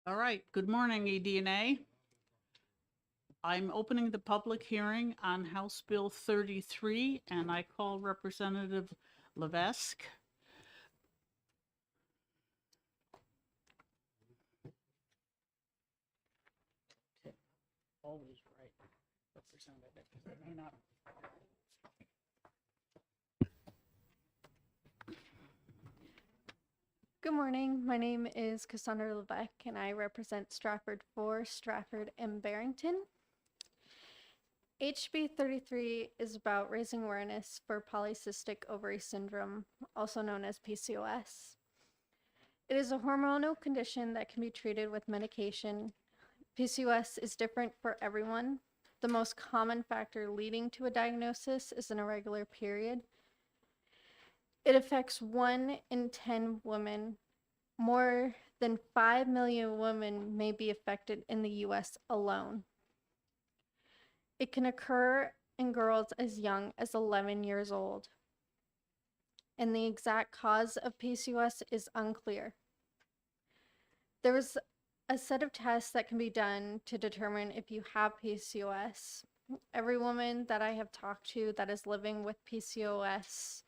All right, good morning, EDNA. I'm opening the public hearing on House Bill 33, and I call Representative Levesque. Always right, Representative. It may not. Good morning. My name is Cassandra Levesque, and I represent Stratford 4, Stratford, and Barrington. HB 33 is about raising awareness for polycystic ovary syndrome, also known as PCOS. It is a hormonal condition that can be treated with medication. PCOS is different for everyone. The most common factor leading to a diagnosis is an irregular period. It affects 1 in 10 women. More than 5 million women may be affected in the US alone. It can occur in girls as young as 11 years old. And the exact cause of PCOS is unclear. There is a set of tests that can be done to determine if you have PCOS. Every woman that I have talked to that is living with PCOS,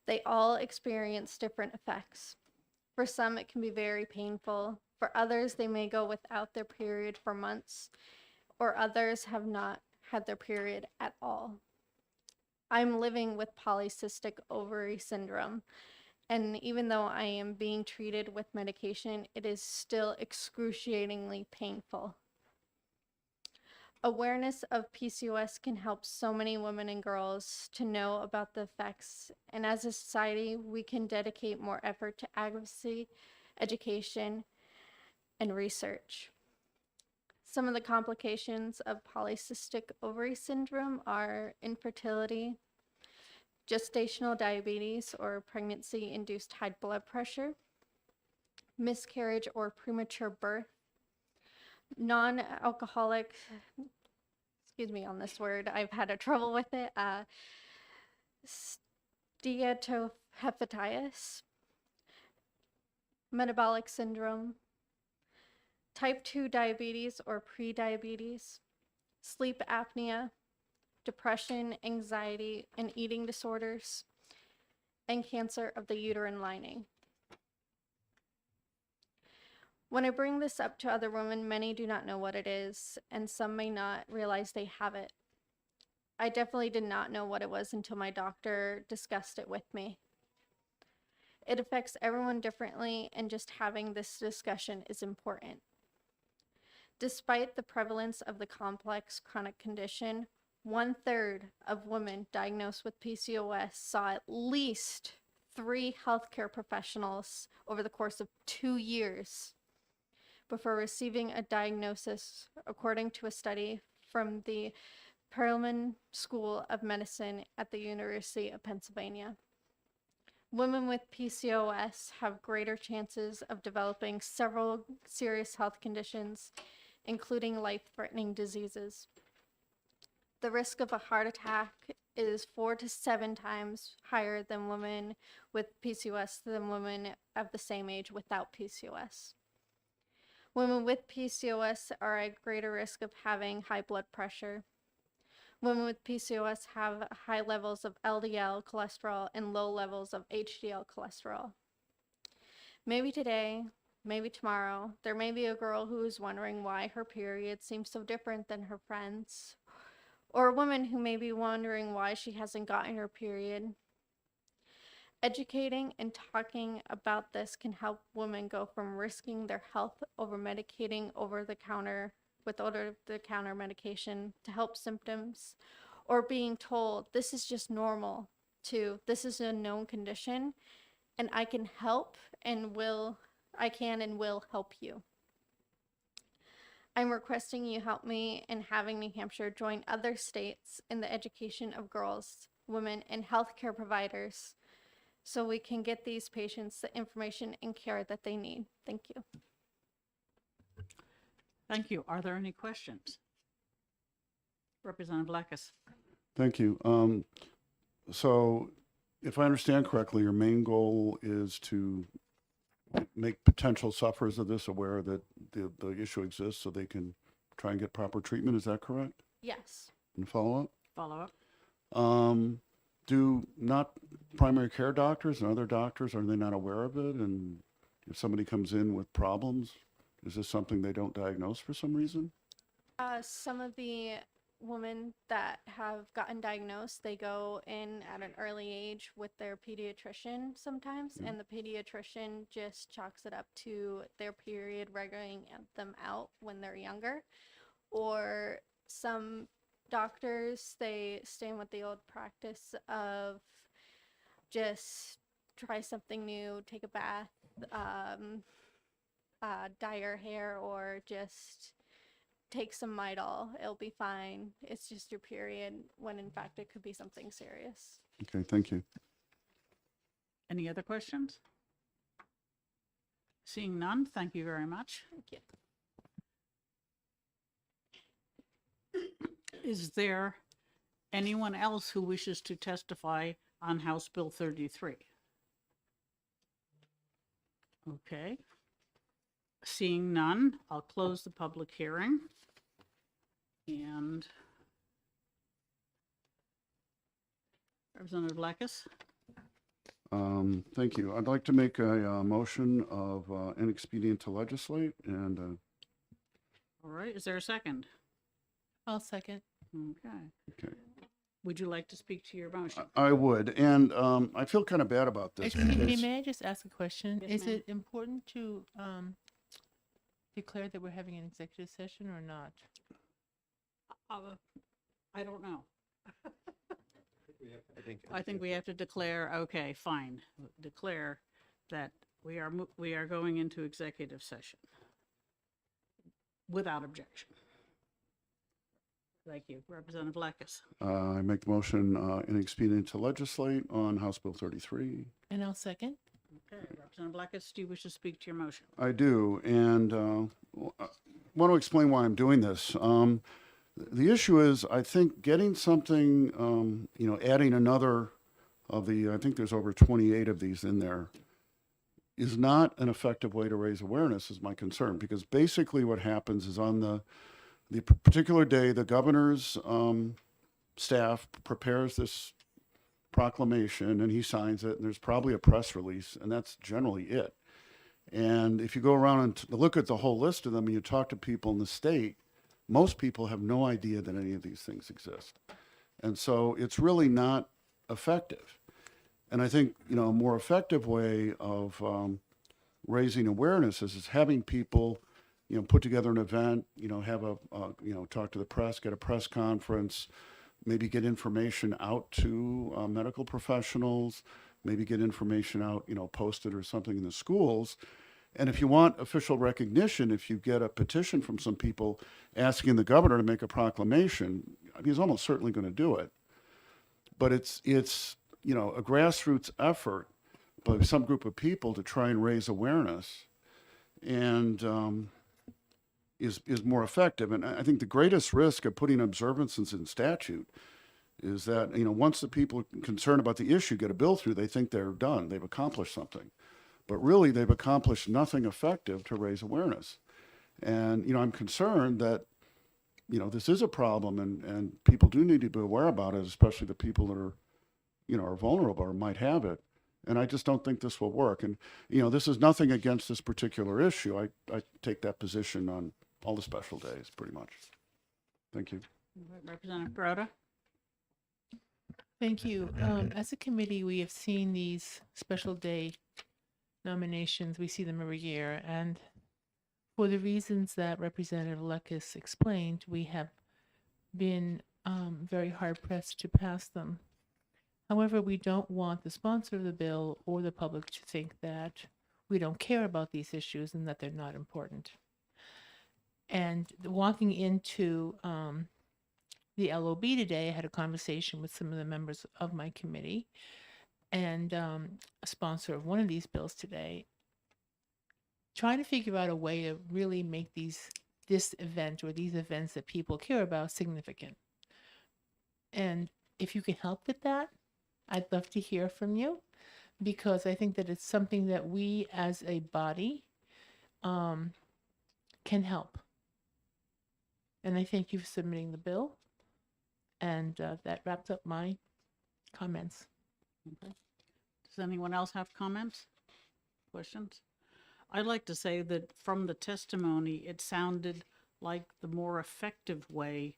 they all experience different effects. For some, it can be very painful. For others, they may go without their period for months, or others have not had their period at all. I'm living with polycystic ovary syndrome, and even though I am being treated with medication, it is still excruciatingly painful. Awareness of PCOS can help so many women and girls to know about the effects, and as a society, we can dedicate more effort to advocacy, education, and research. Some of the complications of polycystic ovary syndrome are infertility, gestational diabetes or pregnancy-induced high blood pressure, miscarriage or premature birth, non-alcoholic, excuse me on this word, I've had a trouble with it, steatohepatitis, metabolic syndrome, type 2 diabetes or prediabetes, sleep apnea, depression, anxiety, and eating disorders, and cancer of the uterine lining. When I bring this up to other women, many do not know what it is, and some may not realize they have it. I definitely did not know what it was until my doctor discussed it with me. It affects everyone differently, and just having this discussion is important. Despite the prevalence of the complex chronic condition, 1/3 of women diagnosed with PCOS saw at least 3 healthcare professionals over the course of 2 years before receiving a diagnosis, according to a study from the Perelman School of Medicine at the University of Pennsylvania. Women with PCOS have greater chances of developing several serious health conditions, including life-threatening diseases. The risk of a heart attack is 4 to 7 times higher than women with PCOS than women of the same age without PCOS. Women with PCOS are at greater risk of having high blood pressure. Women with PCOS have high levels of LDL cholesterol and low levels of HDL cholesterol. Maybe today, maybe tomorrow, there may be a girl who is wondering why her period seems so different than her friends, or a woman who may be wondering why she hasn't gotten her period. Educating and talking about this can help women go from risking their health over medicating with over-the-counter medication to help symptoms, or being told this is just normal, to this is a known condition and I can help and will help you. I'm requesting you help me in having New Hampshire join other states in the education of girls, women, and healthcare providers so we can get these patients the information and care that they need. Thank you. Thank you. Are there any questions? Representative Blackus. Thank you. So if I understand correctly, your main goal is to make potential sufferers of this aware that the issue exists so they can try and get proper treatment. Is that correct? Yes. And follow up? Follow up. Do not primary care doctors and other doctors, are they not aware of it? And if somebody comes in with problems, is this something they don't diagnose for some reason? Some of the women that have gotten diagnosed, they go in at an early age with their pediatrician sometimes, and the pediatrician just chalks it up to their period wearing them out when they're younger. Or some doctors, they stay with the old practice of just try something new, take a bath, dye your hair, or just take some Midol. It'll be fine. It's just your period, when in fact it could be something serious. Okay, thank you. Any other questions? Seeing none, thank you very much. Thank you. Is there anyone else who wishes to testify on House Bill 33? Okay. Seeing none, I'll close the public hearing. And Representative Blackus? Thank you. I'd like to make a motion of an expedient to legislate, and All right, is there a second? I'll second. Okay. okay. Would you like to speak to your motion? I would, and I feel kind of bad about this. Excuse me, because- may I just ask a question? Yes, Is ma'am. it important to declare that we're having an executive session or not? I don't know. I think we have to declare, okay, fine, declare that we are going into executive session without objection. Thank you. Representative Blackus. I make the motion in expedient to legislate on House Bill 33. And I'll second. Okay, Representative Blackus, do you wish to speak to your motion? I do, and want to explain why I'm doing this. The issue is, I think getting something, adding another of the, I think there's over 28 of these in there, is not an effective way to raise awareness, is my concern. Because basically what happens is on the particular day, the governor's staff prepares this proclamation and he signs it, and there's probably a press release, and that's generally it. And if you go around and look at the whole list of them and you talk to people in the state, most people have no idea that any of these things exist. And so it's really not effective. And I think, a more effective way of raising awareness is having people, put together an event, have talk to the press, get a press conference, maybe get information out to medical professionals, maybe get information out, posted or something in the schools. And if you want official recognition, if you get a petition from some people asking the governor to make a proclamation, he's almost certainly going to do it. But it's a grassroots effort by some group of people to try and raise awareness, and is more effective. And I think the greatest risk of putting observances in statute is that, once the people concerned about the issue get a bill through, they think they're done, they've accomplished something. But really, they've accomplished nothing effective to raise awareness. And, I'm concerned that, this is a problem, and people do need to be aware about it, especially the people that are vulnerable or might have it. And I just don't think this will work. And, this is nothing against this particular issue. I take that position on all the special days, pretty much. Thank you. Representative Broda? Thank you. As a committee, we have seen these special day nominations. We see them every year. And for the reasons that Representative Lucas explained, we have been very hard pressed to pass them. However, we don't want the sponsor of the bill or the public to think that we don't care about these issues and that they're not important. And walking into the LOB today, I had a conversation with some of the members of my committee and a sponsor of one of these bills today, trying to figure out a way to really make this event or these events that people care about significant. And if you can help with that, I'd love to hear from you, because I think that it's something that we as a body can help. And I thank you for submitting the bill. And that wraps up my comments. Does anyone else have comments, questions? I'd like to say that from the testimony, it sounded like the more effective way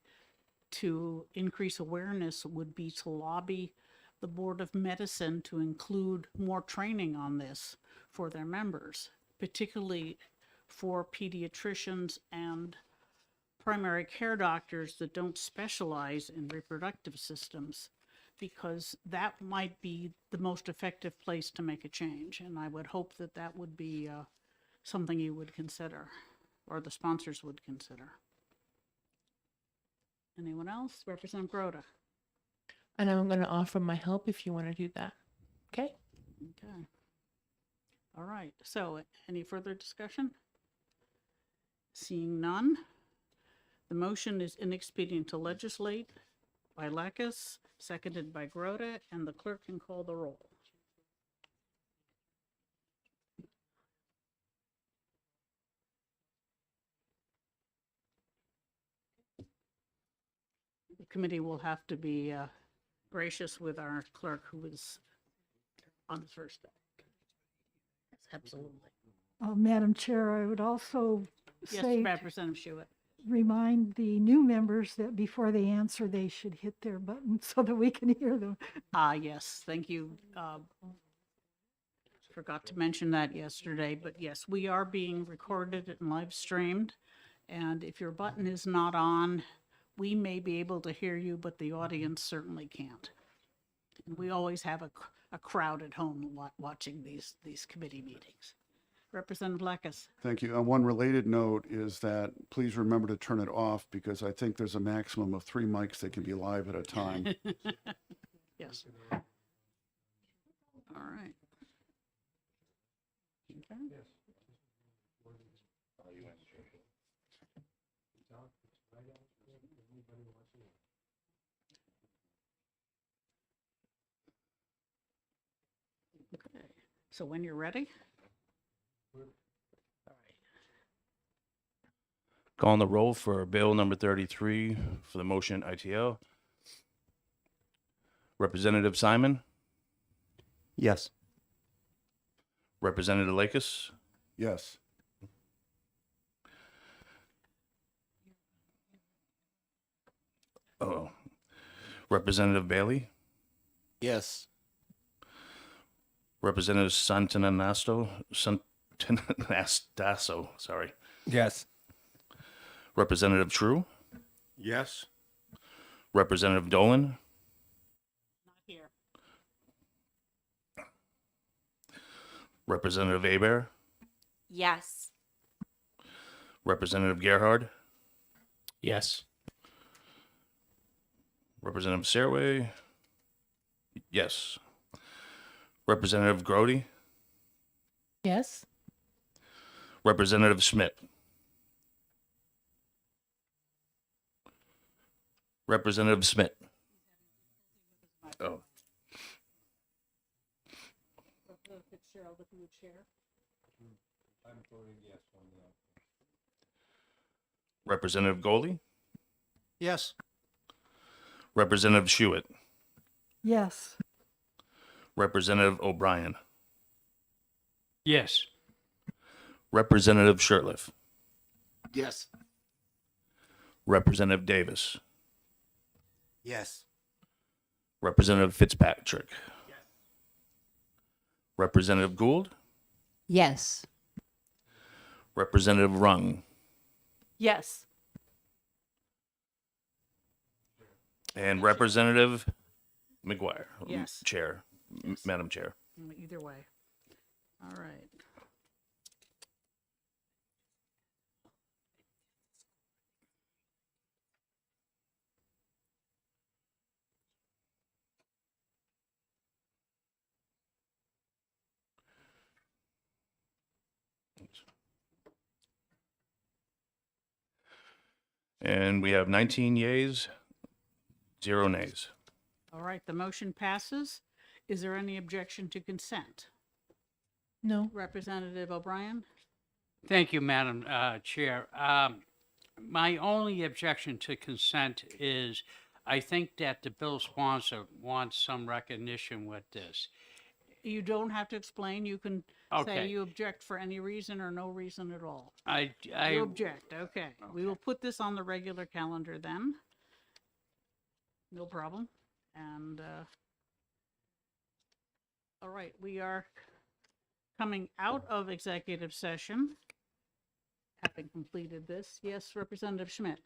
to increase awareness would be to lobby the Board of Medicine to include more training on this for their members, particularly for pediatricians and primary care doctors that don't specialize in reproductive systems, because that might be the most effective place to make a change. And I would hope that that would be something you would consider, or the sponsors would consider. Anyone else? Representative Grota. And I'm going to offer my help if you want to do that. Okay? Okay. All right. So any further discussion? Seeing none. The motion is inexpedient to legislate by Lekis, seconded by Grota, and the clerk can call the roll. The committee will have to be gracious with our clerk who was on the first day. Yes, absolutely. Madam Chair, I would also Yes, say, Representative Schuett. remind the new members that before they answer, they should hit their button so that we can hear them. Yes, thank you. Forgot to mention that yesterday, but yes, we are being recorded and live streamed. And if your button is not on, we may be able to hear you, but the audience certainly can't. And we always have a crowd at home watching these committee meetings. Representative Lekis. Thank you. One related note is that please remember to turn it off because I think there's a maximum of 3 mics that can be live at a time. Yes. All right. Okay. Okay. So when you're ready. All right. Calling the roll for Bill number 33 for the motion ITL. Representative Simon, Yes. Representative Lakis, Yes. Representative Bailey, Yes. Representative Santanastaso, sorry. Yes. Representative True, Yes. Representative Dolan, Not here. Representative Aber, Yes. Representative Gerhard, Yes. Representative Sarway, yes. Representative Grody, Yes? Representative Schmidt. Representative Schmidt. Oh, Representative Fitzgerald, if you would share. Representative Goldie, Yes. Representative Schuett, Yes, Representative O'Brien, Yes. Representative Shirtliff, Yes. Representative Davis, Yes. Representative Fitzpatrick, Representative Gould, Yes. Representative Rung, Yes. and Representative McGuire. Yes. Chair, Madam Chair. Either way. All right. And we have 19 yeas, 0 nays. All right, the motion passes. Is there any objection to consent? No? Representative O'Brien? Thank you, Madam Chair. My only objection to consent is I think that the bill sponsor wants some recognition with this. You don't have to explain. You can say Okay. you object for any reason or no reason at all. You I, object, okay. We will put this on the regular calendar then. No problem. And, all right, we are coming out of executive session, having completed this. Yes, Representative Schmidt.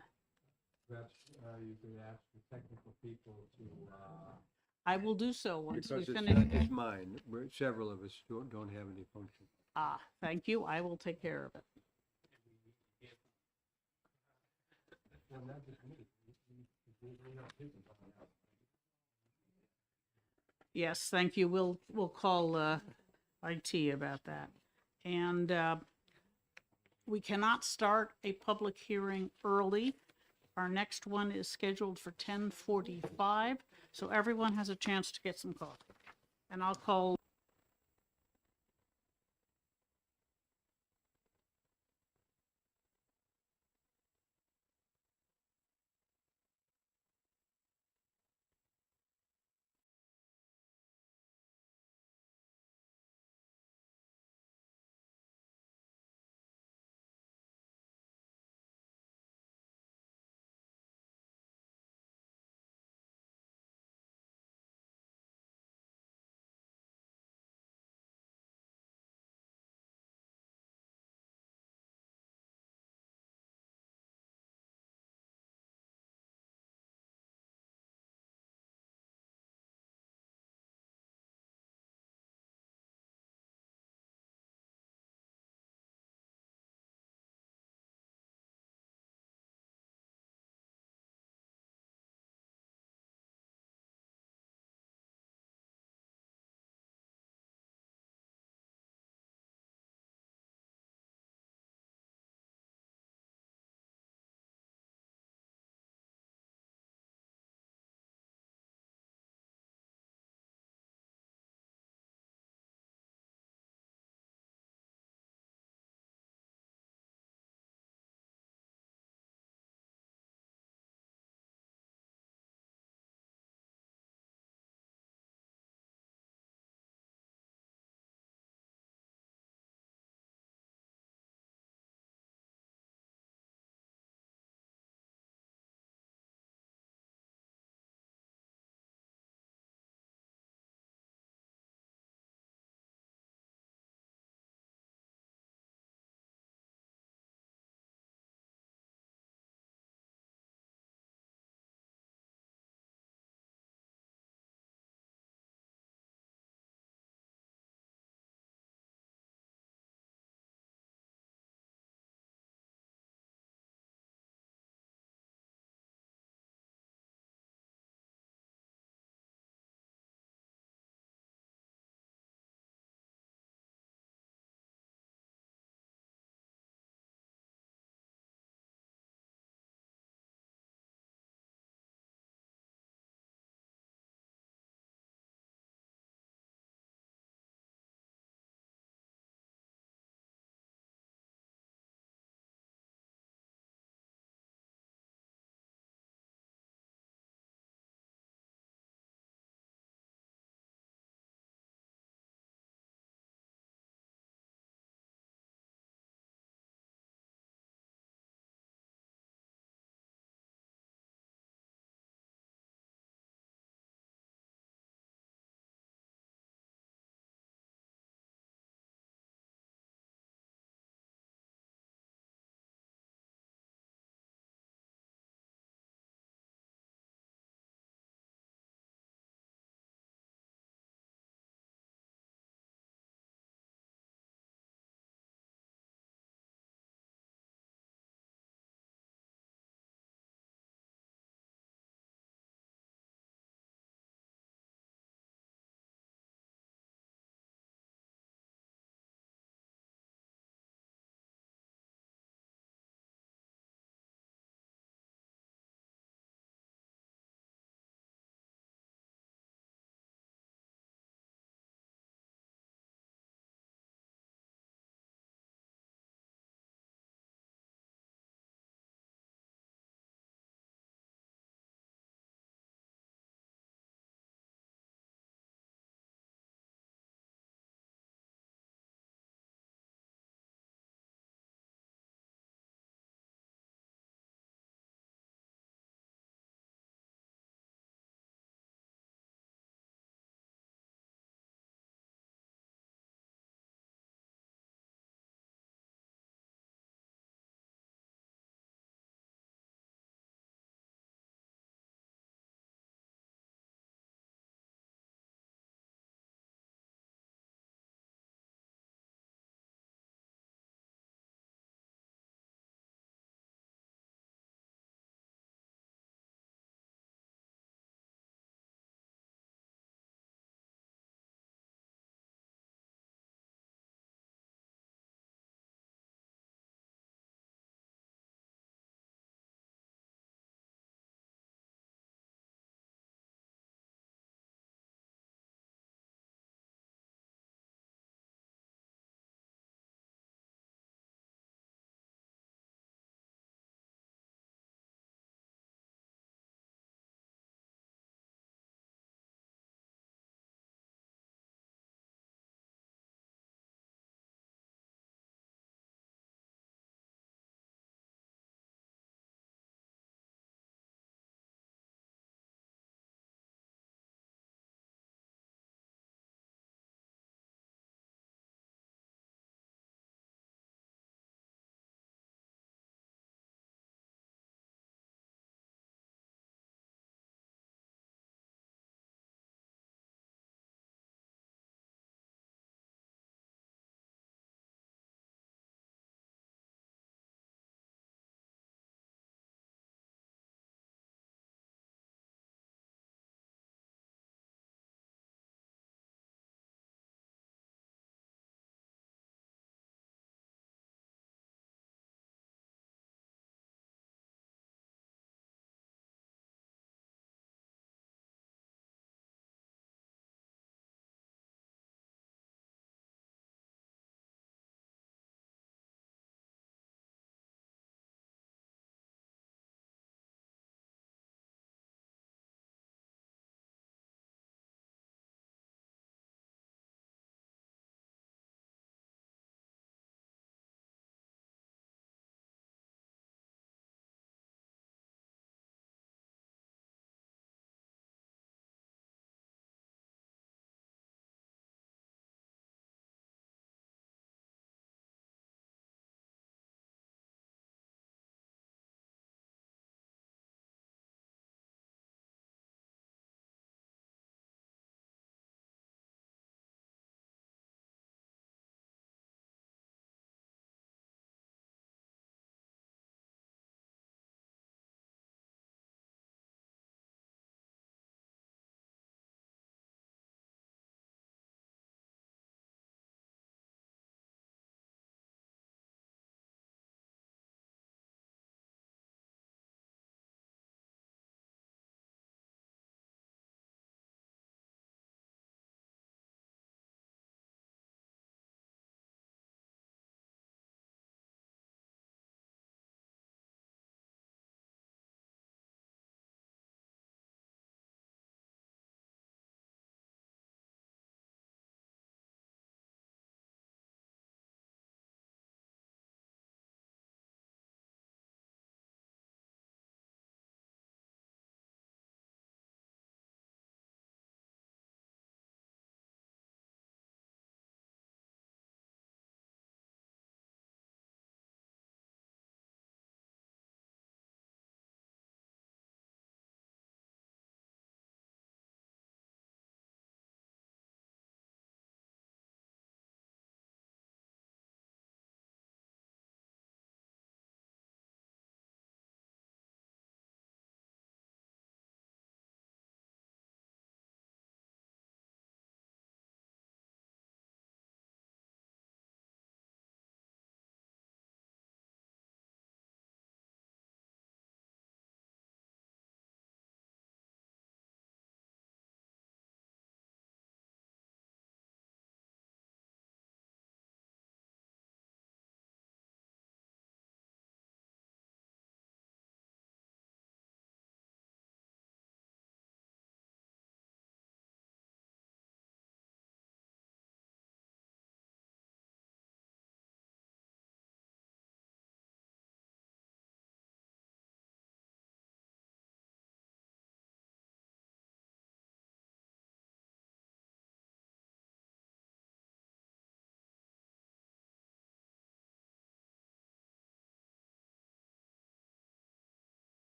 Perhaps you could ask the technical people to, I will do so once we because it's finish. not just mine, several of us don't have any function. Ah, thank you. I will take care of it. Yes, thank you. We'll call IT about that. And we cannot start a public hearing early. Our next one is scheduled for 10:45, so everyone has a chance to get some coffee. And I'll call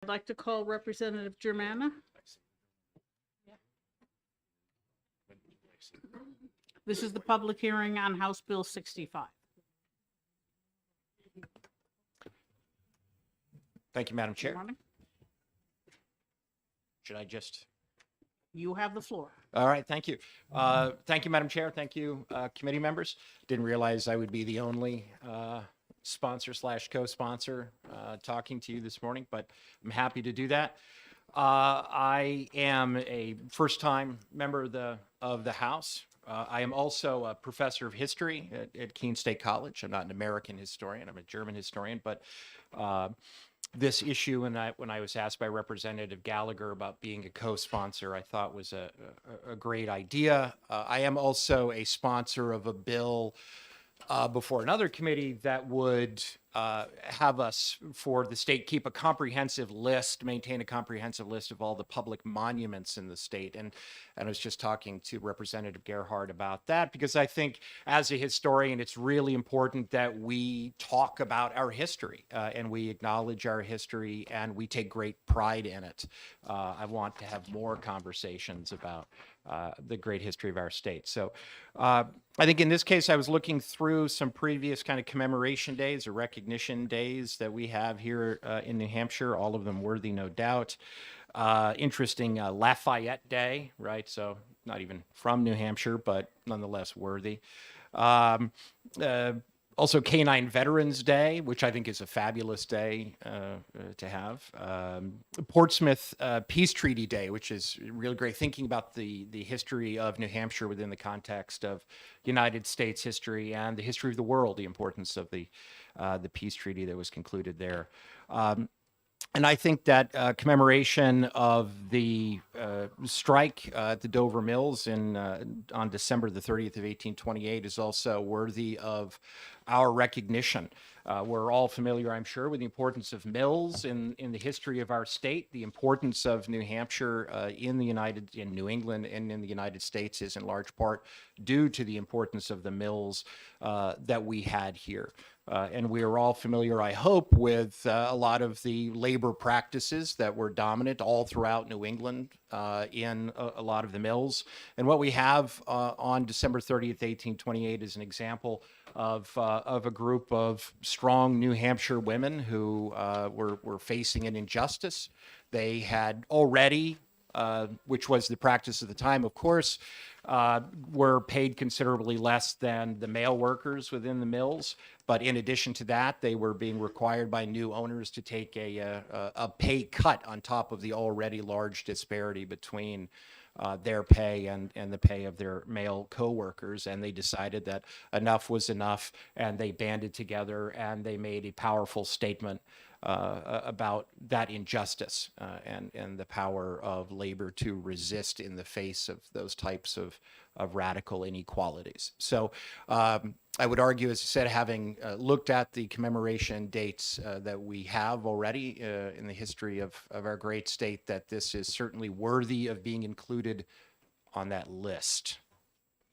I'd like to call Representative Germana. This is the public hearing on House Bill 65. Thank you, Madam Good Chair. morning. Should I just? You have the floor. All right, thank you. Thank you, Madam Chair. Thank you, committee members. Didn't realize I would be the only sponsor / co-sponsor talking to you this morning, but I'm happy to do that. I am a first-time member of the House. I am also a professor of history at Keene State College. I'm not an American historian. I'm a German historian, but this issue, and when I was asked by Representative Gallagher about being a co-sponsor, I thought was a great idea. I am also a sponsor of a bill before another committee that would have us, for the state, keep a comprehensive list, maintain a comprehensive list of all the public monuments in the state. And I was just talking to Representative Gerhard about that, because I think as a historian, it's really important that we talk about our history and we acknowledge our history and we take great pride in it. I want to have more conversations about the great history of our state. So I think in this case, I was looking through some previous kind of commemoration days or recognition days that we have here in New Hampshire, all of them worthy, no doubt. Interesting Lafayette Day, right? So not even from New Hampshire, but nonetheless worthy. Also Canine Veterans Day, which I think is a fabulous day to have. Portsmouth Peace Treaty Day, which is really great, thinking about the history of New Hampshire within the context of United States history and the history of the world, the importance of the peace treaty that was concluded there. And I think that commemoration of the strike at the Dover Mills on December the 30th of 1828 is also worthy of our recognition. We're all familiar, I'm sure, with the importance of mills in the history of our state. The importance of New Hampshire in New England and in the United States is in large part due to the importance of the mills that we had here. And we are all familiar, I hope, with a lot of the labor practices that were dominant all throughout New England in a lot of the mills. And what we have on December 30th, 1828 is an example of a group of strong New Hampshire women who were facing an injustice. They had already, which was the practice at the time, of course, were paid considerably less than the male workers within the mills. But in addition to that, they were being required by new owners to take a pay cut on top of the already large disparity between their pay and the pay of their male co-workers. And they decided that enough was enough, and they banded together and they made a powerful statement about that injustice and the power of labor to resist in the face of those types of radical inequalities. So I would argue, as I said, having looked at the commemoration dates that we have already in the history of our great state, that this is certainly worthy of being included on that list.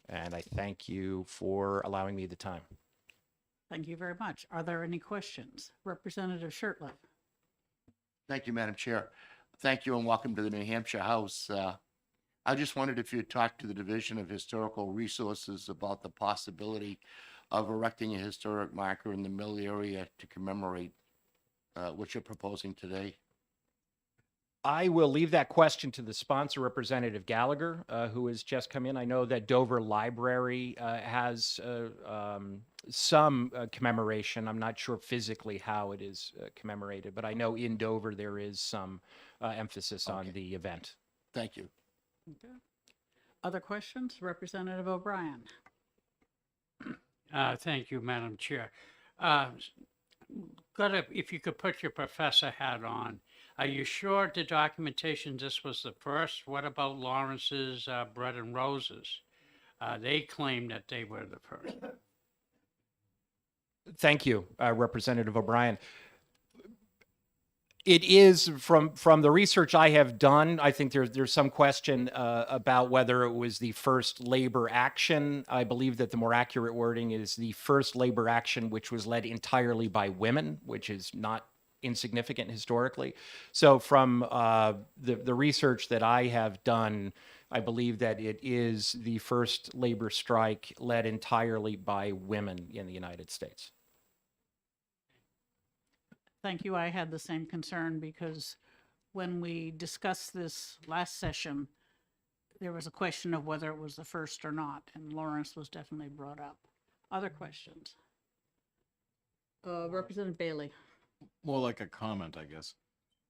And I thank you for allowing me the time. Thank you very much. Are there any questions? Representative Shirtliff. Thank you, Madam Chair. Thank you and welcome to the New Hampshire House. I just wondered if you had talked to the Division of Historical Resources about the possibility of erecting a historic marker in the mill area to commemorate what you're proposing today. I will leave that question to the sponsor, Representative Gallagher, who has just come in. I know that Dover Library has some commemoration. I'm not sure physically how it is commemorated, but I know in Dover there is some emphasis on the event. Thank you. Okay. Other questions? Representative O'Brien. Thank you, Madam Chair. If you could put your professor hat on, are you sure the documentation, this was the first? What about Lawrence's Bread and Roses? They claim that they were the first. Thank you, Representative O'Brien. It is from the research I have done. I think there's some question about whether it was the first labor action. I believe that the more accurate wording is the first labor action which was led entirely by women, which is not insignificant historically. So from the research that I have done, I believe that it is the first labor strike led entirely by women in the United States. Thank you. I had the same concern because when we discussed this last session, there was a question of whether it was the first or not, and Lawrence was definitely brought up. Other questions? Representative Bailey. More like a comment, I guess.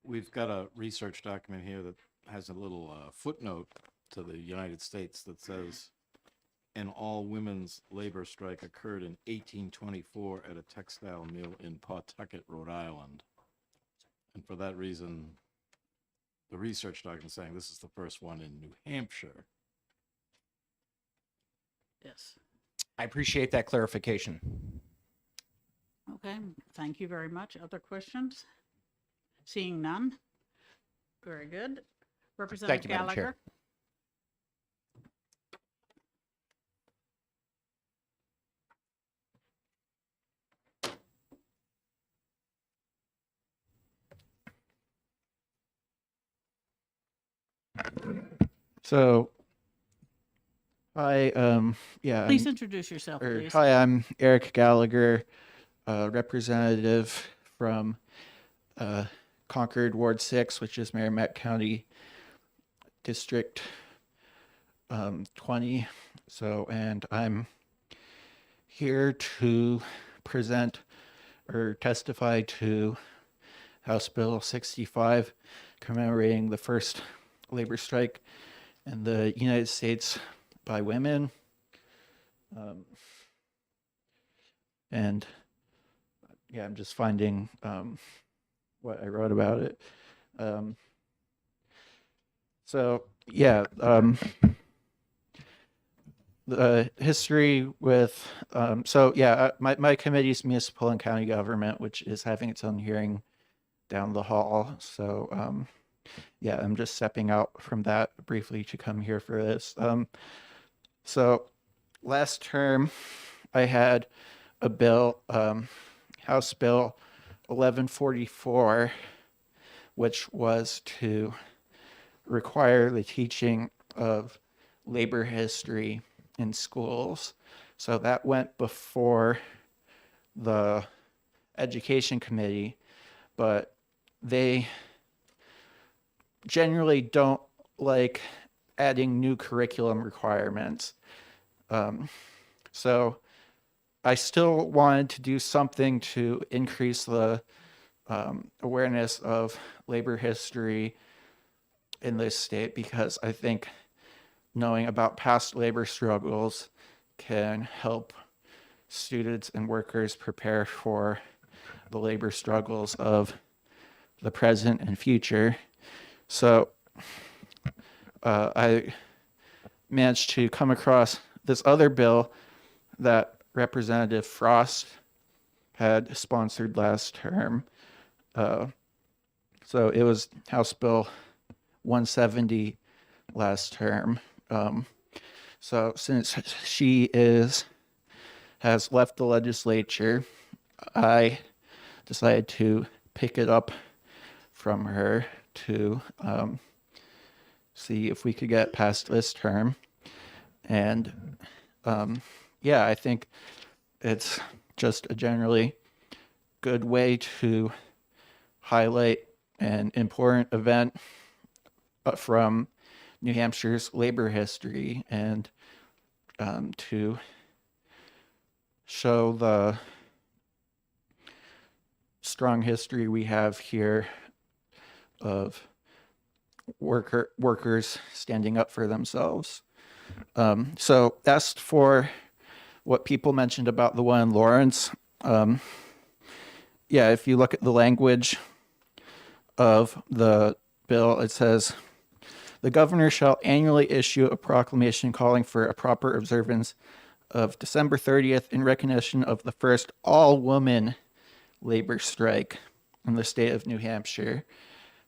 We've got a research document here that has a little footnote to the United States that says an all-women's labor strike occurred in 1824 at a textile mill in Pawtucket, Rhode Island. And for that reason, the research document is saying this is the first one in New Hampshire. Yes. I appreciate that clarification. Okay, thank you very much. Other questions? Seeing none? Very good. Representative Madam Chair. Gallagher? So, hi, yeah, Please introduce yourself, or, please. hi, I'm Eric Gallagher, representative from Concord Ward 6, which is Merrimack County District 20. So, and I'm here to present or testify to House Bill 65, commemorating the first labor strike in the United States by women. And yeah, I'm just finding what I wrote about it. So yeah, the history with, so yeah, my committee's municipal and county government, which is having its own hearing down the hall. So yeah, I'm just stepping out from that briefly to come here for this. So last term, I had a bill, House Bill 1144, which was to require the teaching of labor history in schools. So that went before the Education Committee, but they generally don't like adding new curriculum requirements. So I still wanted to do something to increase the awareness of labor history in this state, because I think knowing about past labor struggles can help students and workers prepare for the labor struggles of the present and future. So I managed to come across this other bill that Representative Frost had sponsored last term. So it was House Bill 170 last term. So since she has left the legislature, I decided to pick it up from her to see if we could get past this term. And yeah, I think it's just a generally good way to highlight an important event from New Hampshire's labor history, and to show the strong history we have here of workers standing up for themselves. So as for what people mentioned about the one in Lawrence, yeah, if you look at the language of the bill, it says, the governor shall annually issue a proclamation calling for a proper observance of December 30th in recognition of the first all-woman labor strike in the state of New Hampshire.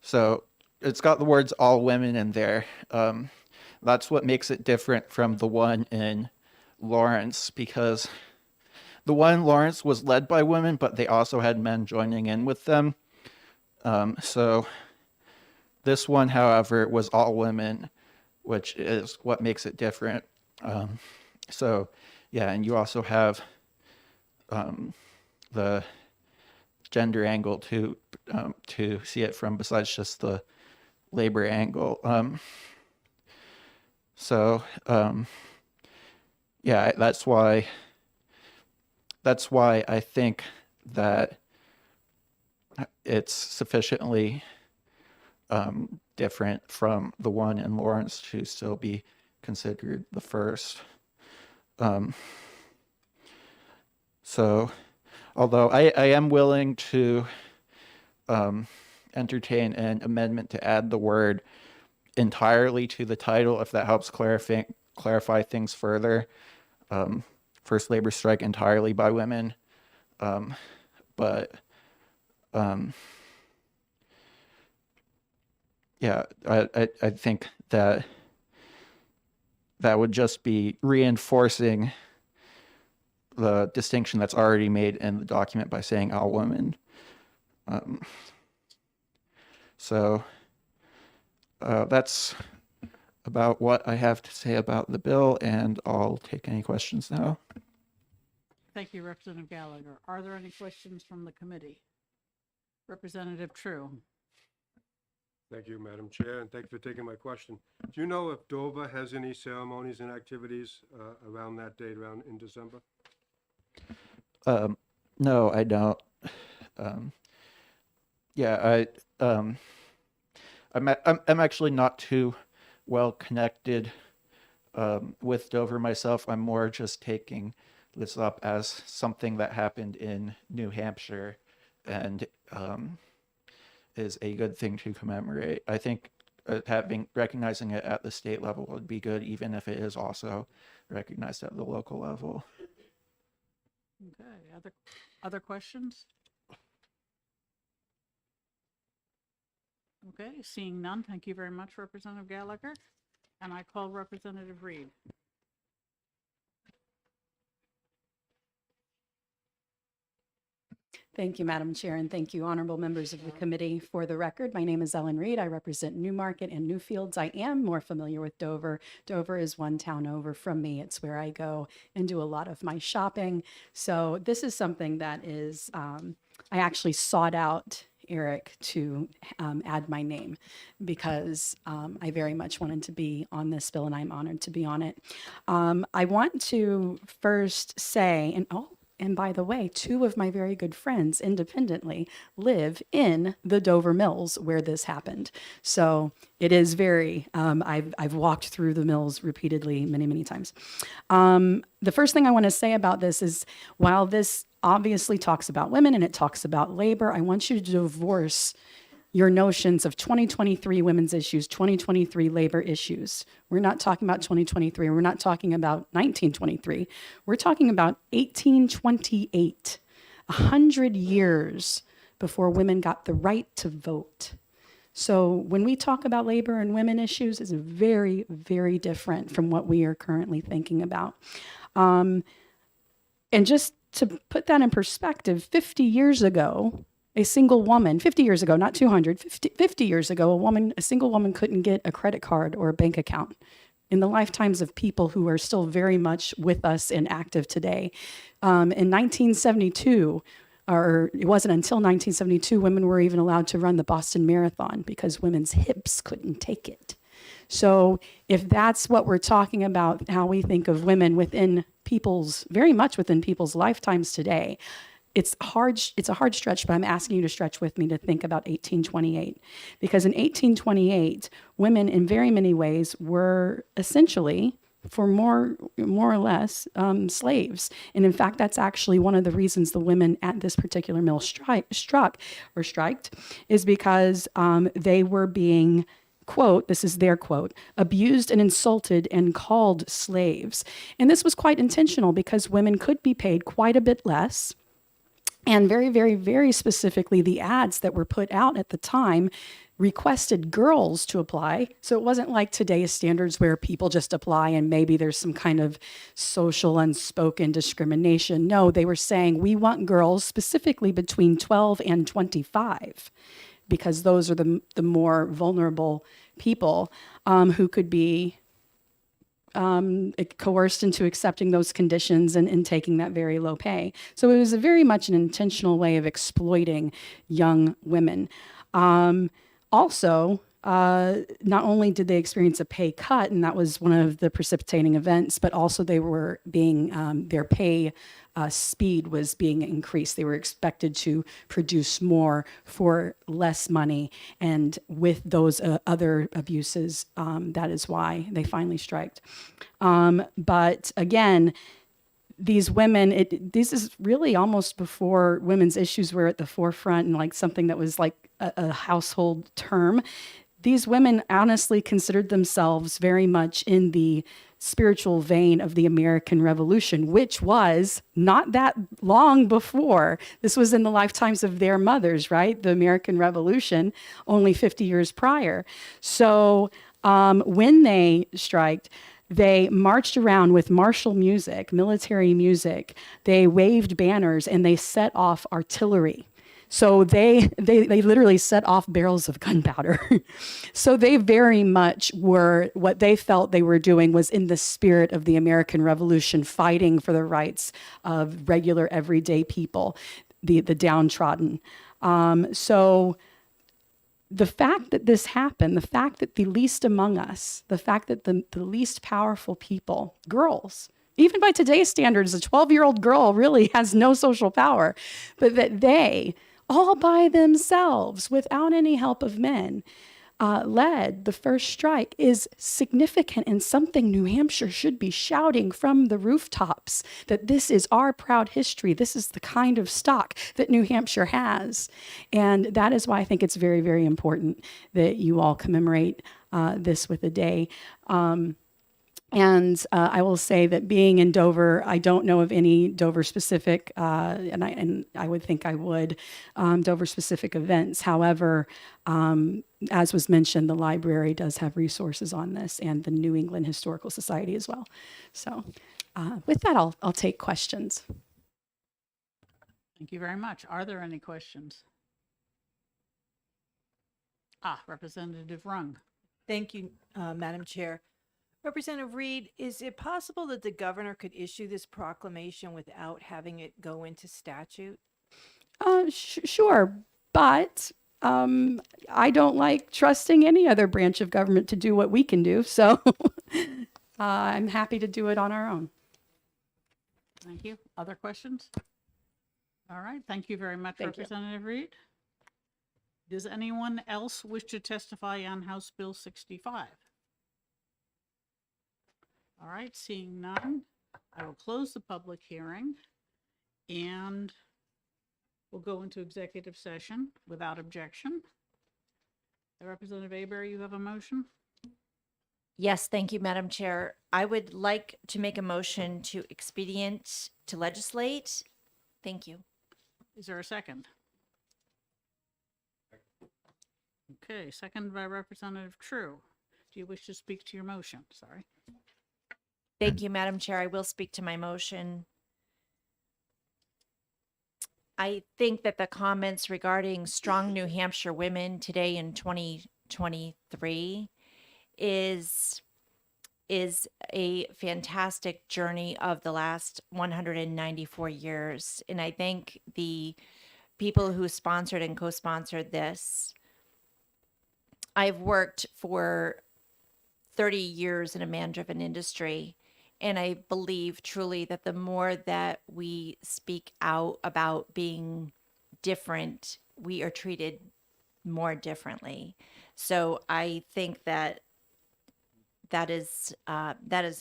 So it's got the words all women in there. That's what makes it different from the one in Lawrence, because the one in Lawrence was led by women, but they also had men joining in with them. So this one, however, was all women, which is what makes it different. So yeah, and you also have the gender angle to see it from besides just the labor angle. Yeah, that's why I think that it's sufficiently different from the one in Lawrence to still be considered the first. So although I am willing to entertain an amendment to add the word entirely to the title, if that helps clarify things further. First labor strike entirely by women. Yeah, I think that would just be reinforcing the distinction that's already made in the document by saying all women. That's about what I have to say about the bill, and I'll take any questions now. Thank you, Representative Gallagher. Are there any questions from the committee? Representative True. Thank you, Madam Chair, and thank you for taking my question. Do you know if Dover has any ceremonies and activities around that date, around in December? No, I don't. Yeah, I'm actually not too well connected with Dover myself. I'm more just taking this up as something that happened in New Hampshire and is a good thing to commemorate. I think recognizing it at the state level would be good, even if it is also recognized at the local level. Okay, other questions? Okay, seeing none, thank you very much, Representative Gallagher. And I call Representative Reed. Thank you, Madam Chair, and thank you, honorable members of the committee. For the record, my name is Ellen Reed. I represent Newmarket and Newfields. I am more familiar with Dover. Dover is one town over from me. It's where I go and do a lot of my shopping. So this is something that is, I actually sought out Eric to add my name because I very much wanted to be on this bill, and I'm honored to be on it. I want to first say, and by the way, two of my very good friends independently live in the Dover Mills where this happened. So it is very, I've walked through the mills repeatedly many, many times. The first thing I want to say about this is while this obviously talks about women and it talks about labor, I want you to divorce your notions of 2023 women's issues, 2023 labor issues. We're not talking about 2023. We're not talking about 1923. We're talking about 1828, 100 years before women got the right to vote. So when we talk about labor and women issues, it's very, very different from what we are currently thinking about. And just to put that in perspective, 50 years ago, a single woman, 50 years ago, not 200, 50 years ago, a single woman couldn't get a credit card or a bank account. In the lifetimes of people who are still very much with us and active today. In 1972, or it wasn't until 1972, women were even allowed to run the Boston Marathon because women's hips couldn't take it. So if that's what we're talking about, how we think of women very much within people's lifetimes today, it's a hard stretch, but I'm asking you to stretch with me to think about 1828. Because in 1828, women in very many ways were essentially, for more or less, slaves. And in fact, that's actually one of the reasons the women at this particular mill striked, is because they were being, quote, this is their quote, abused and insulted and called slaves. And this was quite intentional because women could be paid quite a bit less. And very, very, very specifically, the ads that were put out at the time requested girls to apply. So it wasn't like today's standards where people just apply and maybe there's some kind of social unspoken discrimination. No, they were saying we want girls specifically between 12 and 25. because those are the more vulnerable people who could be coerced into accepting those conditions and taking that very low pay. So it was a very much an intentional way of exploiting young women. Also, not only did they experience a pay cut, and that was one of the precipitating events, but also they were being, their pay speed was being increased. They were expected to produce more for less money. And with those other abuses, that is why they finally striked. But again, these women, this is really almost before women's issues were at the forefront and like something that was like a household term. These women honestly considered themselves very much in the spiritual vein of the American Revolution, which was not that long before. This was in the lifetimes of their mothers, right? The American Revolution, only 50 years prior. So when they striked, they marched around with martial music, military music. They waved banners and they set off artillery. So they literally set off barrels of gunpowder. So they very much were, what they felt they were doing was in the spirit of the American Revolution, fighting for the rights of regular everyday people, the downtrodden. So the fact that this happened, the fact that the least among us, the fact that the least powerful people, girls, even by today's standards, a 12-year-old girl really has no social power, but that they, all by themselves, without any help of men, led the first strike is significant and something New Hampshire should be shouting from the rooftops, that this is our proud history. This is the kind of stock that New Hampshire has. And that is why I think it's very, very important that you all commemorate this with a day. And I will say that being in Dover, I don't know of any Dover-specific, and I would think I would, Dover-specific events. However, as was mentioned, the library does have resources on this, and the New England Historical Society as well. So with that, I'll take questions. Thank you very much. Are there any questions? Representative Rung. Thank you, Madam Chair. Representative Reed, is it possible that the governor could issue this proclamation without having it go into statute? Sure, but I don't like trusting any other branch of government to do what we can do, so I'm happy to do it on our own. Thank you. Other questions? All right. Thank you very much, Thank you. Representative Reed. Does anyone else wish to testify on House Bill 65? All right, seeing none, I will close the public hearing and we'll go into executive session without objection. Representative Avery, you have a motion? Yes, thank you, Madam Chair. I would like to make a motion to expedient to legislate. Thank you. Is there a second? Okay, second by Representative True. Do you wish to speak to your motion? Sorry. Thank you, Madam Chair. I will speak to my motion. I think that the comments regarding strong New Hampshire women today in 2023 is a fantastic journey of the last 194 years. And I thank the people who sponsored and co-sponsored this. I've worked for 30 years in a man-driven industry. And I believe truly that the more that we speak out about being different, we are treated more differently. So I think that that is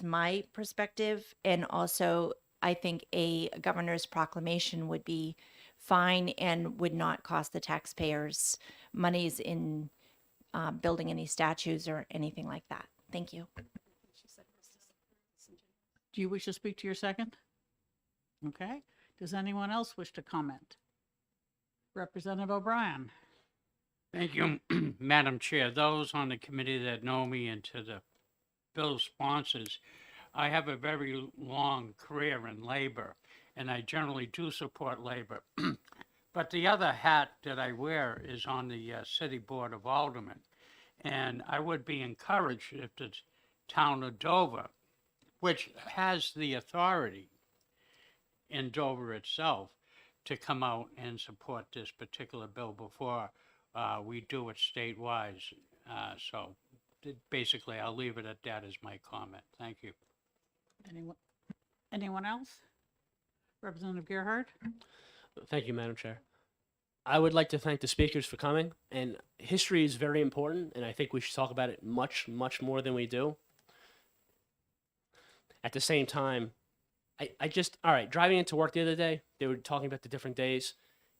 my perspective. And also, I think a governor's proclamation would be fine and would not cost the taxpayers monies in building any statues or anything like that. Thank you. Do you wish to speak to your second? Okay. Does anyone else wish to comment? Representative O'Brien. Thank you, Madam Chair. Those on the committee that know me and to the bill sponsors, I have a very long career in labor, and I generally do support labor. But the other hat that I wear is on the City Board of Aldermen. And I would be encouraged if the town of Dover, which has the authority in Dover itself, to come out and support this particular bill before we do it statewide. So basically, I'll leave it at that as my comment. Thank you. Anyone else? Representative Gerhard? Thank you, Madam Chair. I would like to thank the speakers for coming. And history is very important, and I think we should talk about it much, much more than we do. At the same time, all right, driving into work the other day, they were talking about the different days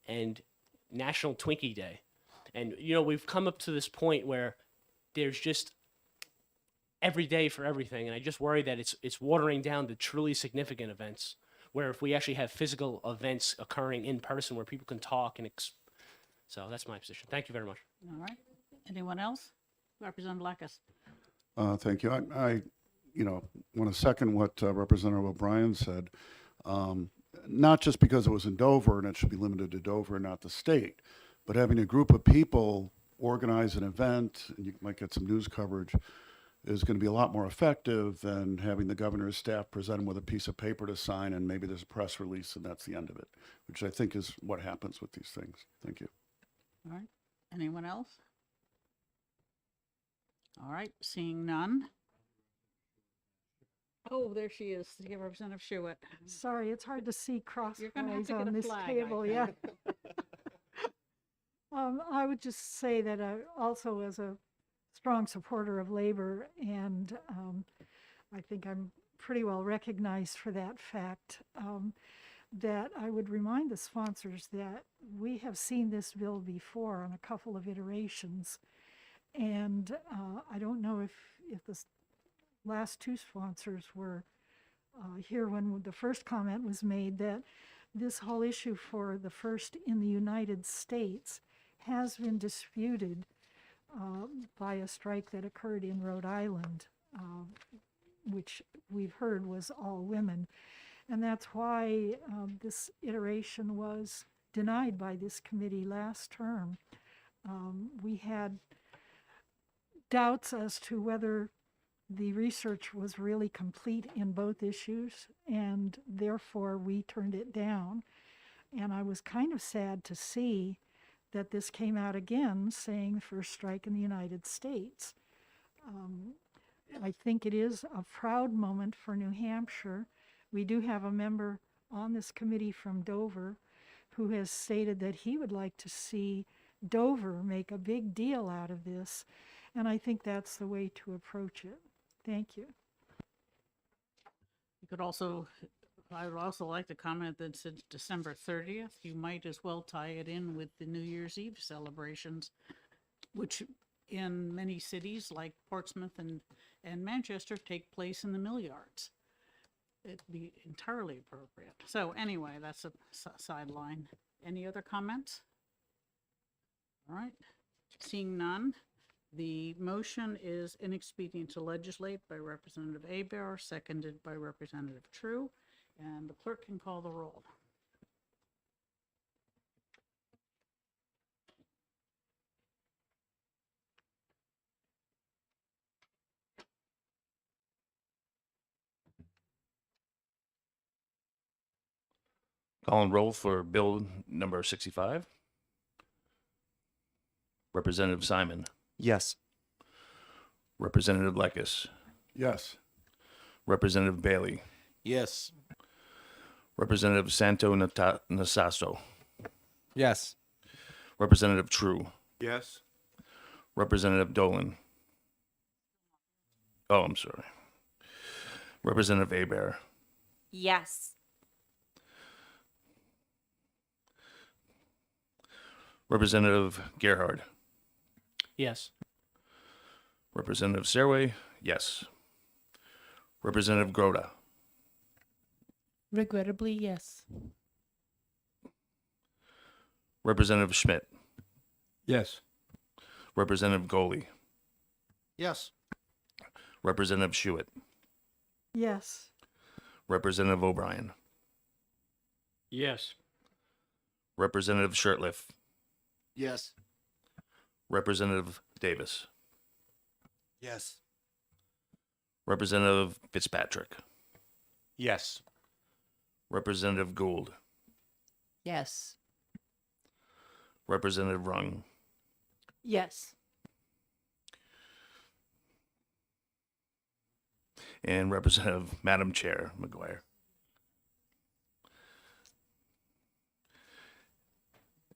and National Twinkie Day. And, you know, we've come up to this point where there's just every day for everything. And I just worry that it's watering down the truly significant events, where if we actually have physical events occurring in person where people can talk and so that's my position. Thank you very much. All right. Anyone else? Representative Blackus? Thank you. I want to second what Representative O'Brien said. Not just because it was in Dover and it should be limited to Dover, not the state, but having a group of people organize an event, and you might get some news coverage, is going to be a lot more effective than having the governor's staff present them with a piece of paper to sign and maybe there's a press release and that's the end of it, which I think is what happens with these things. Thank you. All right. Anyone else? All right. Seeing none. Oh, there she is. Representative Schuett. Sorry, it's hard to see You're gonna have crosswise to get on a this flag, I table, yeah. think. I would just say that I also, as a strong supporter of labor, and I think I'm pretty well recognized for that fact, that I would remind the sponsors that we have seen this bill before on a couple of iterations. And I don't know if the last two sponsors were here when the first comment was made, that this whole issue for the first in the United States has been disputed by a strike that occurred in Rhode Island, which we've heard was all women. And that's why this iteration was denied by this committee last term. We had doubts as to whether the research was really complete in both issues, and therefore we turned it down. And I was kind of sad to see that this came out again saying first strike in the United States. I think it is a proud moment for New Hampshire. We do have a member on this committee from Dover who has stated that he would like to see Dover make a big deal out of this, and I think that's the way to approach it. Thank you. You could also, I would also like to comment that since December 30th, you might as well tie it in with the New Year's Eve celebrations, which in many cities like Portsmouth and Manchester take place in the mill yards. It'd be entirely appropriate. So anyway, that's a sideline. Any other comments? All right. Seeing none, the motion is inexpedient to legislate by Representative Hebert, seconded by Representative True, and the clerk can call the roll. Calling roll for bill number 65. Representative Simon. Yes. Representative Lekis. Yes. Representative Bailey. Yes. Representative Santo Nasasso. Yes. Representative True. Yes. Representative Dolan. Oh, I'm sorry. Representative Hebert. Yes. Representative Gerhard. Yes. Representative Serway. Yes. Representative Groda. Regrettably, yes. Representative Schmidt. Yes. Representative Goley. Yes. Representative Schuett. Yes. Representative O'Brien. Yes. Representative Shirtliff, Yes. Representative Davis, Yes. Representative Fitzpatrick, Yes. Representative Gould, Yes. Representative Rung, Yes. and Representative Madam Chair McGuire.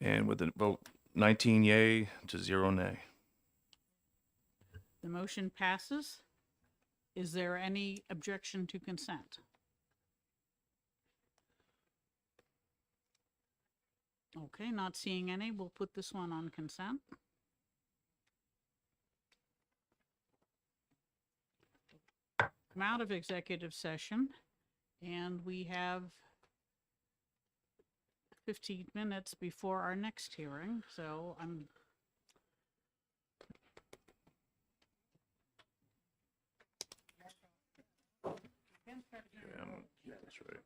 And with the vote 19 yay to 0 nay. The motion passes. Is there any objection to consent? Okay, not seeing any. We'll put this one on consent. Come out of executive session, and we have 15 minutes before our next hearing, so I'm That's right.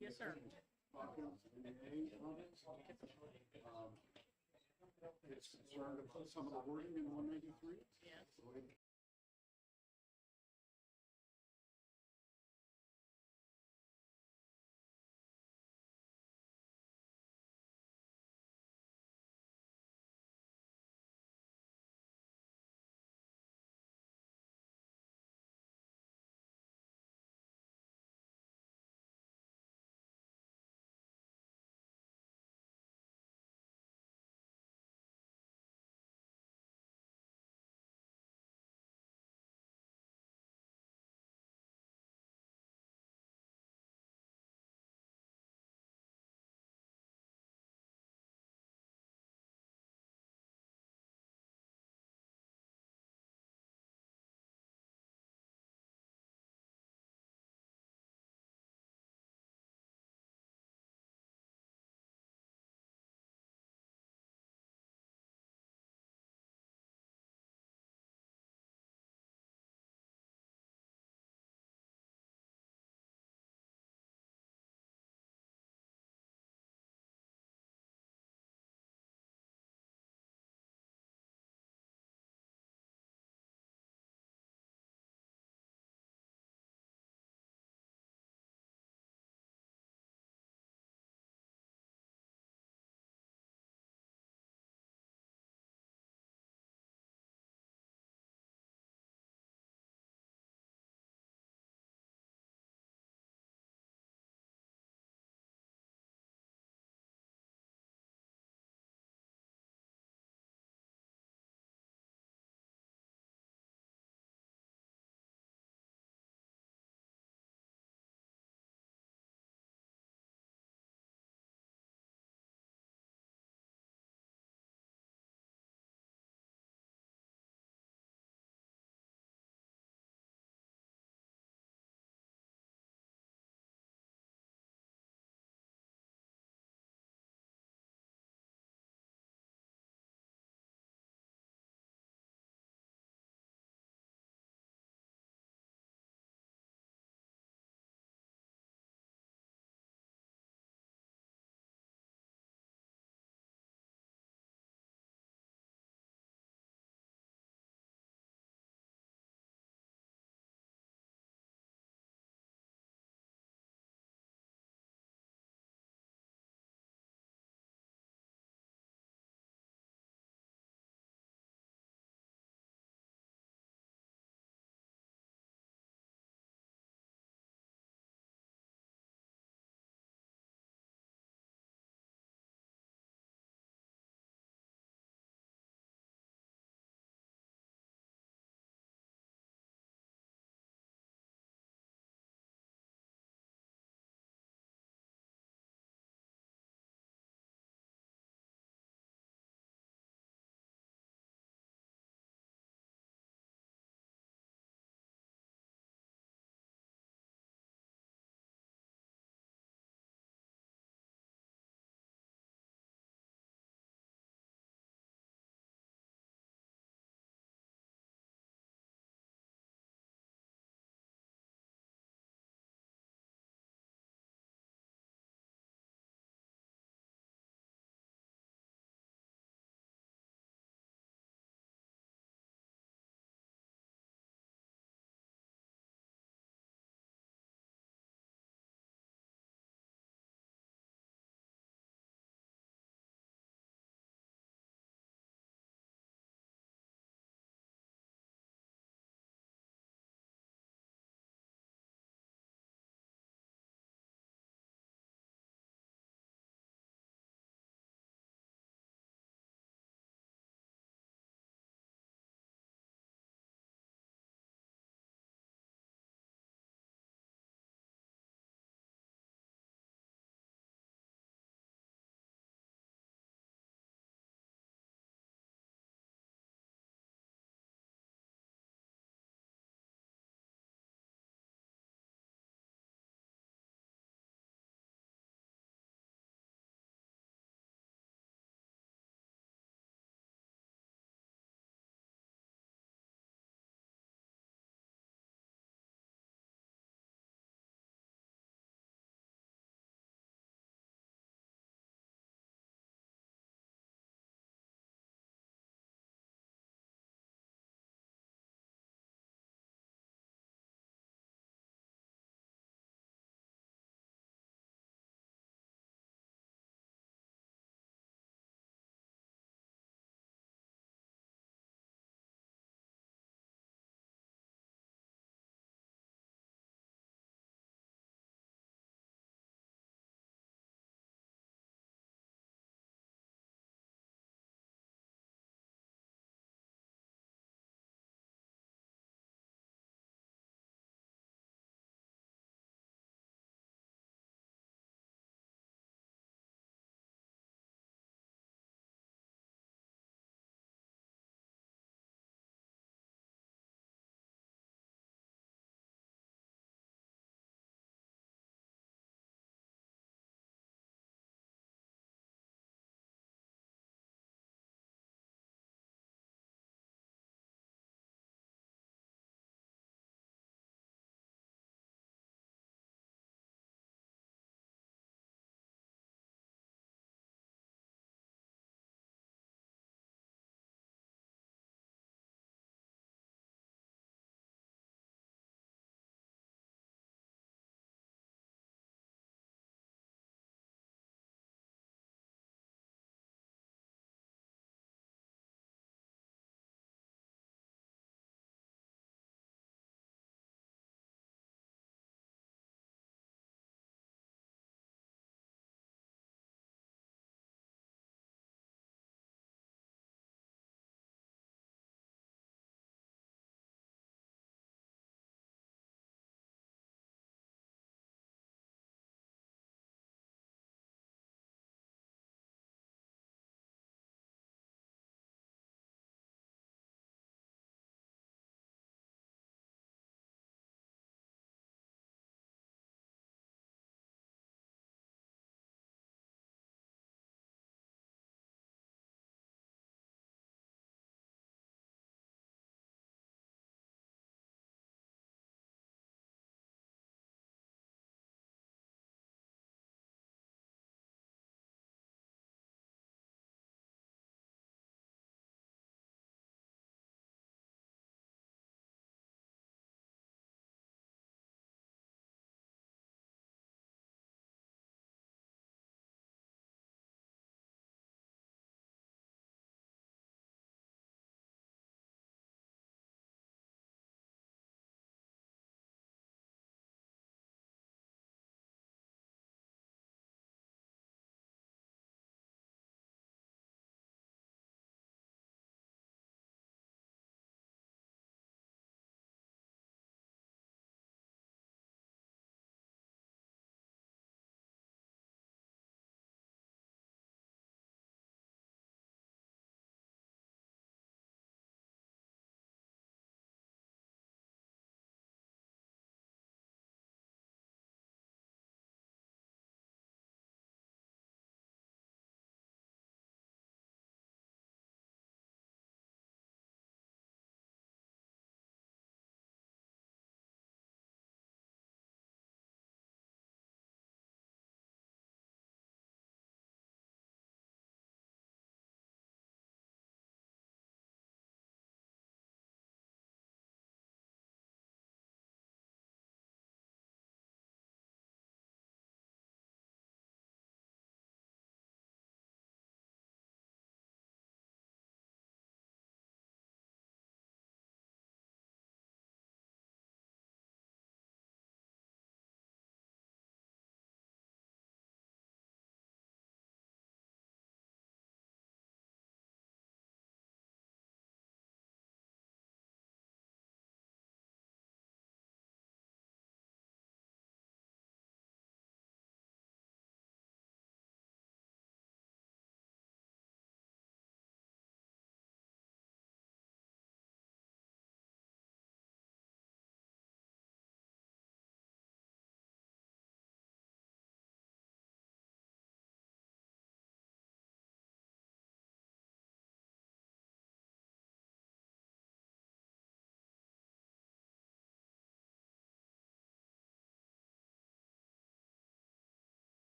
Yes, sir. It's concerned about some of the wording in 193? Yes.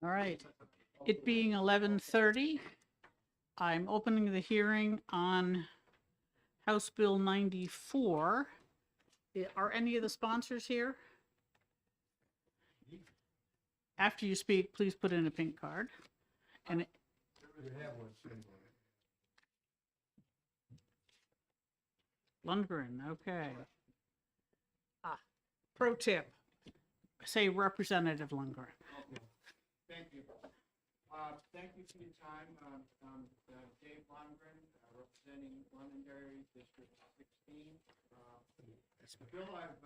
All right. It being 11:30, I'm opening the hearing on House Bill 94. Are any of the sponsors here? After you speak, please put in a pink card. And Lundgren, okay. Pro tip, say Representative Lundgren. Thank you. Thank you for your time. Dave Lundgren, representing Londonderry District 16. The bill I've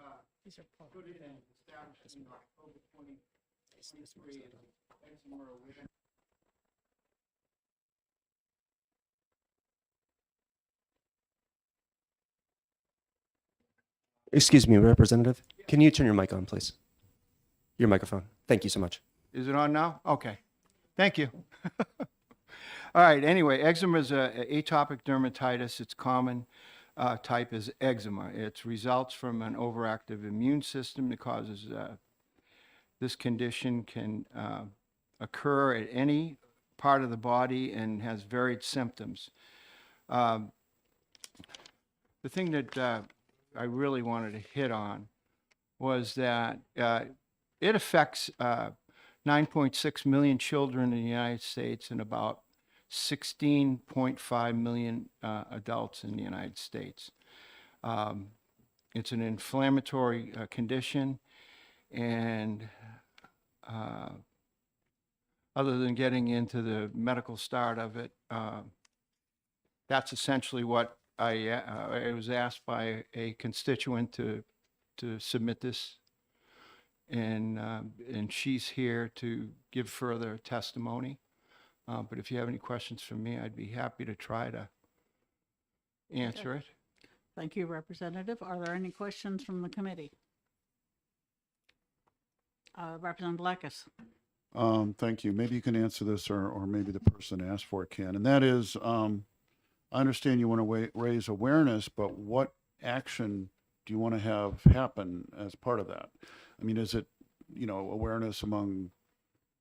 put in and established in October 2023 is eczema awareness. Excuse me, Representative. Can you turn your mic on, please? Your microphone. Thank you so much. Is it on now? Okay. Thank you. All right. Anyway, eczema is atopic dermatitis. Its common type is eczema. It results from an overactive immune system that causes this condition can occur at any part of the body and has varied symptoms. The thing that I really wanted to hit on was that it affects 9.6 million children in the United States and about 16.5 million adults in the United States. It's an inflammatory condition, and other than getting into the medical start of it, that's essentially what I was asked by a constituent to submit this, and she's here to give further testimony. But if you have any questions for me, I'd be happy to try to answer it. Thank you, Representative. Are there any questions from the committee? Representative Lekis. Thank you. Maybe you can answer this, or maybe the person asked for it can. And that is, I understand you want to raise awareness, but what action do you want to have happen as part of that? I mean, is it, awareness among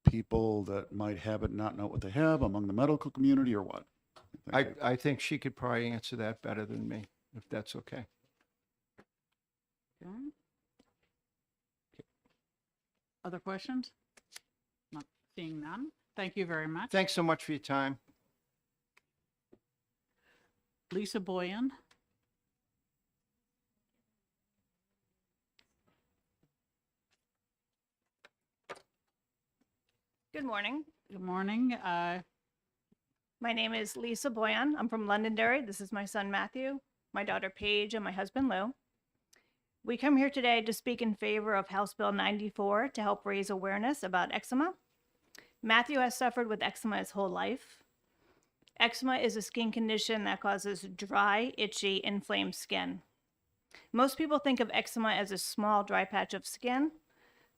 people that might have it, not know what they have, among the medical community, or what? I think she could probably answer that better than me, if that's okay. Okay. Other questions? Not seeing none. Thank you very much. Thanks so much for your time. Lisa Boyan. Good morning. Good morning. My name is Lisa Boyan. I'm from Londonderry. This is my son Matthew, my daughter Paige, and my husband Lou. We come here today to speak in favor of House Bill 94 to help raise awareness about eczema. Matthew has suffered with eczema his whole life. Eczema is a skin condition that causes dry, itchy, inflamed skin. Most people think of eczema as a small, dry patch of skin,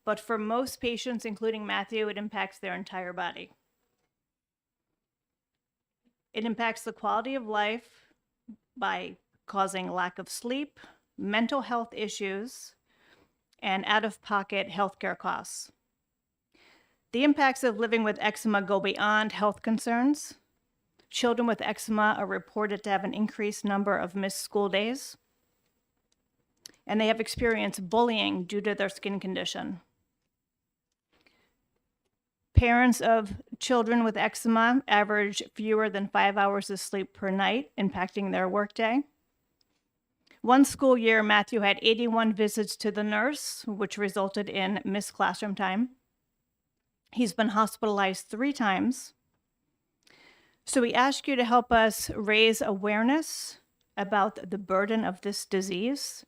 but for most patients, including Matthew, it impacts their entire body. It impacts the quality of life by causing lack of sleep, mental health issues, and out-of-pocket healthcare costs. The impacts of living with eczema go beyond health concerns. Children with eczema are reported to have an increased number of missed school days, and they have experienced bullying due to their skin condition. Parents of children with eczema average fewer than 5 hours of sleep per night, impacting their workday. One school year, Matthew had 81 visits to the nurse, which resulted in missed classroom time. He's been hospitalized 3 times. So we ask you to help us raise awareness about the burden of this disease,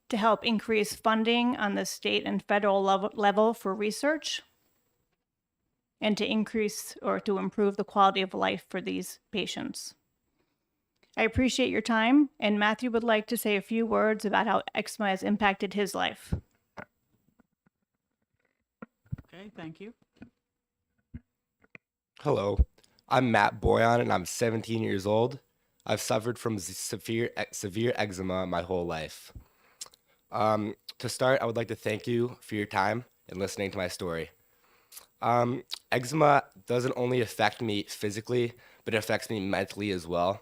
to help increase funding on the state and federal level for research, and to increase or to improve the quality of life for these patients. I appreciate your time, and Matthew would like to say a few words about how eczema has impacted his life. Okay, thank you. Hello, I'm Matt Boyan, and I'm 17 years old. I've suffered from severe eczema my whole life. To start, I would like to thank you for your time and listening to my story. Eczema doesn't only affect me physically, but it affects me mentally as well.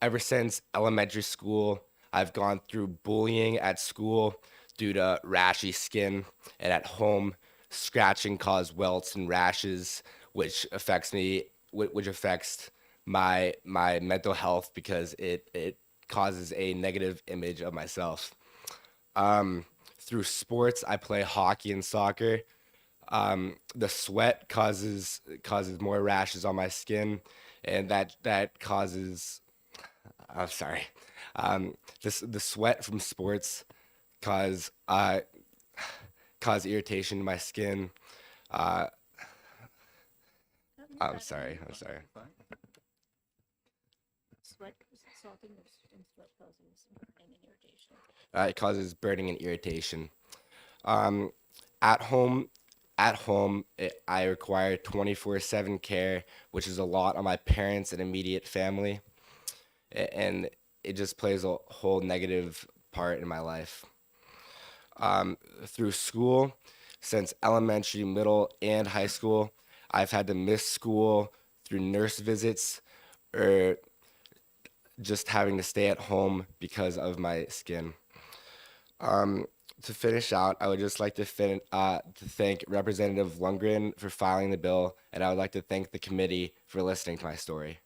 Ever since elementary school, I've gone through bullying at school due to rashy skin, and at home, scratching caused welts and rashes, which affects me, which affects my mental health because it causes a negative image of myself. Through sports, I play hockey and soccer. The sweat causes more rashes on my skin, and that causes. I'm sorry. The sweat from sports cause irritation to my skin. I'm sorry. It causes burning and irritation. At home, I require 24/7 care, which is a lot on my parents and immediate family, and it just plays a whole negative part in my life. Through school, since elementary, middle, and high school, I've had to miss school through nurse visits or just having to stay at home because of my skin. To finish out, I would just like to thank Representative Lundgren for filing the bill, and I would like to thank the committee for listening to my story.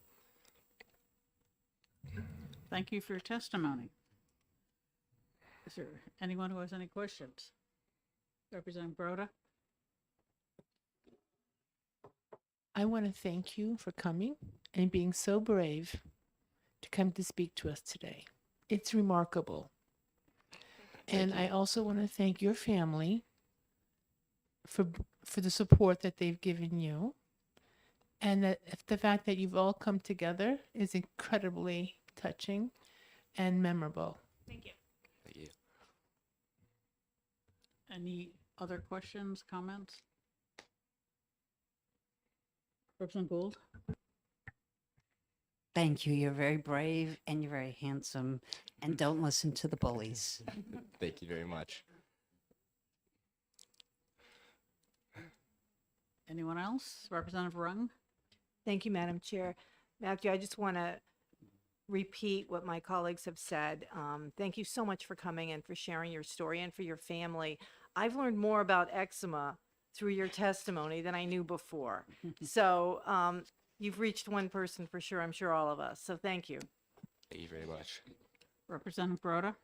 Thank you for your testimony. Is there anyone who has any questions? Representative Broda? I want to thank you for coming and being so brave to come to speak to us today. It's remarkable. And I also want to thank your family for the support that they've given you, and that the fact that you've all come together is incredibly touching and memorable. Thank you. Thank you. Any other questions, comments? Representative Gould? Thank you. You're very brave and you're very handsome. And don't listen to the bullies. Thank you very much. Anyone else? Representative Rung? Thank you, Madam Chair. Matthew, I just want to repeat what my colleagues have said. Thank you so much for coming and for sharing your story and for your family. I've learned more about eczema through your testimony than I knew before. So you've reached one person for sure, I'm sure all of us. So thank you. Thank you very much. Representative Broda?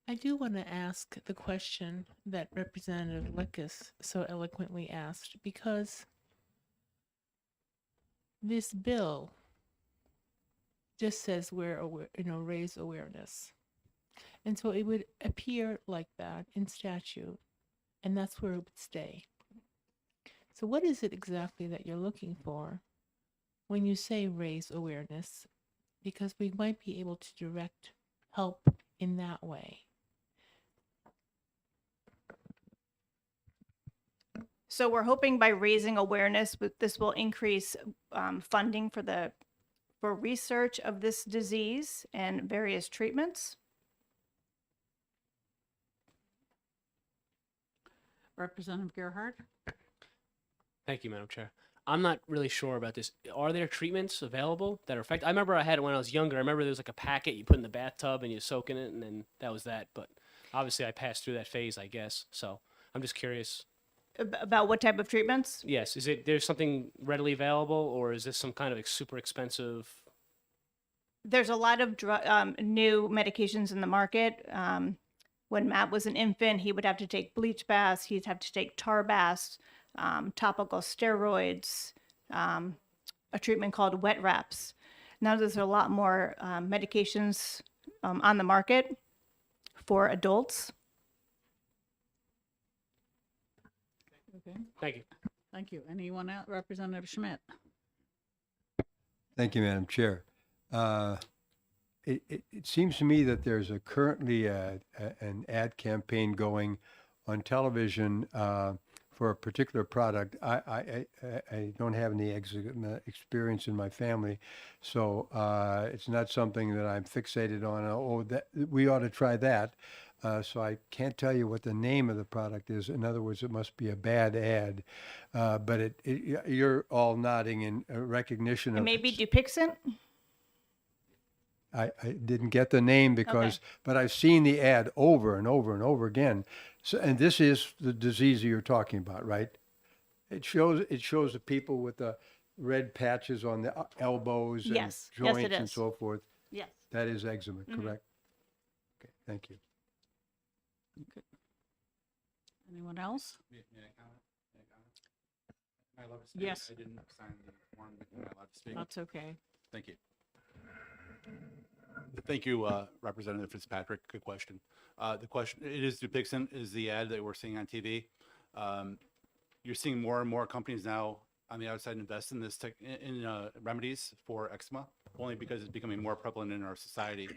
I do want to ask the question that Representative Lickis so eloquently asked, because this bill just says raise awareness. And so it would appear like that in statute, and that's where it would stay. So what is it exactly that you're looking for when you say raise awareness? Because we might be able to direct help in that way. So we're hoping by raising awareness, this will increase funding for research of this disease and various treatments. Representative Gerhardt? Thank you, Madam Chair. I'm not really sure about this. Are there treatments available that are effective? I remember I had it when I was younger. I remember there was like a packet you put in the bathtub and you soak in it, and then that was that. But obviously I passed through that phase, I guess. So I'm just curious. About what type of treatments? Yes. There's something readily available, or is this some kind of super expensive? There's a lot of new medications in the market. When Matt was an infant, he would have to take bleach baths. He'd have to take tar baths, topical steroids, a treatment called wet wraps. Now there's a lot more medications on the market for adults. Okay. Thank you. Thank you. Anyone else? Representative Schmidt? Thank you, Madam Chair. It seems to me that there's currently an ad campaign going on television for a particular product. I don't have any eczema experience in my family, so it's not something that I'm fixated on. Oh, that we ought to try that. So I can't tell you what the name of the product is. In other words, it must be a bad ad. But you're all nodding in recognition And of. maybe Dupixent? I didn't get the name because, but I've seen the ad over and over and over again. So, and this is the disease you're talking about, right? It shows the people with the red patches on the elbows and Yes. Yes, joints it and is. so forth. Yes. That is eczema, Mhm. correct? Okay, thank you. Anyone else? Yes. I didn't sign the form, but am I allowed to speak? That's okay. Thank you. Thank you, Representative Fitzpatrick. Good question. The question, it is Dupixent is the ad that we're seeing on TV. You're seeing more and more companies now on the outside invest in this remedies for eczema, only because it's becoming more prevalent in our society.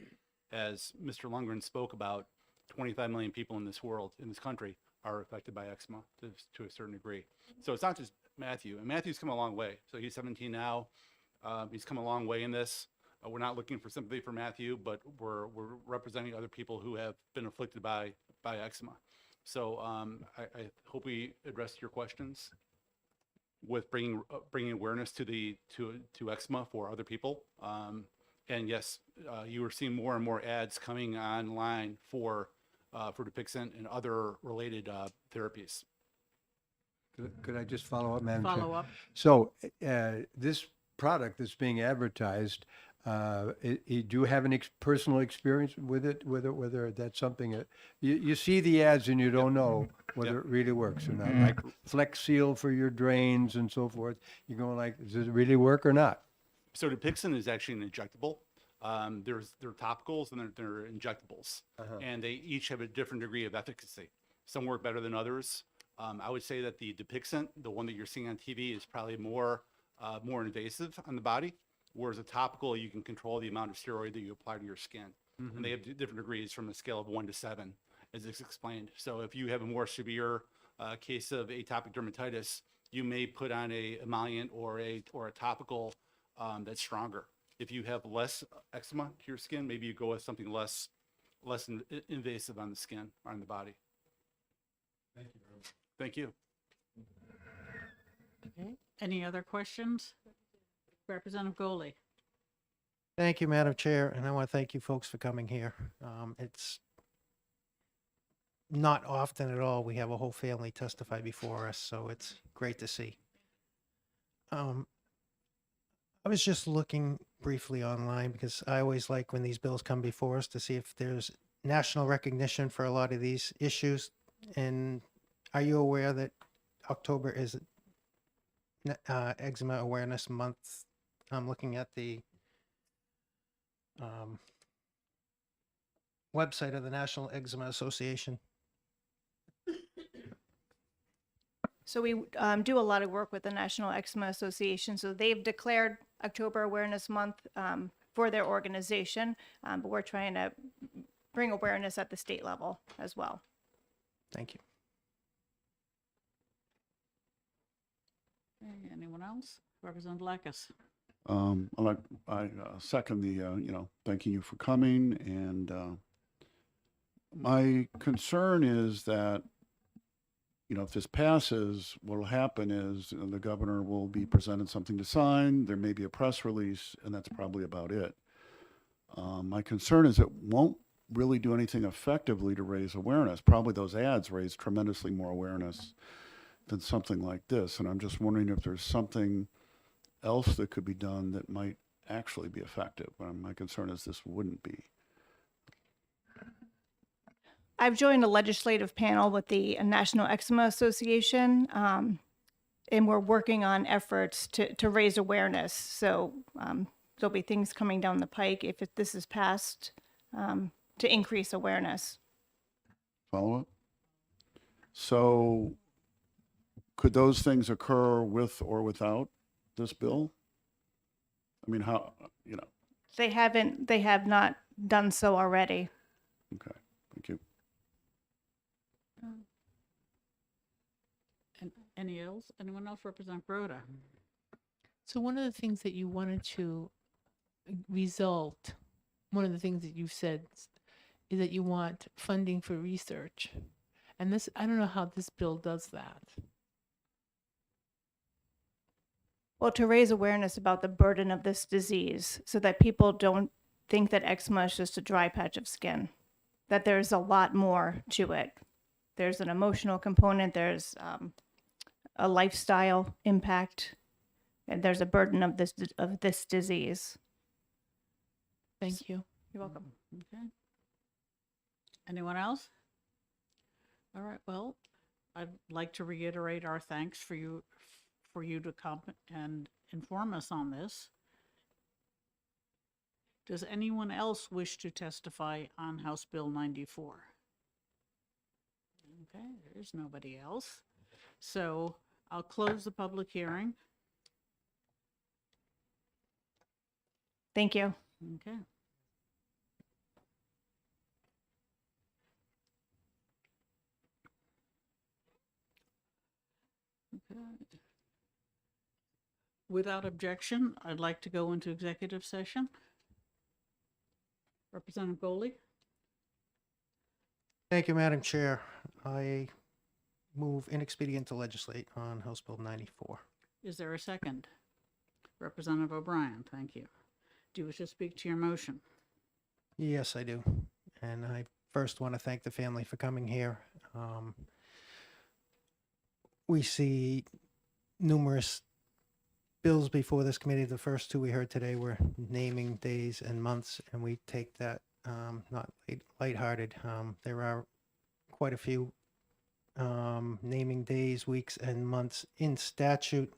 As Mr. Lundgren spoke about, 25 million people in this world, in this country, are affected by eczema to a certain degree. So it's not just Matthew, and Matthew's come a long way. So he's 17 now. He's come a long way in this. We're not looking for sympathy for Matthew, but we're representing other people who have been afflicted by eczema. So I hope we addressed your questions with bringing awareness to eczema for other people. And yes, you are seeing more and more ads coming online for Dupixent and other related therapies. Could I just follow up, Madam Chair? Follow up. So this product that's being advertised, do you have any personal experience with it? Whether that's something that you see the ads and you don't know whether it really works or not. Like Flex Seal for your drains and so forth. You're going like, does it really work or not? So Dupixent is actually an injectable. They're topicals and they're injectables, and they each have a different degree of efficacy. Some work better than others. I would say that the Dupixent, the one that you're seeing on TV, is probably more invasive on the body, whereas a topical, you can control the amount of steroid that you apply to your skin. And they have different degrees from a scale of 1 to 7, as it's explained. So if you have a more severe case of atopic dermatitis, you may put on a emollient or a topical that's stronger. If you have less eczema to your skin, maybe you go with something less invasive on the skin or on the body. Thank you very much. Thank you. Okay. Any other questions? Representative Goley. Thank you, Madam Chair, and I want to thank you folks for coming here. It's not often at all we have a whole family testify before us, so it's great to see. I was just looking briefly online because I always like when these bills come before us to see if there's national recognition for a lot of these issues. And are you aware that October is Eczema Awareness Month? I'm looking at the website of the National Eczema Association. So we do a lot of work with the National Eczema Association. So they've declared October Awareness Month for their organization, but we're trying to bring awareness at the state level as well. Thank you. Okay, anyone else? Representative Blackus. I second the, thanking you for coming. And my concern is that, if this passes, what will happen is the governor will be presented something to sign. There may be a press release, and that's probably about it. My concern is it won't really do anything effectively to raise awareness. Probably those ads raise tremendously more awareness than something like this. And I'm just wondering if there's something else that could be done that might actually be effective. My concern is this wouldn't be. I've joined a legislative panel with the National Eczema Association, and we're working on efforts to raise awareness. So there'll be things coming down the pike if this is passed to increase awareness. Follow up? So could those things occur with or without this bill? I mean, how, They have not done so already. Okay, thank you. And anyone else? Representative Broda. So one of the things that you wanted to result, one of the things that you've said is that you want funding for research. And this, I don't know how this bill does that. Well, to raise awareness about the burden of this disease so that people don't think that eczema is just a dry patch of skin, that there's a lot more to it. There's an emotional component, there's a lifestyle impact, and there's a burden of this disease. Thank you. You're welcome. Okay. Anyone else? All right, well, I'd like to reiterate our thanks for you to come and inform us on this. Does anyone else wish to testify on House Bill 94? Okay, there's nobody else. So I'll close the public hearing. Thank you. Okay. Okay. Without objection, I'd like to go into executive session. Representative Goley? Thank you, Madam Chair. I move inexpedient to legislate on House Bill 94. Is there a second? Representative O'Brien, thank you. Do you wish to speak to your motion? Yes, I do. And I first want to thank the family for coming here. We see numerous bills before this committee. The first two we heard today were naming days and months, and we take that not lighthearted. There are quite a few naming days, weeks, and months in statute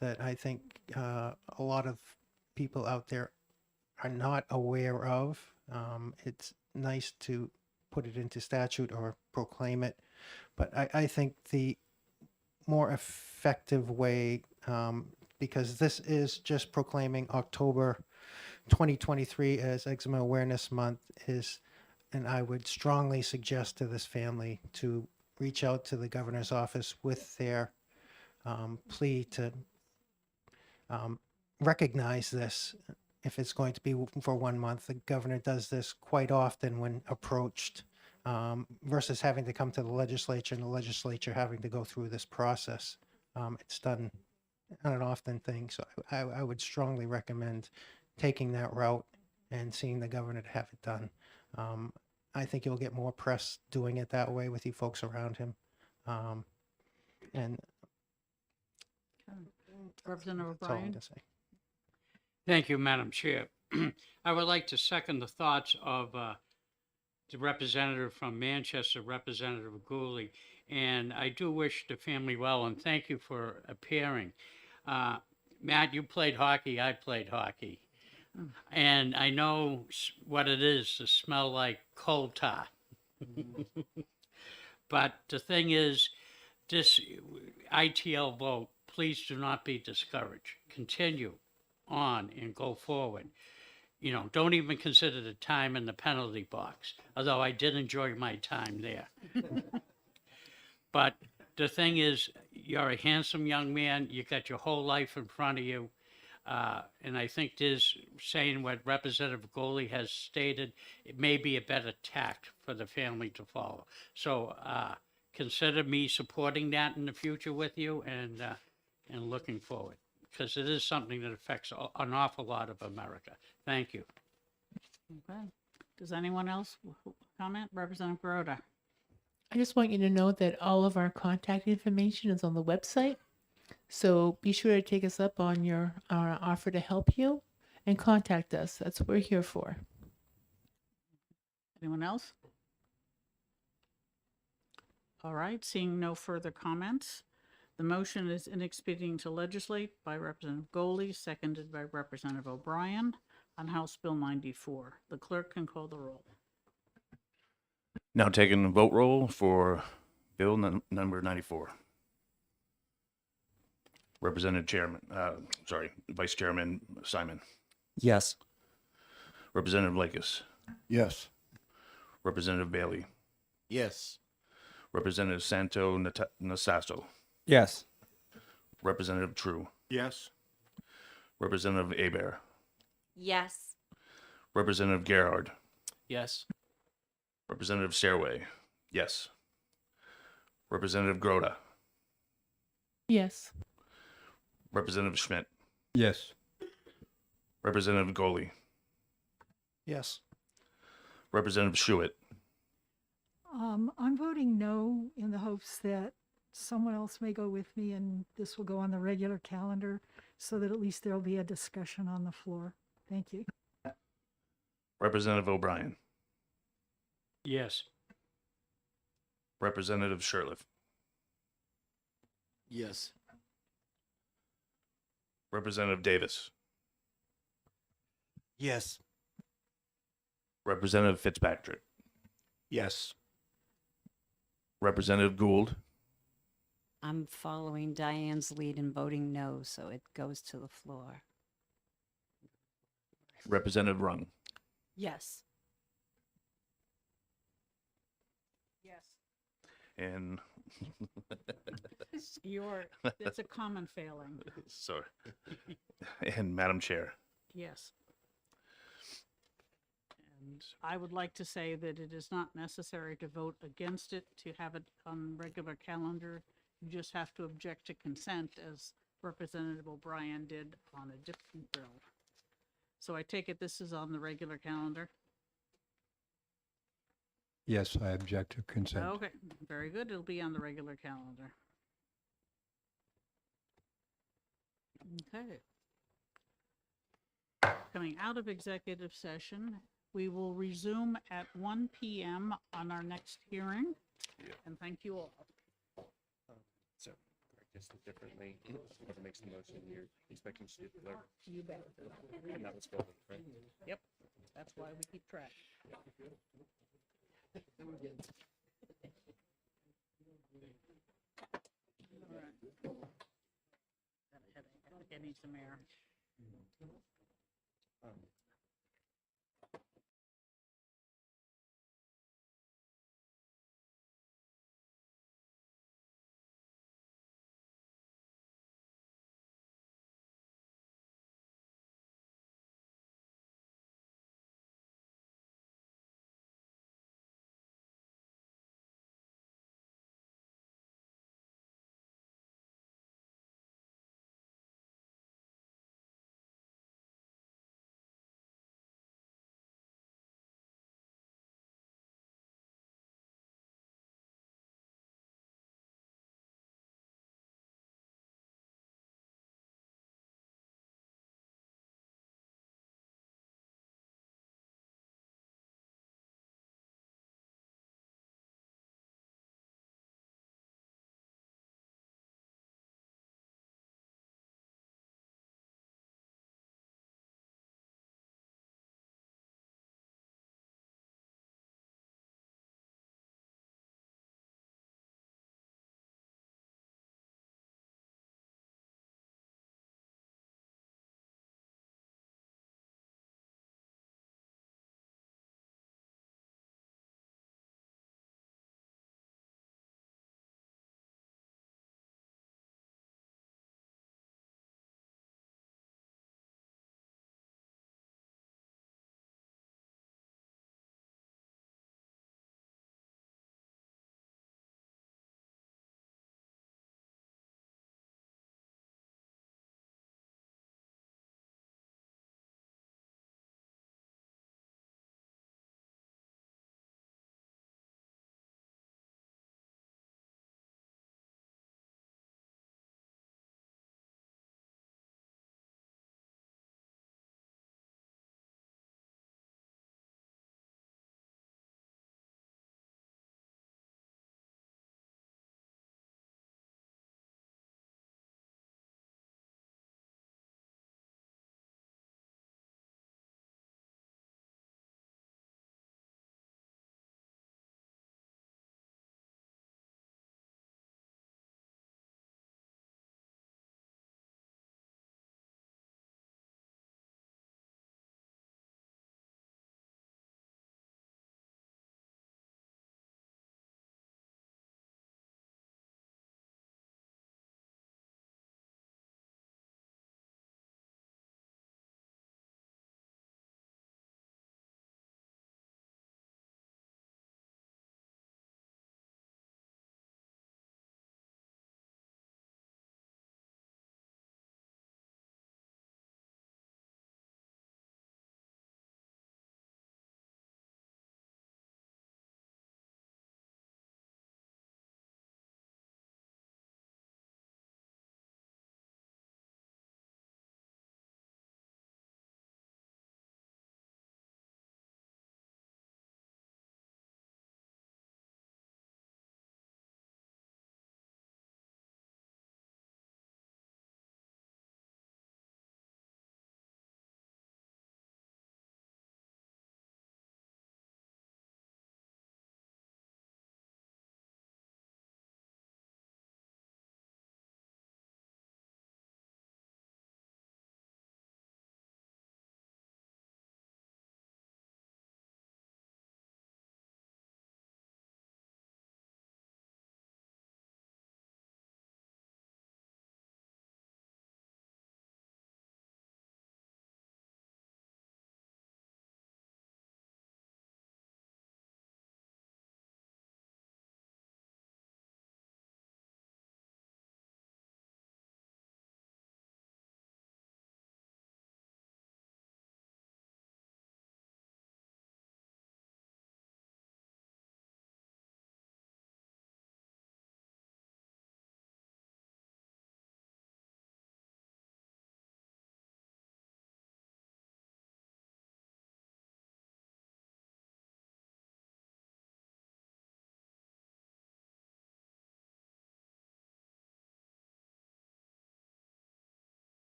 that I think a lot of people out there are not aware of. It's nice to put it into statute or proclaim it, but I think the more effective way, because this is just proclaiming October 2023 as Eczema Awareness Month, is, and I would strongly suggest to this family to reach out to the governor's office with their plea to recognize this. If it's going to be for 1 month, the governor does this quite often when approached, versus having to come to the legislature and the legislature having to go through this process. It's done on an often thing, so I would strongly recommend taking that route and seeing the governor to have it done. I think you'll get more press doing it that way with you folks around him. And Representative that's all I'm O'Brien? gonna say. Thank you, Madam Chair. I would like to second the thoughts of the representative from Manchester, Representative Gooley, and I do wish the family well, and thank you for appearing. Matt, you played hockey, I played hockey, and I know what it is to smell like coal tar. But the thing is, this ITL vote, please do not be discouraged. Continue on and go forward. You know, don't even consider the time in the penalty box, although I did enjoy my time there. But the thing is, you're a handsome young man. You got your whole life in front of you. And I think this, saying what Representative Goley has stated, it may be a better tact for the family to follow. So consider me supporting that in the future with you and looking forward, because it is something that affects an awful lot of America. Thank you. Okay. Does anyone else comment? Representative Garotta? I just want you to know that all of our contact information is on the website. So be sure to take us up on our offer to help you and contact us. That's what we're here for. Anyone else? All right, seeing no further comments, the motion is inexpedient to legislate by Representative Goley, seconded by Representative O'Brien on House Bill 94. The clerk can call the roll. Now taking the vote roll for Bill number 94. Vice Chairman Simon. Yes. Representative Lakis. Yes. Representative Bailey. Yes. Representative Santo Nasasso. Yes. Representative True. Yes. Representative Hebert. Yes. Representative Gerhard. Yes. Representative Stairway, yes. Representative Grota, Yes. Representative Schmidt, Yes. Representative Goley, Yes. Representative Schuett, I'm voting no in the hopes that someone else may go with me and this will go on the regular calendar so that at least there'll be a discussion on the floor. Thank you. Representative O'Brien, Yes. Representative Shirtliff, Yes. Representative Davis, Yes. Representative Fitzpatrick, Yes. Representative Gould, I'm following Diane's lead and voting no, so it goes to the floor. Representative Rung, Yes. Yes. and It's a common failing. sorry, and Madam Chair. Yes. And I would like to say that it is not necessary to vote against it to have it on regular calendar. You just have to object to consent, as Representative O'Brien did on a different bill. So I take it this is on the regular calendar? Yes, I object to consent. Okay, very good. It'll be on the regular calendar. Okay. Coming out of executive session, we will resume at 1 p.m. on our next hearing. And thank you all. So, just differently, whoever makes the motion, you're expecting to do the clerk. You bet. And that was Golden, right? Yep, that's why we keep track. All right. Got a headache. I think I need some air.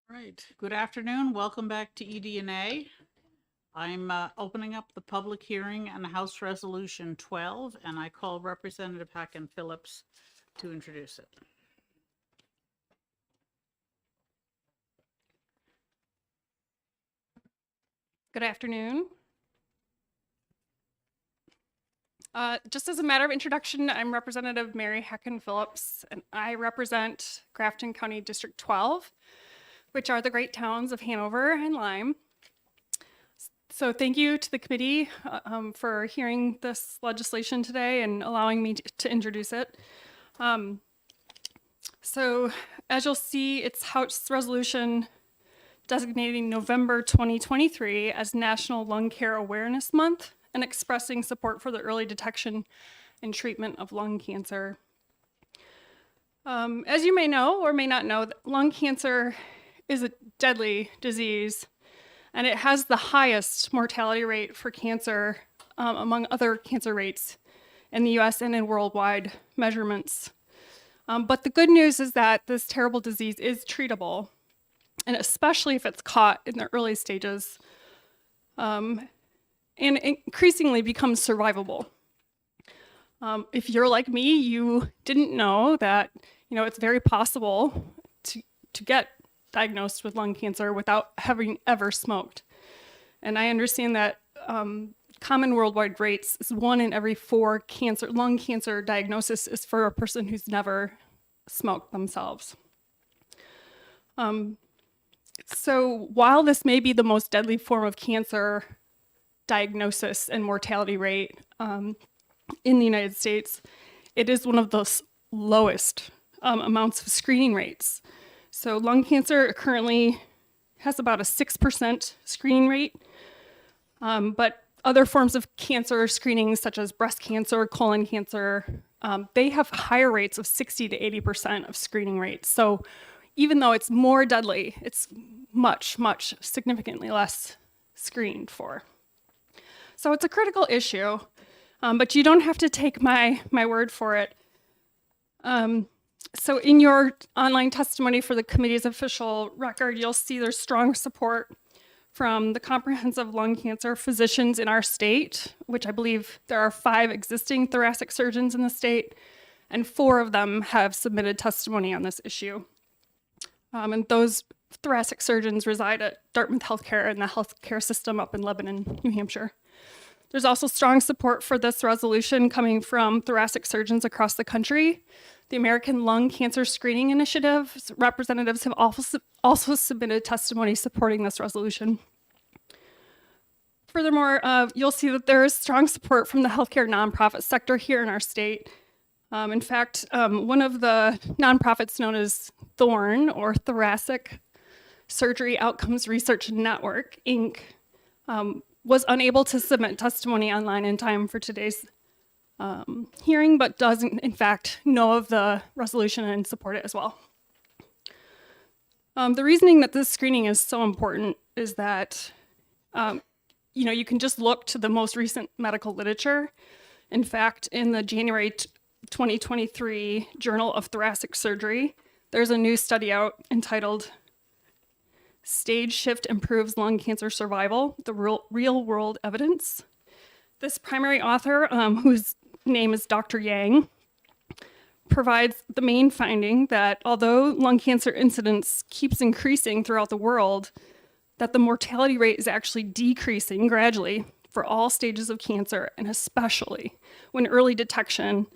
Right. Good afternoon. Welcome back to ED&A. I'm opening up the public hearing on House Resolution 12, and I call Representative Hacken Phillips to introduce it. Good afternoon. Just as a matter of introduction, I'm Representative Mary Hacken Phillips, and I represent Grafton County District 12, which are the great towns of Hanover and Lyme. So thank you to the committee for hearing this legislation today and allowing me to introduce it. So as you'll see, it's House Resolution designating November 2023 as National Lung Care Awareness Month and expressing support for the early detection and treatment of lung cancer. As you may know or may not know, lung cancer is a deadly disease, and it has the highest mortality rate for cancer among other cancer rates in the US and in worldwide measurements. But the good news is that this terrible disease is treatable, and especially if it's caught in the early stages, and increasingly becomes survivable. If you're like me, you didn't know that it's very possible to get diagnosed with lung cancer without having ever smoked. And I understand that common worldwide rates is 1 in every 4 lung cancer diagnosis is for a person who's never smoked themselves. So while this may be the most deadly form of cancer diagnosis and mortality rate in the United States, it is one of the lowest amounts of screening rates. So lung cancer currently has about a 6% screening rate, but other forms of cancer screening, such as breast cancer, colon cancer, they have higher rates of 60 to 80% of screening rates. So even though it's more deadly, it's much, much significantly less screened for. So it's a critical issue, but you don't have to take my word for it. So in your online testimony for the committee's official record, you'll see there's strong support from the comprehensive lung cancer physicians in our state, which I believe there are 5 existing thoracic surgeons in the state, and 4 of them have submitted testimony on this issue. And those thoracic surgeons reside at Dartmouth Healthcare and the healthcare system up in Lebanon, New Hampshire. There's also strong support for this resolution coming from thoracic surgeons across the country. The American Lung Cancer Screening Initiative representatives have also submitted testimony supporting this resolution. Furthermore, you'll see that there is strong support from the healthcare nonprofit sector here in our state. In fact, one of the nonprofits known as THORN, or Thoracic Surgery Outcomes Research Network, Inc., was unable to submit testimony online in time for today's hearing, but does in fact know of the resolution and support it as well. The reasoning that this screening is so important is that you can just look to the most recent medical literature. In fact, in the January 2023 Journal of Thoracic Surgery, there's a new study out entitled Stage Shift Improves Lung Cancer Survival, the Real World Evidence. This primary author, whose name is Dr. Yang, provides the main finding that although lung cancer incidence keeps increasing throughout the world, that the mortality rate is actually decreasing gradually for all stages of cancer, and especially when early detection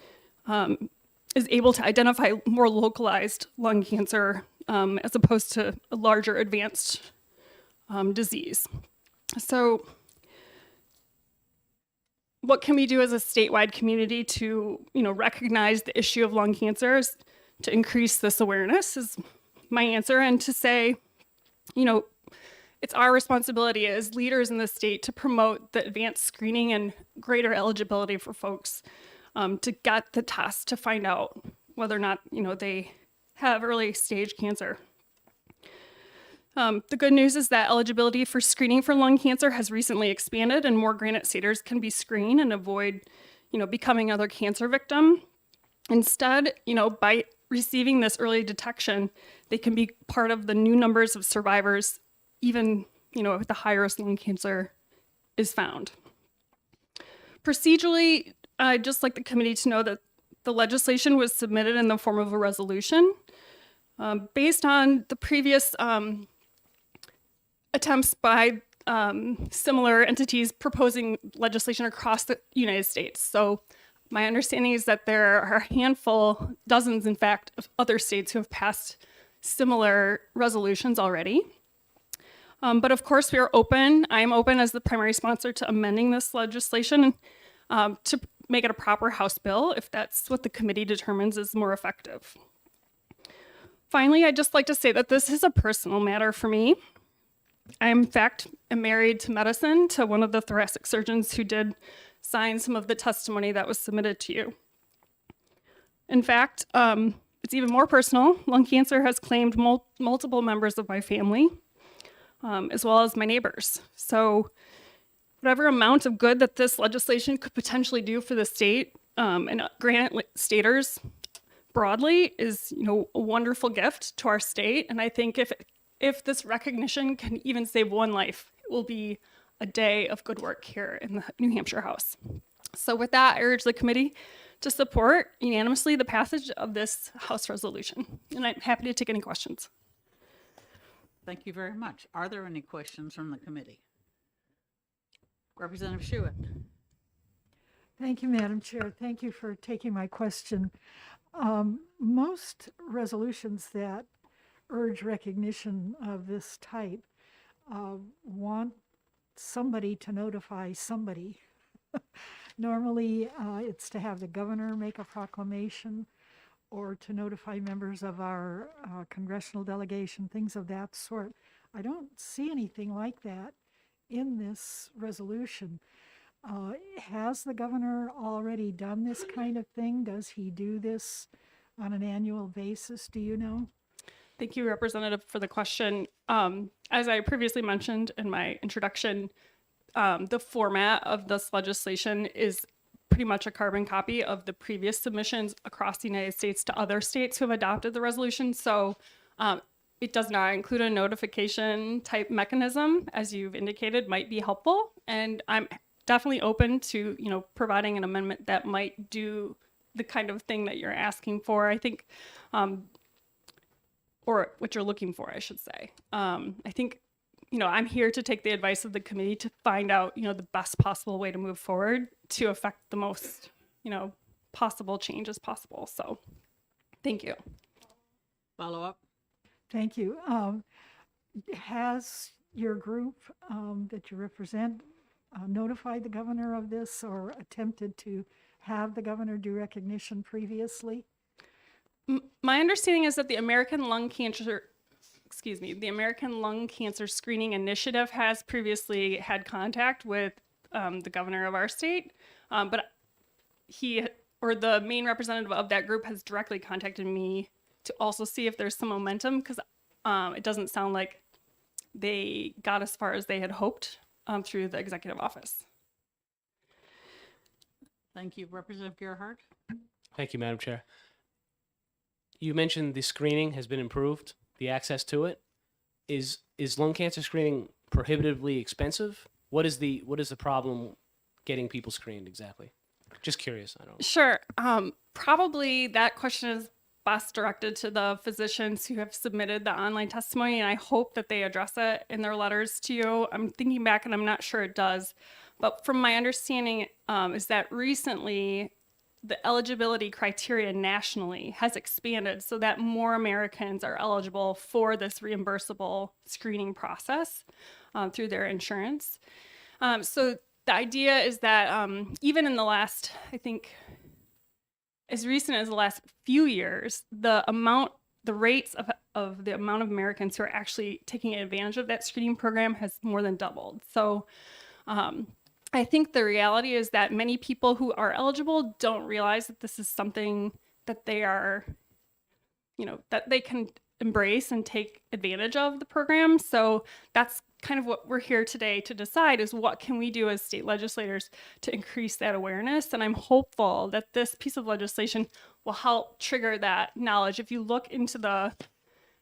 is able to identify more localized lung cancer as opposed to a larger advanced disease. So what can we do as a statewide community to recognize the issue of lung cancer, to increase this awareness is my answer, and to say, it's our responsibility as leaders in the state to promote the advanced screening and greater eligibility for folks to get the test to find out whether or not they have early stage cancer. The good news is that eligibility for screening for lung cancer has recently expanded, and more Granite Staters can be screened and avoid becoming another cancer victim. Instead, by receiving this early detection, they can be part of the new numbers of survivors, even, if the high risk lung cancer is found. Procedurally, I'd just like the committee to know that the legislation was submitted in the form of a resolution. Based on the previous attempts by similar entities proposing legislation across the United States. So my understanding is that there are a handful, dozens in fact, of other states who have passed similar resolutions already. But of course, we are open. I am open as the primary sponsor to amending this legislation to make it a proper House bill if that's what the committee determines is more effective. Finally, I'd just like to say that this is a personal matter for me. I, in fact, am married to medicine to one of the thoracic surgeons who did sign some of the testimony that was submitted to you. In fact, it's even more personal. Lung cancer has claimed multiple members of my family, as well as my neighbors. So whatever amount of good that this legislation could potentially do for the state and Granite Staters broadly is, a wonderful gift to our state. And I think if this recognition can even save one life, it will be a day of good work here in the New Hampshire House. So with that, I urge the committee to support unanimously the passage of this House resolution. And I'm happy to take any questions. Thank you very much. Are there any questions from the committee? Representative Schuett. Thank you, Madam Chair. Thank you for taking my question. Most resolutions that urge recognition of this type want somebody to notify somebody. Normally, it's to have the governor make a proclamation or to notify members of our congressional delegation, things of that sort. I don't see anything like that in this resolution. Has the governor already done this kind of thing? Does he do this on an annual basis? Do you know? Thank you, Representative, for the question. As I previously mentioned in my introduction, the format of this legislation is pretty much a carbon copy of the previous submissions across the United States to other states who have adopted the resolution. So it does not include a notification type mechanism, as you've indicated, might be helpful. And I'm definitely open to, providing an amendment that might do the kind of thing that you're asking for. I think, or what you're looking for, I should say. I think, I'm here to take the advice of the committee to find out, the best possible way to move forward to affect the most, possible change as possible. So thank you. Follow up. Thank you. Has your group that you represent notified the governor of this or attempted to have the governor do recognition previously? My understanding is that the American Lung Cancer Screening Initiative has previously had contact with the governor of our state, but he or the main representative of that group has directly contacted me to also see if there's some momentum, because it doesn't sound like they got as far as they had hoped through the executive office. Thank you. Representative Gerhardt. Thank you, Madam Chair. You mentioned the screening has been improved, the access to it. Is lung cancer screening prohibitively expensive? What is the problem getting people screened exactly? Just curious. I don't. Sure. Probably that question is best directed to the physicians who have submitted the online testimony, and I hope that they address it in their letters to you. I'm thinking back, and I'm not sure it does, but from my understanding is that recently the eligibility criteria nationally has expanded so that more Americans are eligible for this reimbursable screening process through their insurance. So the idea is that even in the last, I think, as recent as the last few years, the rates of the amount of Americans who are actually taking advantage of that screening program has more than doubled. So I think the reality is that many people who are eligible don't realize that this is something that they are, that they can embrace and take advantage of the program. So that's kind of what we're here today to decide is what can we do as state legislators to increase that awareness. And I'm hopeful that this piece of legislation will help trigger that knowledge. If you look into the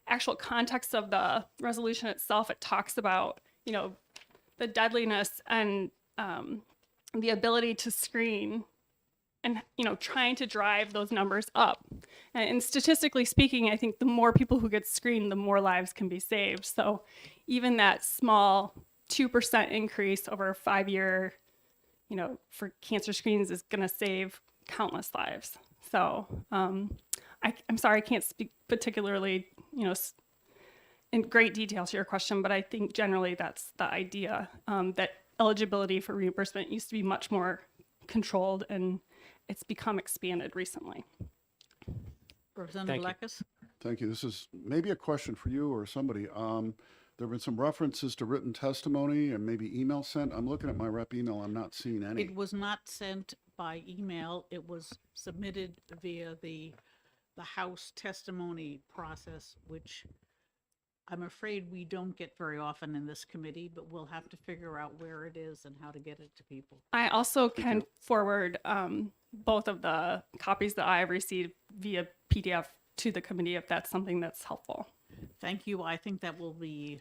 actual context of the resolution itself, it talks about, you know, the deadliness and the ability to screen and, you know, trying to drive those numbers up. And statistically speaking, I think the more people who get screened, the more lives can be saved. So even that small 2% increase over a 5-year, you know, for cancer screens is going to save countless lives. So I'm sorry, I can't speak particularly, you know, in great detail to your question, but I think generally that's the idea, that eligibility for reimbursement used to be much more controlled, and it's become expanded recently. Representative Lekis? Thank you. This is maybe a question for you or somebody. There have been some references to written testimony and maybe email sent. I'm looking at my rep email. I'm not seeing any. It was not sent by email. It was submitted via the House testimony process, which I'm afraid we don't get very often in this committee, but we'll have to figure out where it is and how to get it to people. I also can forward both of the copies that I have received via PDF to the committee if that's something that's helpful. Thank you. I think that will be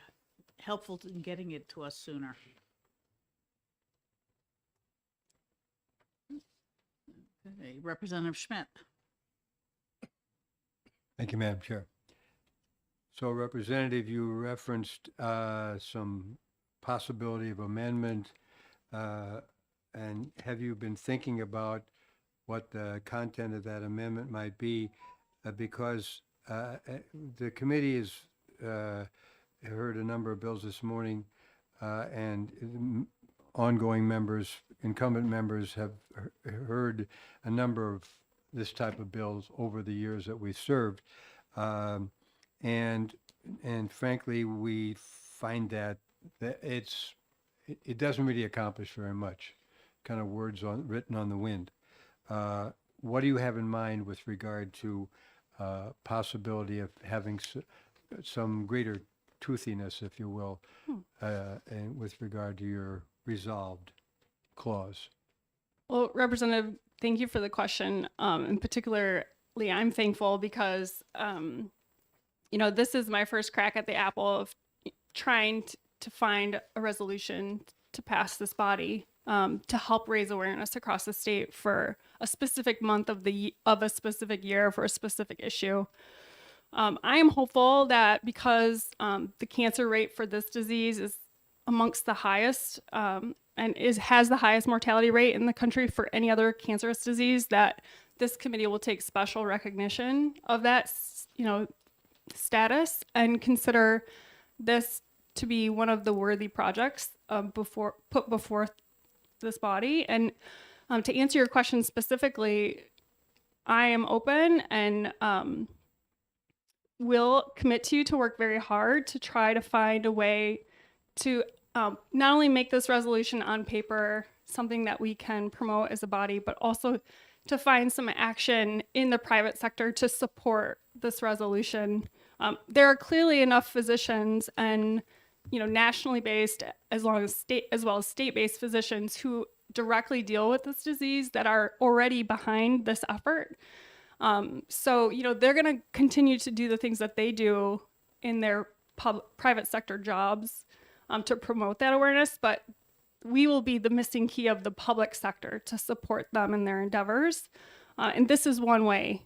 helpful in getting it to us sooner. Okay, Representative Schmidt. Thank you, Madam Chair. So, Representative, you referenced some possibility of amendment, and have you been thinking about what the content of that amendment might be? Because the committee has heard a number of bills this morning, and ongoing members, incumbent members have heard a number of this type of bills over the years that we've served. And frankly, we find that it doesn't really accomplish very much. Kind of words written on the wind. What do you have in mind with regard to possibility of having some greater toothiness, if you will, and with regard to your resolved clause? Well, Representative, thank you for the question. In particularly, I'm thankful because you know, this is my first crack at the apple of trying to find a resolution to pass this body to help raise awareness across the state for a specific month of a specific year for a specific issue. I am hopeful that because the cancer rate for this disease is amongst the highest and has the highest mortality rate in the country for any other cancerous disease, that this committee will take special recognition of that, you know, status and consider this to be one of the worthy projects put before this body. And to answer your question specifically, I am open and will commit to work very hard to try to find a way to not only make this resolution on paper something that we can promote as a body, but also to find some action in the private sector to support this resolution. There are clearly enough physicians and, you know, nationally based as well as state-based physicians who directly deal with this disease that are already behind this effort. So, you know, they're going to continue to do the things that they do in their private sector jobs to promote that awareness, but we will be the missing key of the public sector to support them in their endeavors. And this is one way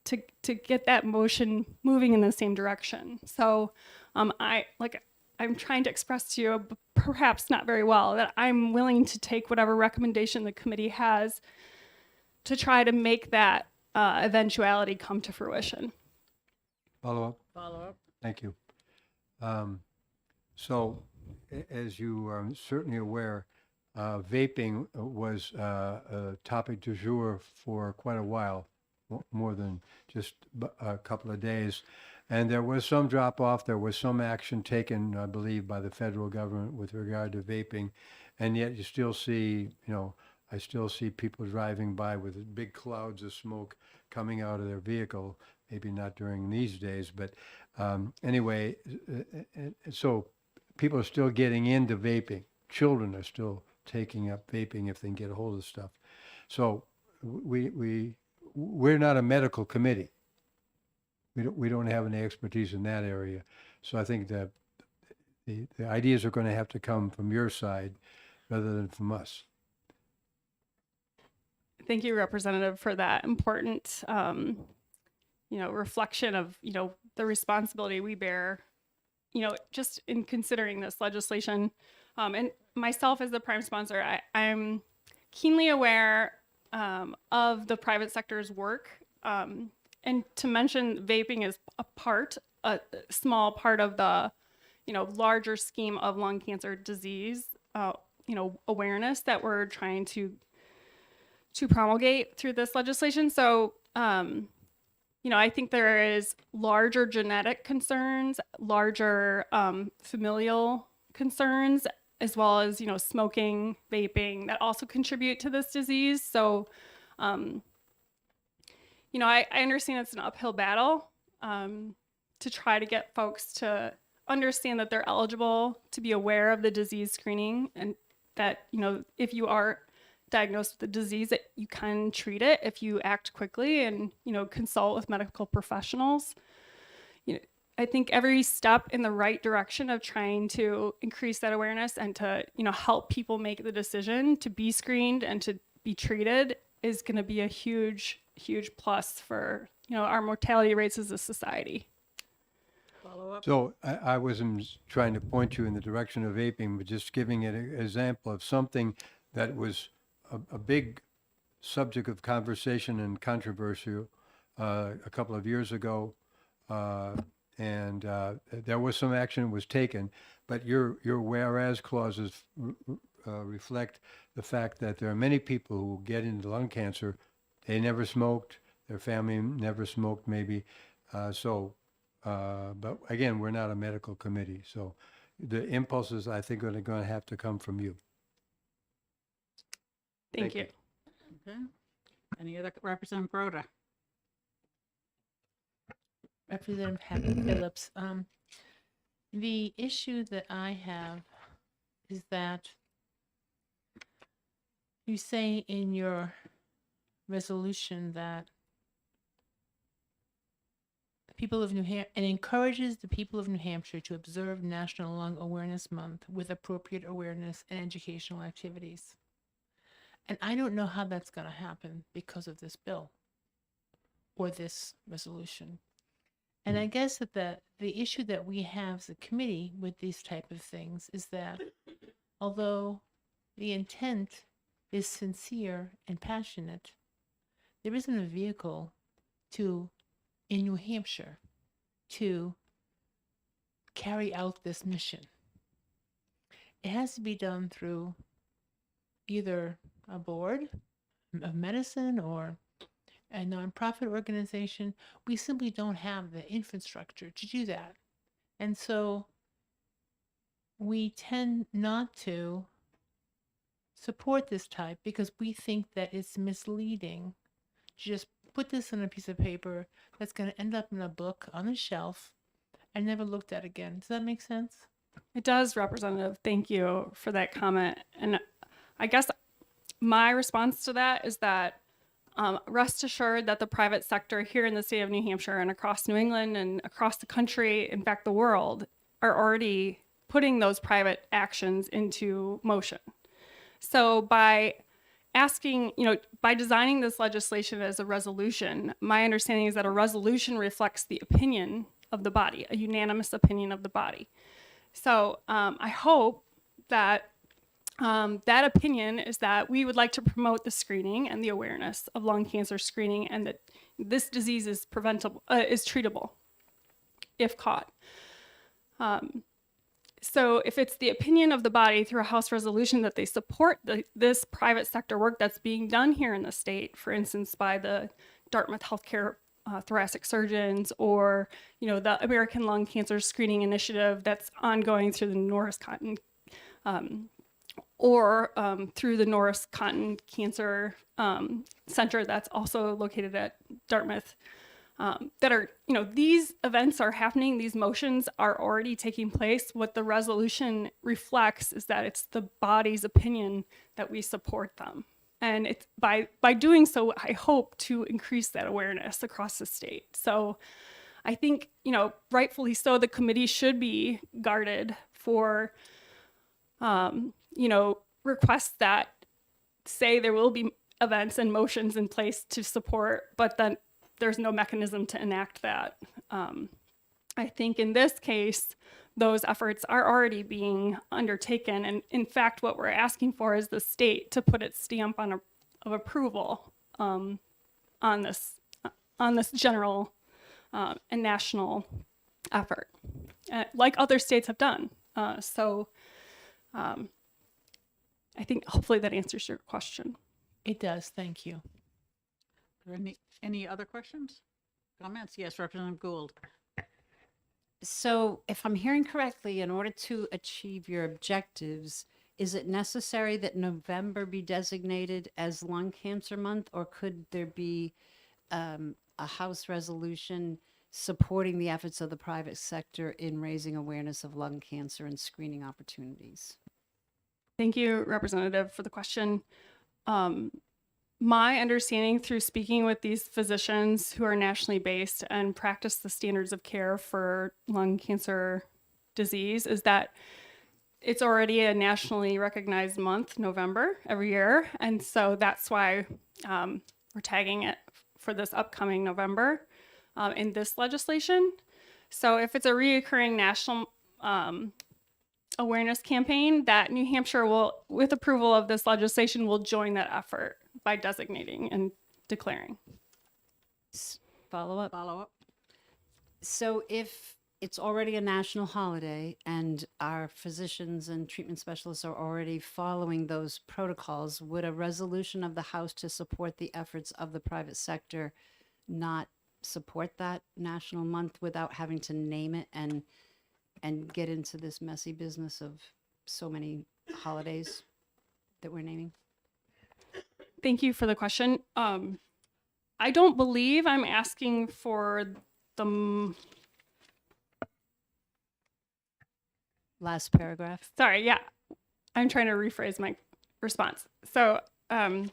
to get that motion moving in the same direction. So I'm trying to express to you, perhaps not very well, that I'm willing to take whatever recommendation the committee has to try to make that eventuality come to fruition. Follow up? Follow up. Thank you. So, as you are certainly aware, vaping was a topic du jour for quite a while, more than just a couple of days. And there was some drop off. There was some action taken, I believe, by the federal government with regard to vaping. And yet you still see, you know, I still see people driving by with big clouds of smoke coming out of their vehicle. Maybe not during these days, but anyway, so people are still getting into vaping. Children are still taking up vaping if they can get a hold of stuff. So we're not a medical committee. We don't have any expertise in that area. So I think that the ideas are going to have to come from your side rather than from us. Thank you, Representative, for that important, reflection of, the responsibility we bear, just in considering this legislation. And myself as the prime sponsor, I'm keenly aware of the private sector's work. And to mention vaping is a small part of the, larger scheme of lung cancer disease, awareness that we're trying to promulgate through this legislation. So, I think there is larger genetic concerns, larger familial concerns, as well as, smoking, vaping that also contribute to this disease. So, I understand it's an uphill battle to try to get folks to understand that they're eligible, to be aware of the disease screening, and that, if you are diagnosed with the disease, that you can treat it if you act quickly and, consult with medical professionals. I think every step in the right direction of trying to increase that awareness and to, help people make the decision to be screened and to be treated is going to be a huge, huge plus for, our mortality rates as a society. So I wasn't trying to point you in the direction of vaping, but just giving an example of something that was a big subject of conversation and controversy a couple of years ago. And there was some action was taken, but your whereas clauses reflect the fact that there are many people who get into lung cancer. They never smoked, their family never smoked maybe. But again, we're not a medical committee. So the impulses, I think, are going to have to come from you. Thank you. Okay. Any other, Representative Groda? Representative Happy Phillips, the issue that I have is that you say in your resolution that the people of New Hampshire, and encourages the people of New Hampshire to observe National Lung Awareness Month with appropriate awareness and educational activities. And I don't know how that's going to happen because of this bill or this resolution. And I guess that the issue that we have as a committee with these type of things is that although the intent is sincere and passionate, there isn't a vehicle in New Hampshire to carry out this mission. It has to be done through either a board of medicine or a nonprofit organization. We simply don't have the infrastructure to do that. And so we tend not to support this type because we think that it's misleading to just put this on a piece of paper that's going to end up in a book on a shelf and never looked at again. Does that make sense? It does, Representative. Thank you for that comment. And I guess my response to that is that rest assured that the private sector here in the state of New Hampshire and across New England and across the country, in fact, the world, are already putting those private actions into motion. So by by designing this legislation as a resolution, my understanding is that a resolution reflects the opinion of the body, a unanimous opinion of the body. So I hope that that opinion is that we would like to promote the screening and the awareness of lung cancer screening, and that this disease is preventable, is treatable if caught. So if it's the opinion of the body through a House resolution that they support this private sector work that's being done here in the state, for instance, by the Dartmouth Healthcare thoracic surgeons, or the American Lung Cancer Screening Initiative that's ongoing through the Norris Cotton, or through the Norris Cotton Cancer Center that's also located at Dartmouth. that are, these events are happening, these motions are already taking place. What the resolution reflects is that it's the body's opinion that we support them. And it's by doing so, I hope to increase that awareness across the state. So I think, rightfully so, the committee should be guarded for, requests that say there will be events and motions in place to support, but then there's no mechanism to enact that. I think in this case, those efforts are already being undertaken. And in fact, what we're asking for is the state to put its stamp of approval on this general and national effort, like other states have done. I think hopefully that answers your question. It does. Thank you. Are there any other questions? Comments? Yes, Representative Gould. So if I'm hearing correctly, in order to achieve your objectives, is it necessary that November be designated as Lung Cancer Month, or could there be a House resolution supporting the efforts of the private sector in raising awareness of lung cancer and screening opportunities? Thank you, Representative, for the question. My understanding through speaking with these physicians who are nationally based and practice the standards of care for lung cancer disease is that it's already a nationally recognized month, November, every year. And so that's why we're tagging it for this upcoming November in this legislation. So if it's a reoccurring national awareness campaign, that New Hampshire will, with approval of this legislation, will join that effort by designating and declaring. Follow up? Follow up? So if it's already a national holiday and our physicians and treatment specialists are already following those protocols, would a resolution of the House to support the efforts of the private sector not support that national month without having to name it and get into this messy business of so many holidays that we're naming? Thank you for the question. I don't believe I'm asking for the last paragraph. Sorry, yeah. I'm trying to rephrase my response. So I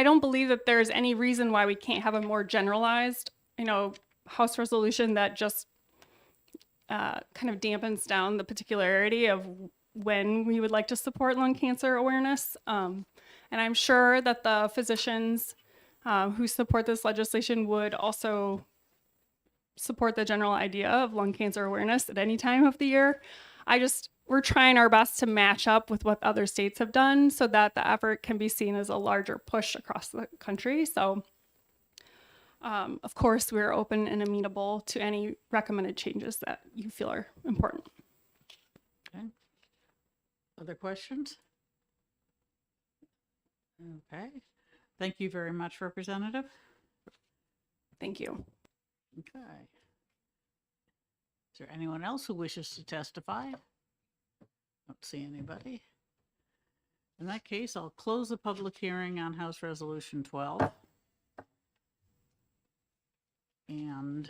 don't believe that there's any reason why we can't have a more generalized, House resolution that just kind of dampens down the particularity of when we would like to support lung cancer awareness. And I'm sure that the physicians who support this legislation would also support the general idea of lung cancer awareness at any time of the year. We're trying our best to match up with what other states have done so that the effort can be seen as a larger push across the country. So of course, we're open and amenable to any recommended changes that you feel are important. Okay. Other questions? Okay. Thank you very much, Representative. Thank you. Okay. Is there anyone else who wishes to testify? Don't see anybody. In that case, I'll close the public hearing on House Resolution 12. And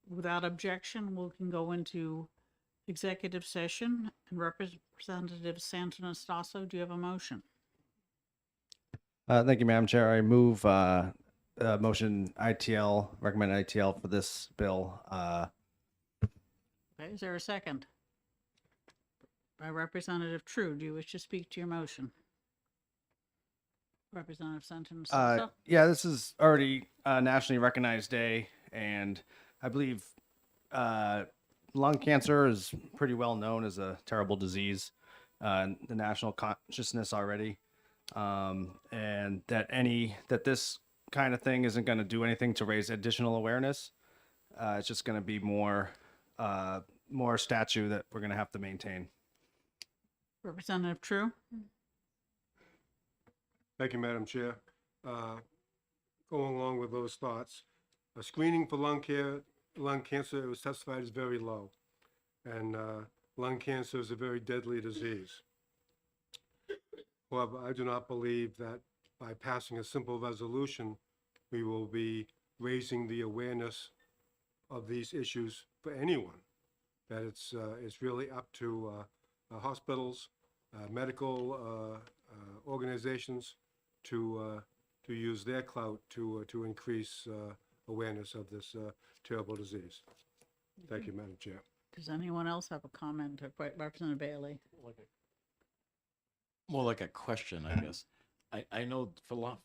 without objection, we can go into executive session. And Representative Santonastasso, do you have a motion? Thank you, Madam Chair. I move motion ITL, recommend ITL for this bill. Okay, is there a second? By Representative True, do you wish to speak to your motion? Representative Santonastasso? Yeah, this is already a nationally recognized day, and I believe lung cancer is pretty well known as a terrible disease in the national consciousness already, and that this kind of thing isn't going to do anything to raise additional awareness. It's just going to be more statute that we're going to have to maintain. Representative True? Thank you, Madam Chair. Going along with those thoughts, screening for lung cancer, it was testified, is very low. And lung cancer is a very deadly disease. However, I do not believe that by passing a simple resolution we will be raising the awareness of these issues for anyone. That it's really up to hospitals, medical organizations to use their clout to increase awareness of this terrible disease. Thank you, Madam Chair. Does anyone else have a comment? Representative Bailey? More like a question, I guess. I know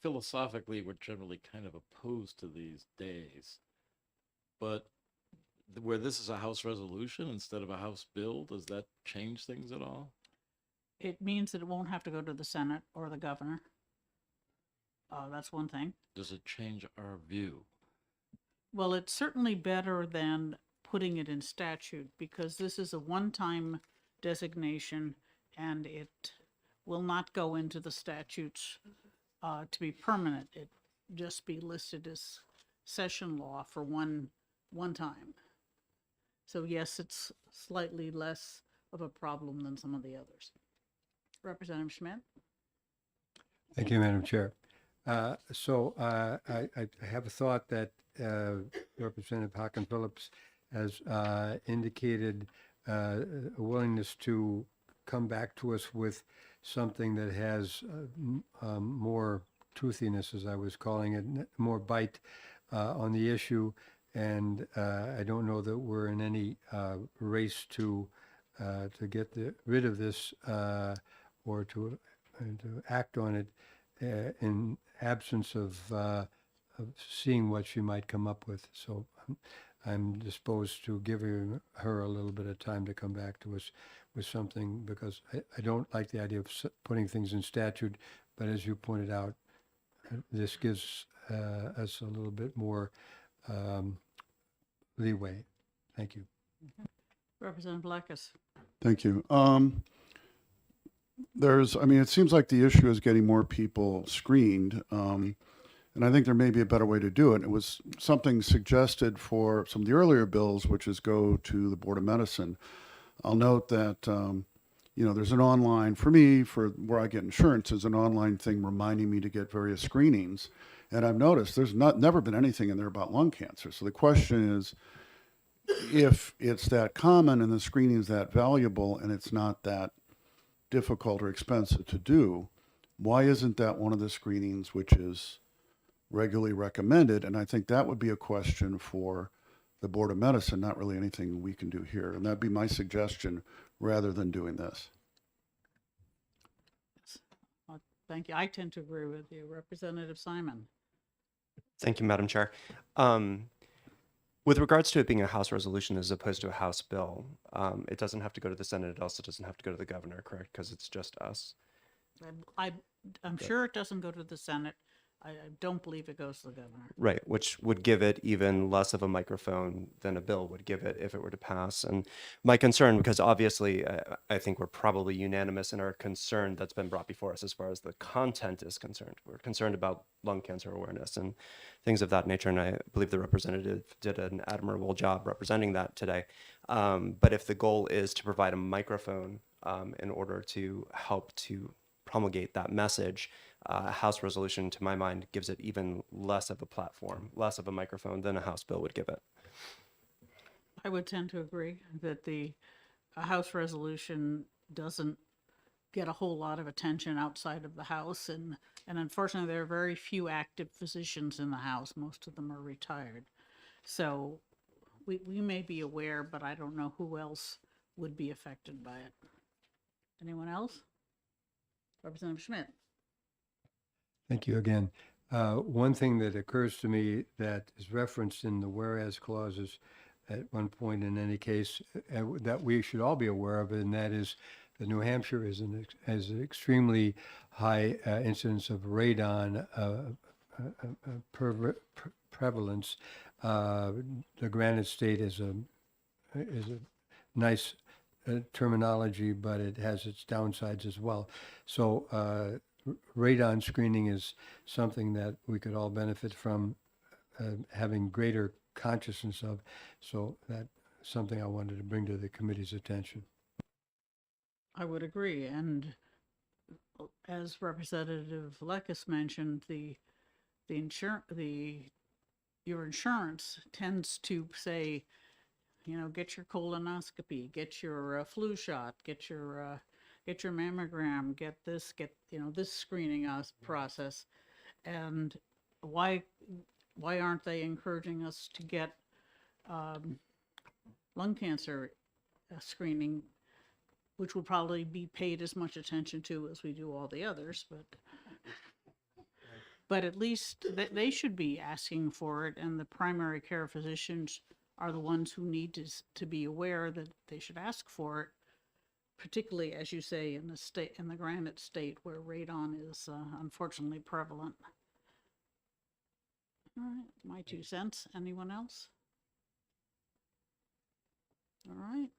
philosophically we're generally kind of opposed to these days, but where this is a House resolution instead of a House bill, does that change things at all? It means that it won't have to go to the Senate or the governor. That's one thing. Does it change our view? Well, it's certainly better than putting it in statute because this is a one-time designation and it will not go into the statutes to be permanent. It just be listed as session law for one time. So yes, it's slightly less of a problem than some of the others. Representative Schmidt? Thank you, Madam Chair. I have a thought that Representative Hawken Phillips has indicated a willingness to come back to us with something that has more truthiness, as I was calling it, more bite on the issue. And I don't know that we're in any race to get rid of this or to act on it in absence of seeing what she might come up with. So I'm disposed to give her a little bit of time to come back to us with something, because I don't like the idea of putting things in statute, but as you pointed out, this gives us a little bit more leeway. Thank you. Representative Blackus? Thank you. It seems like the issue is getting more people screened. And I think there may be a better way to do it. It was something suggested for some of the earlier bills, which is go to the Board of Medicine. I'll note that, there's an online, for me, for where I get insurance, there's an online thing reminding me to get various screenings. And I've noticed there's never been anything in there about lung cancer. So the question is, if it's that common and the screening is that valuable and it's not that difficult or expensive to do, why isn't that one of the screenings which is regularly recommended? And I think that would be a question for the Board of Medicine, not really anything we can do here. And that'd be my suggestion rather than doing this. Thank you. I tend to agree with you. Representative Simon? Thank you, Madam Chair. With regards to it being a House resolution as opposed to a House bill, it doesn't have to go to the Senate. It also doesn't have to go to the governor, correct? Because it's just us. I'm sure it doesn't go to the Senate. I don't believe it goes to the governor. Right, which would give it even less of a microphone than a bill would give it if it were to pass. And my concern, because obviously I think we're probably unanimous in our concern that's been brought before us as far as the content is concerned. We're concerned about lung cancer awareness and things of that nature. And I believe the representative did an admirable job representing that today. But if the goal is to provide a microphone in order to help to promulgate that message, a House resolution, to my mind, gives it even less of a platform, less of a microphone than a House bill would give it. I would tend to agree that a House resolution doesn't get a whole lot of attention outside of the House. And unfortunately, there are very few active physicians in the House. Most of them are retired. So we may be aware, but I don't know who else would be affected by it. Anyone else? Representative Schmidt? Thank you again. One thing that occurs to me that is referenced in the whereas clauses at one point in any case that we should all be aware of, and that is that New Hampshire has an extremely high incidence of radon prevalence. The Granite State is a nice terminology, but it has its downsides as well. So radon screening is something that we could all benefit from having greater consciousness of. So that's something I wanted to bring to the committee's attention. I would agree. And as Representative Lekis mentioned, the your insurance tends to say, you know, get your colonoscopy, get your flu shot, get your mammogram, get this, this screening process. And why aren't they encouraging us to get lung cancer screening, which would probably be paid as much attention to as we do all the others, but at least they should be asking for it, and the primary care physicians are the ones who need to be aware that they should ask for it, particularly, as you say, in the Granite State where radon is unfortunately prevalent. All right, my 2 cents. Anyone else? All right.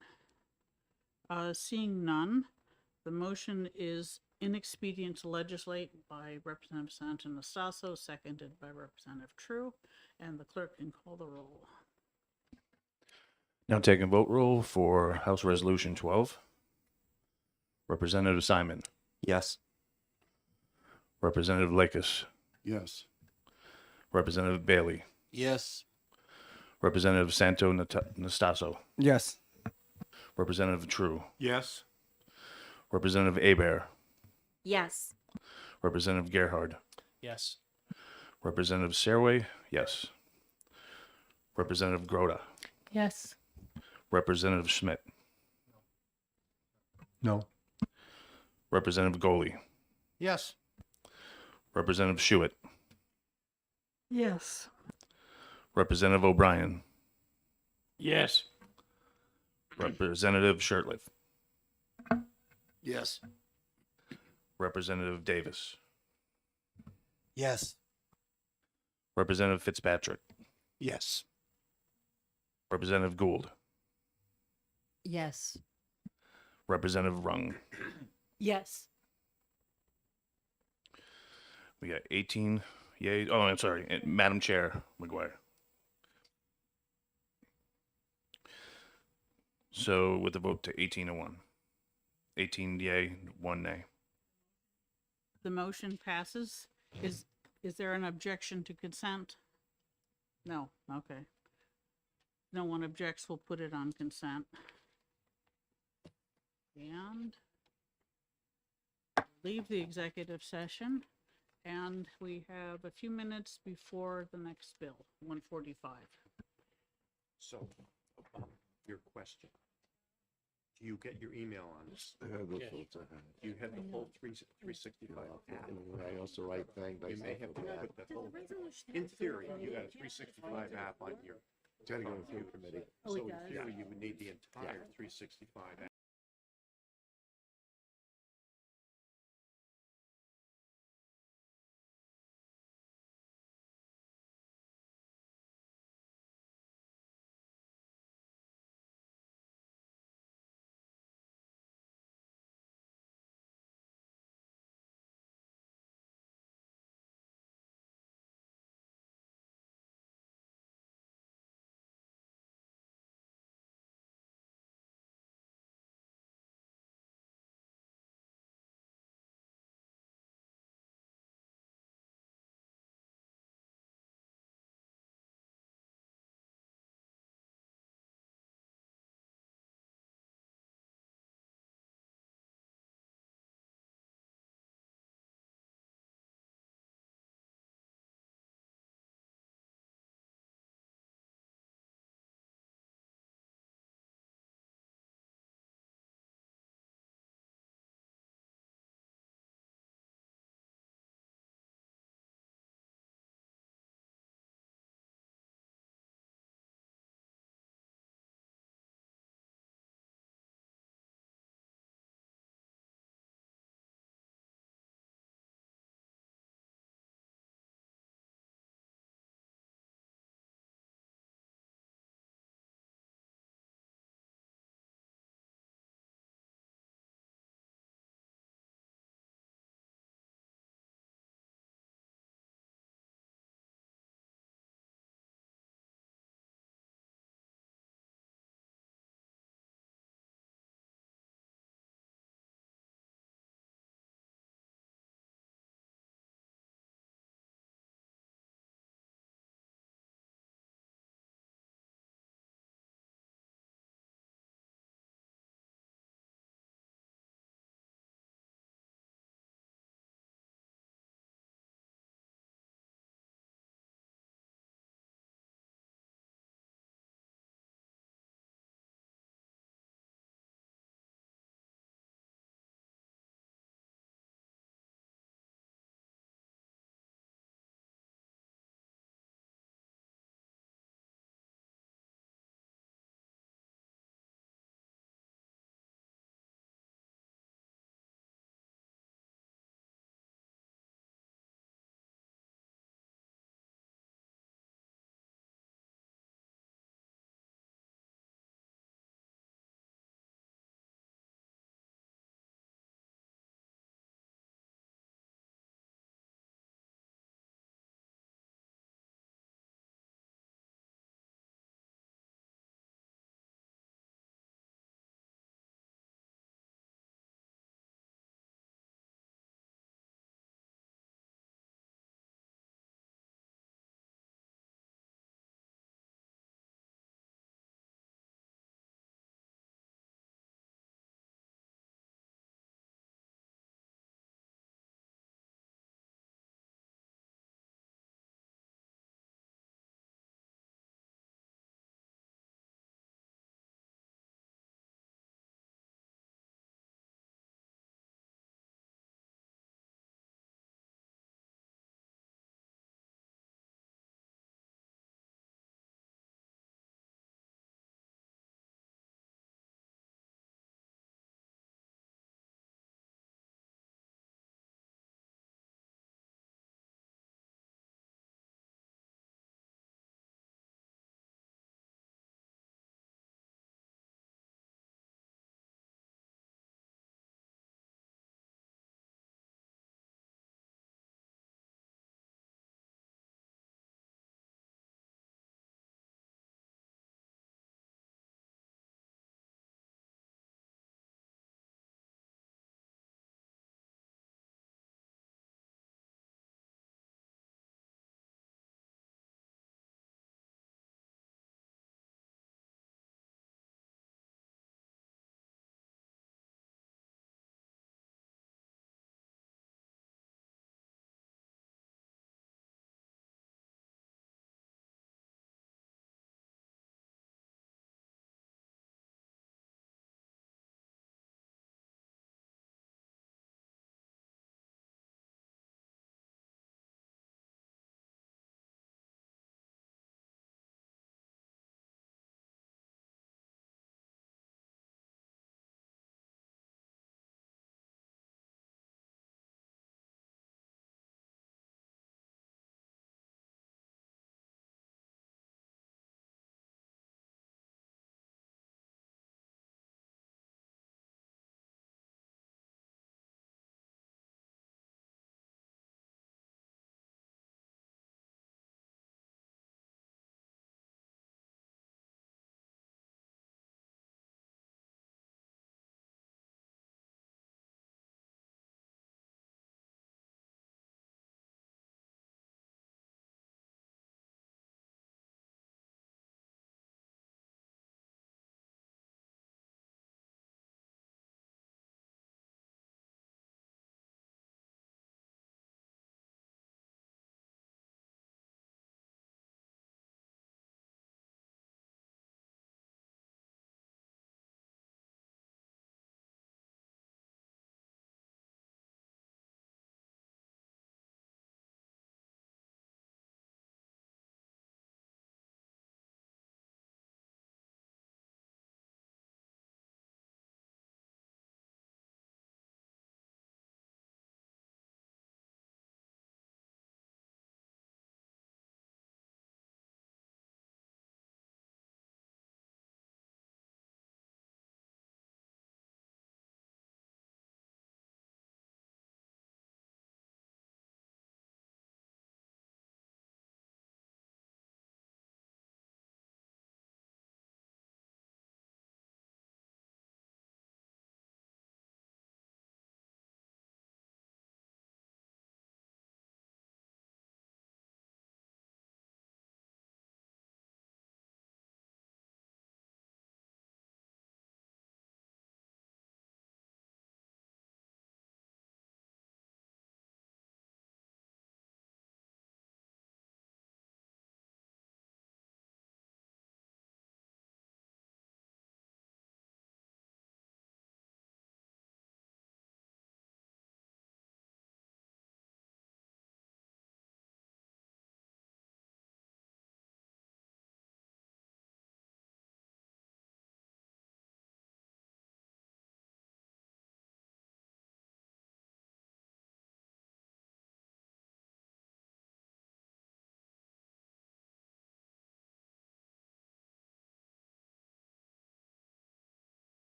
Seeing none, the motion is inexpedient to legislate by Representative Santonastasso, seconded by Representative True, and the clerk can call the roll. Now taking vote roll for House Resolution 12. Representative Simon. Yes. Representative Lakis. Yes. Representative Bailey. Yes. Representative Santo Nastasso. Yes. Representative True. Yes. Representative Abear. Yes. Representative Gerhard. Yes. Representative Serway. Yes. Representative Grota. Yes. Representative Schmidt. No. Representative Goley. Yes. Representative Schuett. Yes. Representative O'Brien. Yes. Representative Shirtliff. Yes. Representative Davis. Yes. Representative Fitzpatrick. Yes. Representative Gould. Yes. Representative Rung. Yes. We got 18 yay. Oh, I'm sorry. Madam Chair McGuire. So with the vote to 18-1. 18 yay, 1 nay. The motion passes. Is there an objection to consent? No, okay. No one objects, we'll put it on consent. And leave the executive session, and we have a few minutes before the next bill, 145. So, your question. Do you get your email on this? You have the whole 365 app. I also write thing. You may have to put the whole, in theory, you got a 365 app on your committee. So in theory, you would need the entire 365 app.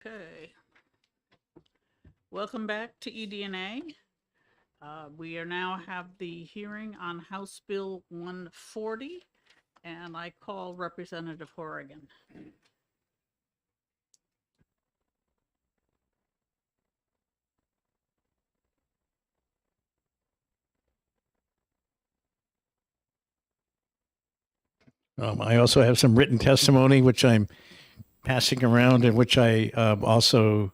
Okay. Welcome back to EDNA. We are now have the hearing on House Bill 140, and I call Representative Horrigan. I also have some written testimony, which I'm passing around, and which I also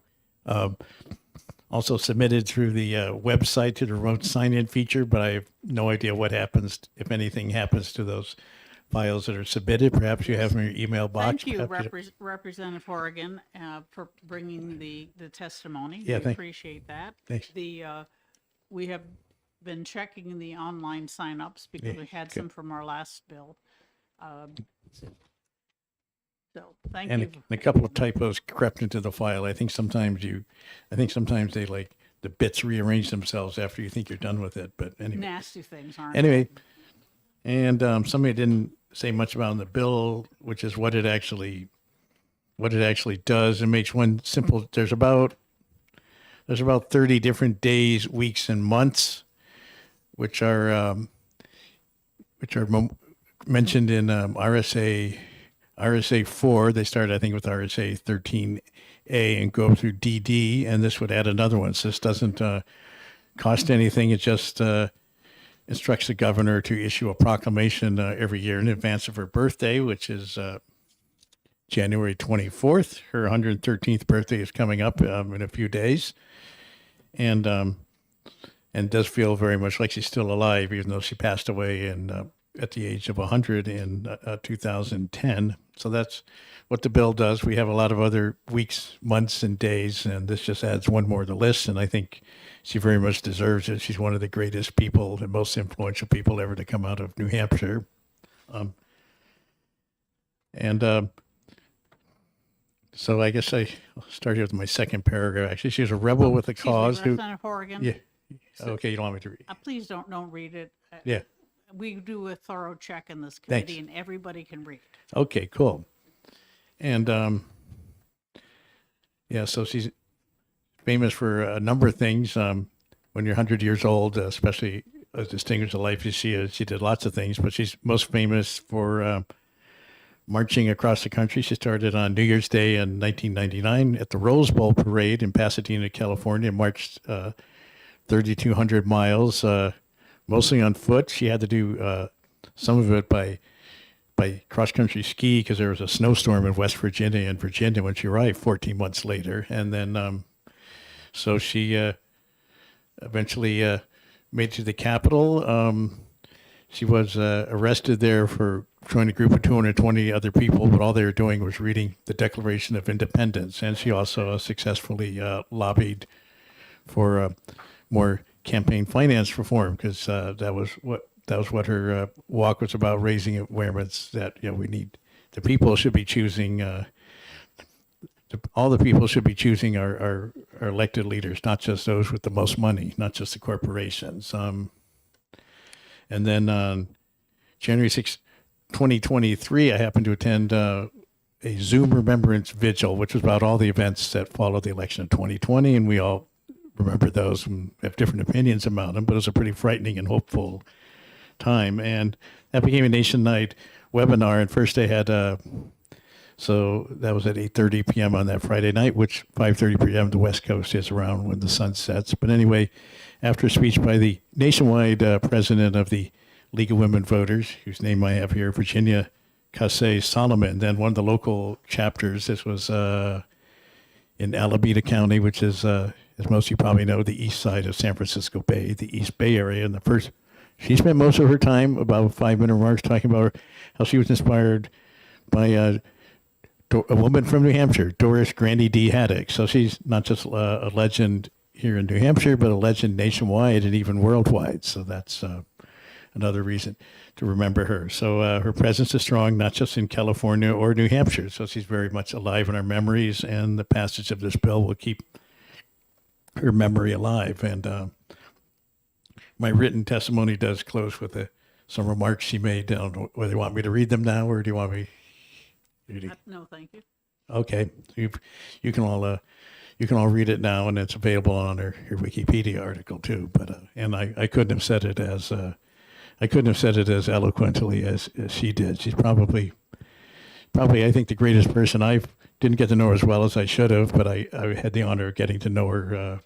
submitted through the website to the remote sign-in feature. But I have no idea what happens if anything happens to those files that are submitted. Perhaps you have them in your email box. Thank you, Perhaps Representative Horrigan, for bringing the testimony. Yeah, We appreciate that. thanks. We have been checking the online signups because Yeah, we had good. some from our last bill. So thank and you. a couple of typos crept into the file. I think sometimes they like the bits rearrange themselves after you think you're done with it. But anyway. Nasty things, aren't Anyway, and somebody didn't say much about in the bill, which is what it actually does. It makes one simple. There's about 30 different days, weeks, and months, which are mentioned in RSA 4. They started, I think, with RSA 13A and go through DD, and this would add another one. So this doesn't cost anything. It just instructs the governor to issue a proclamation every year in advance of her birthday, which is January 24th. Her 113th birthday is coming up in a few days, and does feel very much like she's still alive, even though she passed away at the age of 100 in 2010. So that's what the bill does. We have a lot of other weeks, months, and days, and this just adds one more to the list, and I think she very much deserves it. She's one of the greatest people and most influential people ever to come out of New Hampshire. So I guess I started with my second paragraph. Actually, she was a rebel with a Excuse me, cause. Representative Horrigan. Yeah. Okay, you don't want me to read. Please don't read it. Yeah. We do a thorough check in this Thanks. committee, and everybody can read. Okay, cool. And yeah, so she's famous for a number of things. When you're 100 years old, especially as distinguished a life as she is, she did lots of things, but she's most famous for marching across the country. She started on New Year's Day in 1999 at the Rose Bowl Parade in Pasadena, California, marched 3,200 miles, mostly on foot. She had to do some of it by cross-country ski because there was a snowstorm in West Virginia and Virginia when she arrived 14 months later. And then so she eventually made it to the Capitol. She was arrested there for joining a group of 220 other people, but all they were doing was reading the Declaration of Independence. And she also successfully lobbied for more campaign finance reform because that was what her walk was about, raising awareness that we need the people should be choosing. All the people should be choosing our elected leaders, not just those with the most money, not just the corporations. And then on January 6, 2023, I happened to attend a Zoom Remembrance Vigil, which was about all the events that followed the election of 2020. And we all remember those and have different opinions about them, but it was a pretty frightening and hopeful time. And that became a nationwide webinar. And first they had so that was at 8:30 p.m. on that Friday night, which 5:30 p.m. the West Coast is around when the sun sets. But anyway, after a speech by the nationwide president of the League of Women Voters, whose name I have here, Virginia Cassay Solomon, then one of the local chapters, this was in Alameda County, which is, as most of you probably know, the east side of San Francisco Bay, the East Bay area. And she spent most of her time, about 5-minute remarks, talking about how she was inspired by a woman from New Hampshire, Doris Grandy D. Haddock. So she's not just a legend here in New Hampshire, but a legend nationwide and even worldwide. So that's another reason to remember her. So her presence is strong, not just in California or New Hampshire. So she's very much alive in our memories, and the passage of this bill will keep her memory alive. And my written testimony does close with some remarks she made. I don't know whether you want me to read them now or do you want me? No, thank you. Okay, you can all read it now, and it's available on your Wikipedia article too. But and I couldn't have said it as eloquently as she did. She's probably I think the greatest person. I didn't get to know her as well as I should have, but I had the honor of getting to know her,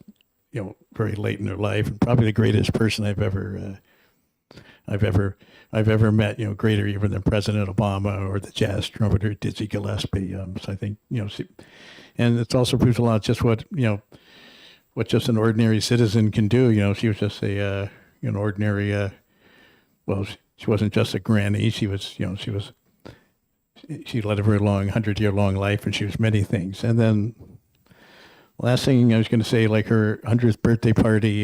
very late in her life, and probably the greatest person I've ever met, greater even than President Obama or the jazz trumpeter Dizzy Gillespie. So I think, and it's also proves a lot just what just an ordinary citizen can do. She was just an ordinary, she wasn't just a granny. She led a very long, 100-year-long life, and she was many things. And then last thing I was going to say, like her 100th birthday party,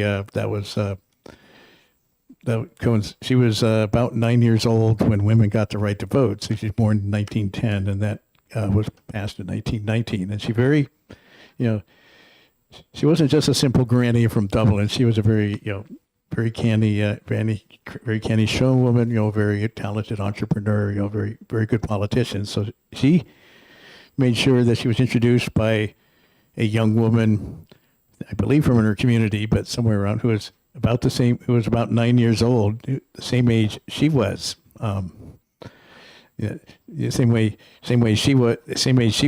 she was about 9 years old when women got the right to vote. So she's born in 1910, and that was passed in 1919. And she wasn't just a simple granny from Dublin. She was a very canny showwoman, very talented entrepreneur, very, very good politician. So she made sure that she was introduced by a young woman, I believe from her community, but somewhere around, who was about 9 years old, the same age she was. The same way she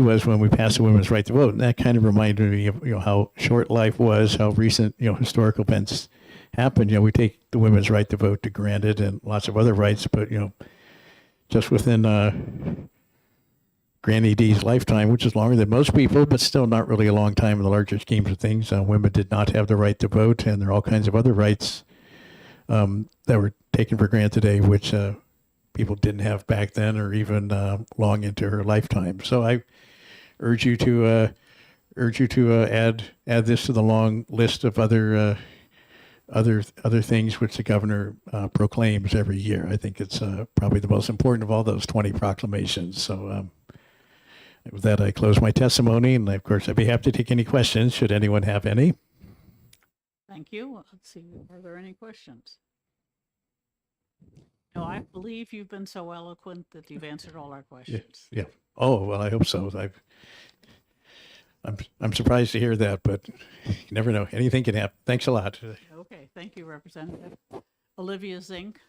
was when we passed the women's right to vote. And that kind of reminded me of how short life was, how recent historical events happened. We take the women's right to vote for granted, and lots of other rights, but just within Granny D's lifetime, which is longer than most people, but still not really a long time in the larger schemes of things. Women did not have the right to vote, and there are all kinds of other rights that were taken for granted today, which people didn't have back then, or even long into her lifetime. So I urge you to add this to the long list of other things which the governor proclaims every year. I think it's probably the most important of all those 20 proclamations. So with that, I close my testimony, and of course, I'd be happy to take any questions, should anyone have any. Thank you. Let's see, are there any questions? No, I believe you've been so eloquent that you've answered all our questions. Yeah. Oh, well, I hope so. I'm surprised to hear that, but you never know. Anything can happen. Thanks a lot. Okay, thank you, Representative. Olivia Zink.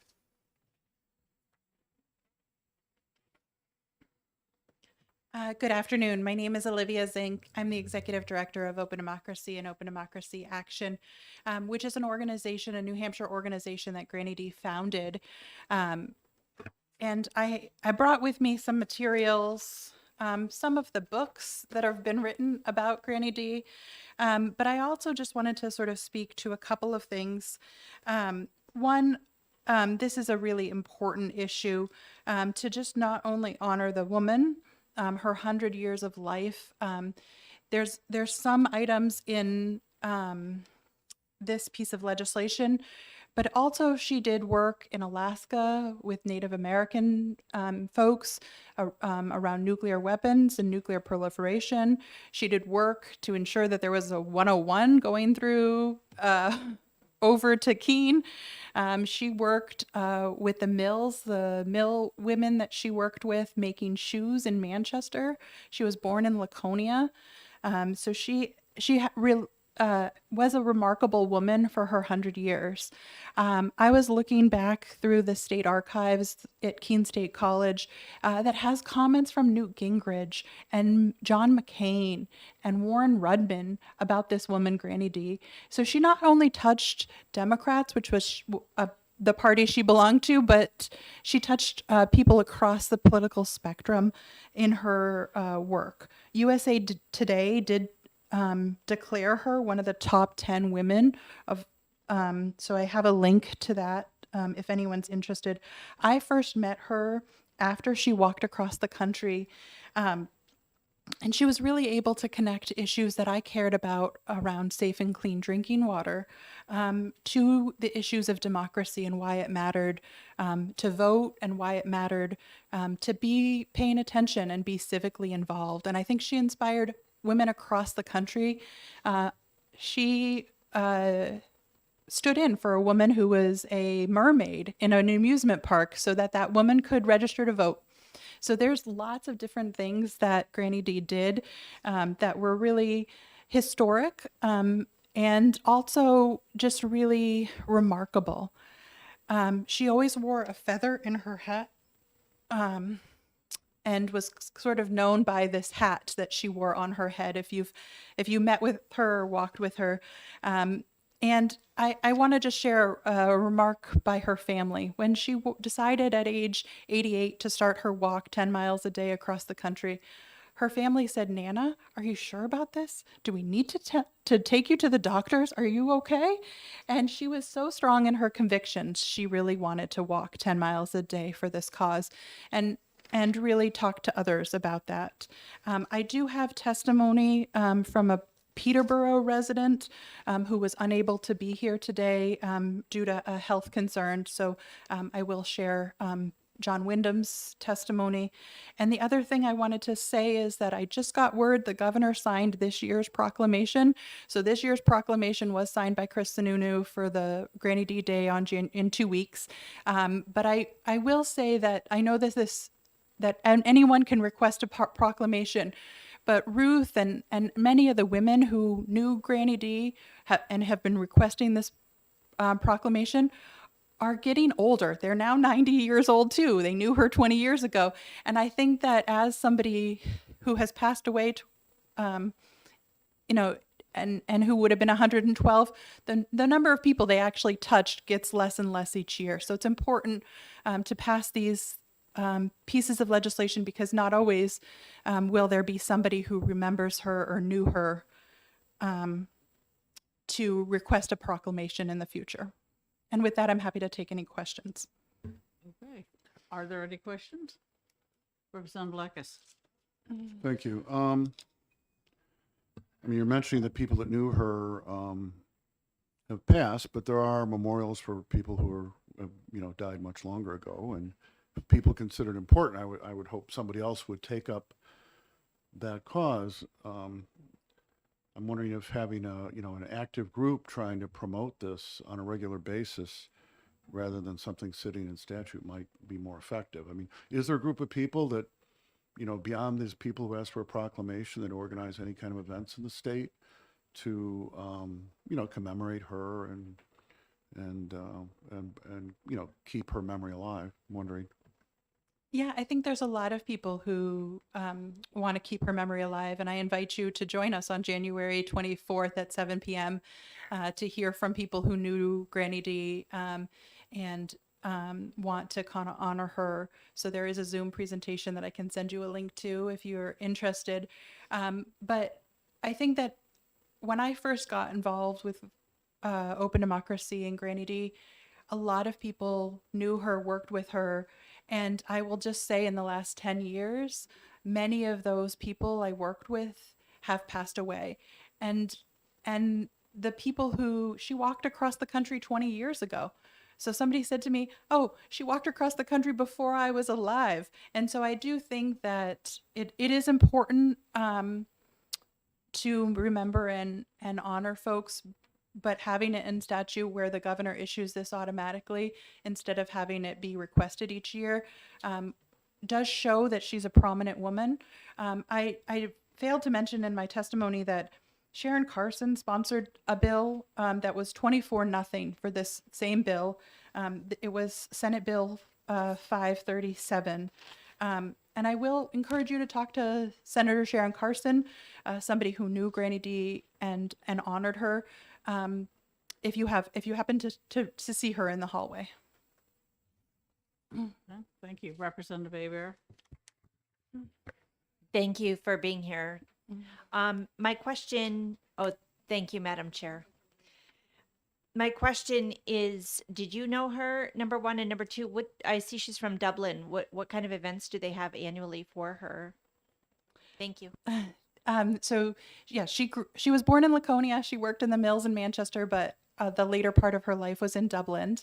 Good afternoon. My name is Olivia Zink. I'm the Executive Director of Open Democracy and Open Democracy Action, which is an organization, a New Hampshire organization that Granny D founded. And I brought with me some materials, some of the books that have been written about Granny D, but I also just wanted to sort of speak to a couple of things. One, this is a really important issue to just not only honor the woman, her 100 years of life. There's some items in this piece of legislation, but also she did work in Alaska with Native American folks around nuclear weapons and nuclear proliferation. She did work to ensure that there was a 101 going through over to Keene. She worked with the mills, the mill women that she worked with making shoes in Manchester. She was born in Laconia. So she was a remarkable woman for her 100 years. I was looking back through the state archives at Keene State College that has comments from Newt Gingrich and John McCain and Warren Rudman about this woman, Granny D. So she not only touched Democrats, which was the party she belonged to, but she touched people across the political spectrum in her work. USA Today did declare her one of the top 10 women of, so I have a link to that if anyone's interested. I first met her after she walked across the country, and she was really able to connect issues that I cared about around safe and clean drinking water to the issues of democracy and why it mattered to vote and why it mattered to be paying attention and be civically involved. And I think she inspired women across the country. She stood in for a woman who was a mermaid in an amusement park so that that woman could register to vote. So there's lots of different things that Granny D did that were really historic and also just really remarkable. She always wore a feather in her hat. And was sort of known by this hat that she wore on her head if you met with her or walked with her. And I want to just share a remark by her family. When she decided at age 88 to start her walk 10 miles a day across the country, her family said, "Nana, are you sure about this? Do we need to take you to the doctors? Are you okay?" And she was so strong in her convictions. She really wanted to walk 10 miles a day for this cause. And really talk to others about that. I do have testimony from a Peterborough resident who was unable to be here today due to a health concern. So I will share John Wyndham's testimony. And the other thing I wanted to say is that I just got word the governor signed this year's proclamation. So this year's proclamation was signed by Chris Sununu for the Granny D Day in 2 weeks. But I will say that I know that anyone can request a proclamation, but Ruth and many of the women who knew Granny D and have been requesting this proclamation are getting older. They're now 90 years old too. They knew her 20 years ago. And I think that as somebody who has passed away, and who would have been 112, the number of people they actually touched gets less and less each year. So it's important to pass these pieces of legislation because not always will there be somebody who remembers her or knew her to request a proclamation in the future. And with that, I'm happy to take any questions. Okay. Are there any questions? Representative Blackus. Thank you. I mean, you're mentioning that people that knew her have passed, but there are memorials for people who died much longer ago, and if people consider it important, I would hope somebody else would take up that cause. I'm wondering if having an active group trying to promote this on a regular basis rather than something sitting in statute might be more effective. I mean, is there a group of people that, beyond these people who ask for a proclamation, that organize any kind of events in the state to, commemorate her and keep her memory alive? I'm wondering. Yeah, I think there's a lot of people who want to keep her memory alive, and I invite you to join us on January 24th at 7 p.m. To hear from people who knew Granny D and want to kind of honor her. So there is a Zoom presentation that I can send you a link to if you're interested. But I think that when I first got involved with Open Democracy and Granny D, a lot of people knew her, worked with her. And I will just say in the last 10 years, many of those people I worked with have passed away. And the people who she walked across the country 20 years ago. So somebody said to me, "Oh, she walked across the country before I was alive." And so I do think that it is important to remember and honor folks, but having it in statute where the governor issues this automatically instead of having it be requested each year does show that she's a prominent woman. I failed to mention in my testimony that Sharon Carson sponsored a bill that was 24-0 for this same bill. It was Senate Bill 537. And I will encourage you to talk to Senator Sharon Carson, somebody who knew Granny D and honored her. If you happen to see her in the hallway. Okay, thank you. Representative Abear. Thank you for being here. My question, thank you, Madam Chair. My question is, did you know her, number one, and number two, I see she's from Dublin. What kind of events do they have annually for her? Thank you. So yeah, she was born in Laconia. She worked in the mills in Manchester, but the later part of her life was in Dublin.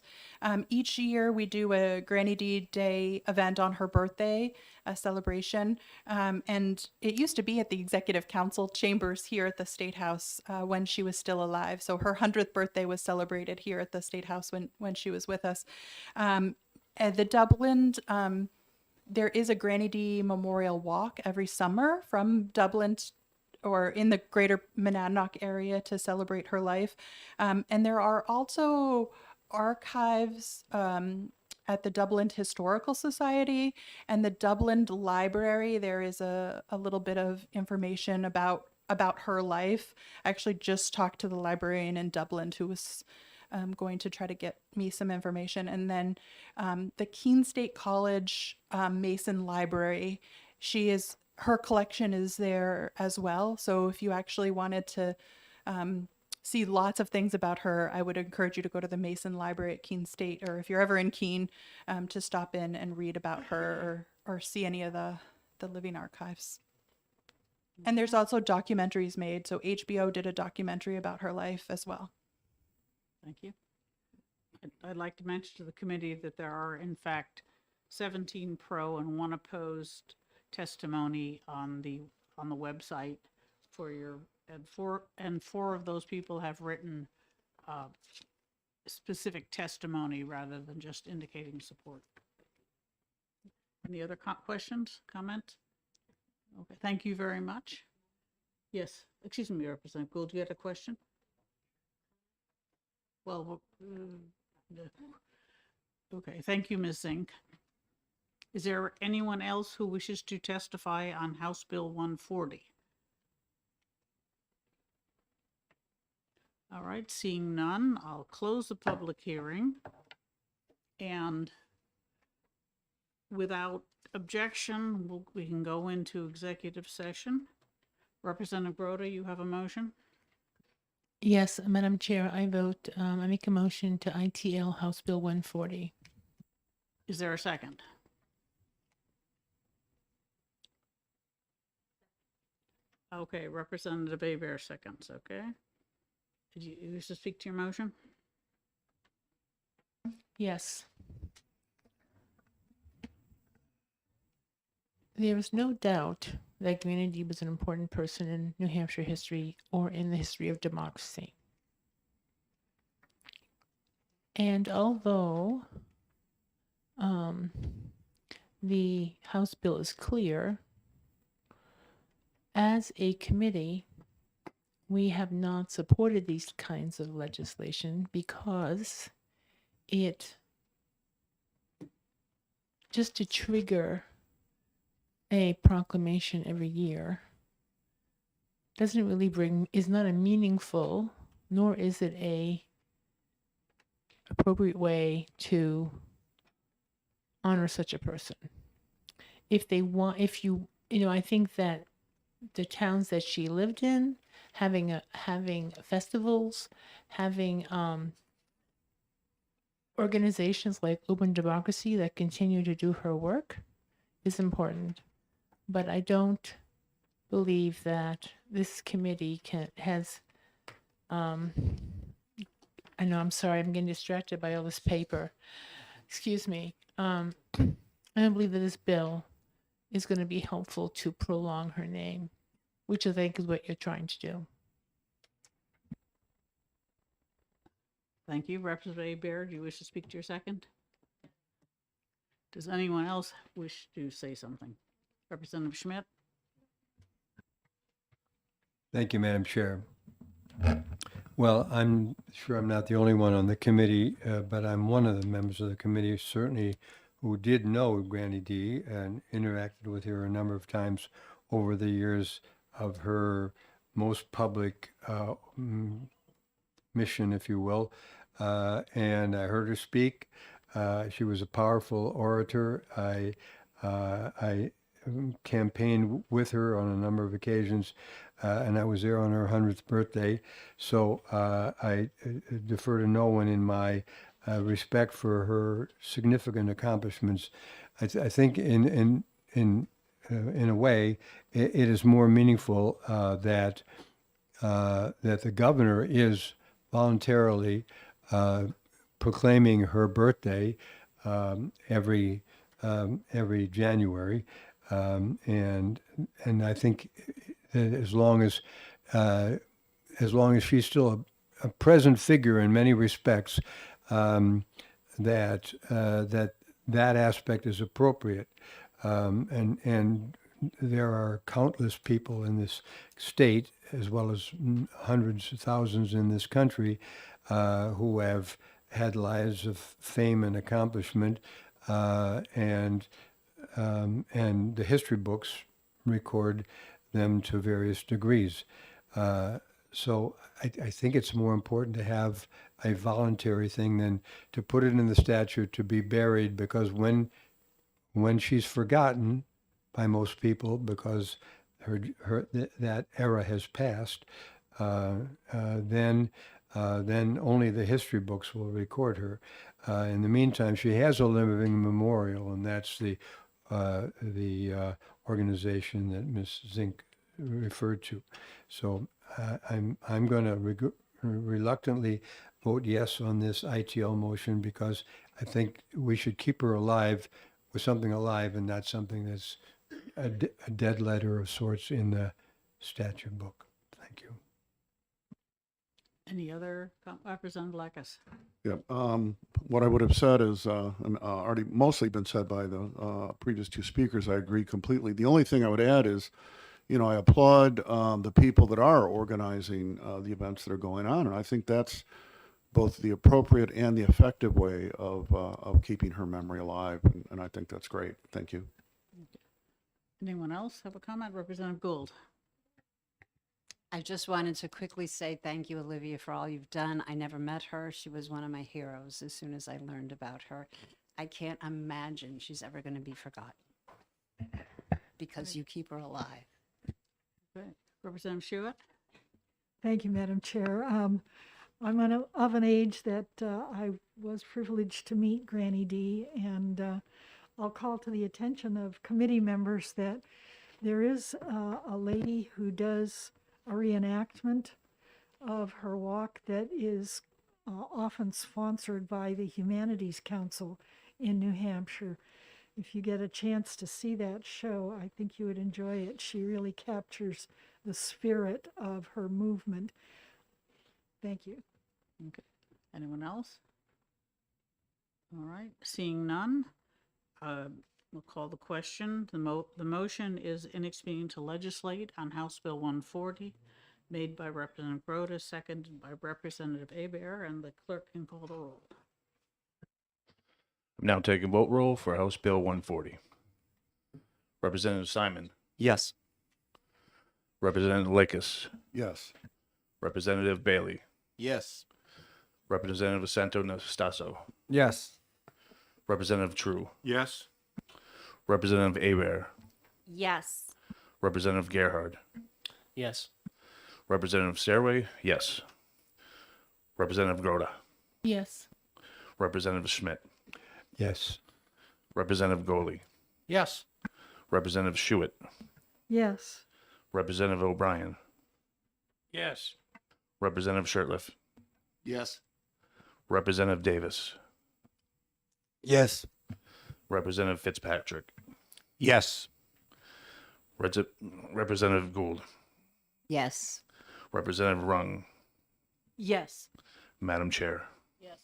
Each year we do a Granny D Day event on her birthday, a celebration. And it used to be at the Executive Council chambers here at the State House when she was still alive. So her 100th birthday was celebrated here at the State House when she was with us. At the Dublin there is a Granny D Memorial Walk every summer from Dublin or in the greater Monadnock area to celebrate her life. And there are also archives at the Dublin Historical Society and the Dublin Library. There is a little bit of information about her life. I actually just talked to the librarian in Dublin who was going to try to get me some information. And then the Keene State College Mason Library, her collection is there as well. So if you actually wanted to see lots of things about her, I would encourage you to go to the Mason Library at Keene State, or if you're ever in Keene, to stop in and read about her or see any of the living archives. And there's also documentaries made. So HBO did a documentary about her life as well. Thank you. I'd like to mention to the committee that there are, in fact, 17 pro and 1 opposed testimony on the website for your, and four of those people have written specific testimony rather than just indicating support. Any other questions, comments? Okay, thank you very much. Yes, excuse me, Representative Gould, you had a question? Well, okay, thank you, Ms. Zink. Is there anyone else who wishes to testify on House Bill 140? All right, seeing none, I'll close the public hearing. And without objection, we can go into executive session. Representative Broda, you have a motion? Yes, Madam Chair, I vote, I make a motion to ITL House Bill 140. Is there a second? Okay, Representative Abear seconds, okay? Did you wish to speak to your motion? Yes. There is no doubt that Granny D was an important person in New Hampshire history or in the history of democracy. And although the House bill is clear, as a committee, we have not supported these kinds of legislation because it, just to trigger a proclamation every year, doesn't really is not a meaningful, nor is it a appropriate way to honor such a person. If they want, I think that the towns that she lived in, having festivals, having organizations like Open Democracy that continue to do her work is important. But I don't believe that this committee has, I know, I'm sorry, I'm getting distracted by all this paper. Excuse me. I don't believe that this bill is going to be helpful to prolong her name, which I think is what you're trying to do. Thank you. Representative Baird, do you wish to speak to your second? Does anyone else wish to say something? Representative Schmidt? Thank you, Madam Chair. Well, I'm sure I'm not the only one on the committee, but I'm one of the members of the committee, certainly, who did know Granny D and interacted with her a number of times over the years of her most public mission, if you will. And I heard her speak. She was a powerful orator. I campaigned with her on a number of occasions, and I was there on her 100th birthday. So I defer to no one in my respect for her significant accomplishments. I think in a way, it is more meaningful that the governor is voluntarily proclaiming her birthday every January, and I think that as long as she's still a present figure in many respects, that aspect is appropriate. And there are countless people in this state, as well as hundreds of thousands in this country, who have had lives of fame and accomplishment, and the history books record them to various degrees. So I think it's more important to have a voluntary thing than to put it in the statute to be buried, because when she's forgotten by most people because that era has passed, then only the history books will record her. In the meantime, she has a living memorial, and that's the organization that Ms. Zink referred to. So I'm going to reluctantly vote yes on this ITL motion, because I think we should keep her alive with something alive and not something that's a dead letter of sorts in the statute book. Thank you. Any other, Representative Lekis? Yeah, what I would have said is, already mostly been said by the previous two speakers. I agree completely. The only thing I would add is, I applaud the people that are organizing the events that are going on, and I think that's both the appropriate and the effective way of keeping her memory alive, and I think that's great. Thank you. Anyone else have a comment? Representative Gould. I just wanted to quickly say thank you, Olivia, for all you've done. I never met her. She was one of my heroes as soon as I learned about her. I can't imagine she's ever going to be forgotten because you keep her alive. Okay. Representative Schuett? Thank you, Madam Chair. I'm of an age that I was privileged to meet Granny D, and I'll call to the attention of committee members that there is a lady who does a reenactment of her walk that is often sponsored by the Humanities Council in New Hampshire. If you get a chance to see that show, I think you would enjoy it. She really captures the spirit of her movement. Thank you. Okay. Anyone else? All right. Seeing none, we'll call the question. The motion is inexpedient to legislate on House Bill 140, made by Representative Groda, seconded by Representative Hebert, and the clerk can call the roll. I'm now taking vote roll for House Bill 140. Representative Simon. Yes. Representative Lekis. Yes. Representative Bailey. Yes. Representative Santo Nastasso. Yes. Representative True. Yes. Representative Hebert. Yes. Representative Gerhard. Yes. Representative Stairway. Yes. Representative Groda. Yes. Representative Schmidt. Yes. Representative Goley. Yes. Representative Schuett. Yes. Representative O'Brien. Yes. Representative Shirtliff. Yes. Representative Davis. Yes. Representative Fitzpatrick. Yes. Representative Gould. Yes. Representative Rung. Yes. Madam Chair. Yes.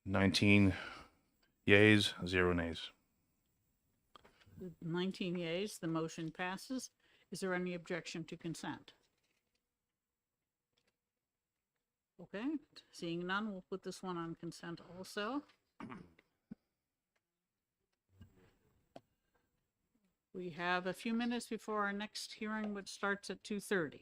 19 yeas, 0 nays. With 19 yeas, the motion passes. Is there any objection to consent? Okay, seeing none, we'll put this one on consent also. We have a few minutes before our next hearing, which starts at 2:30.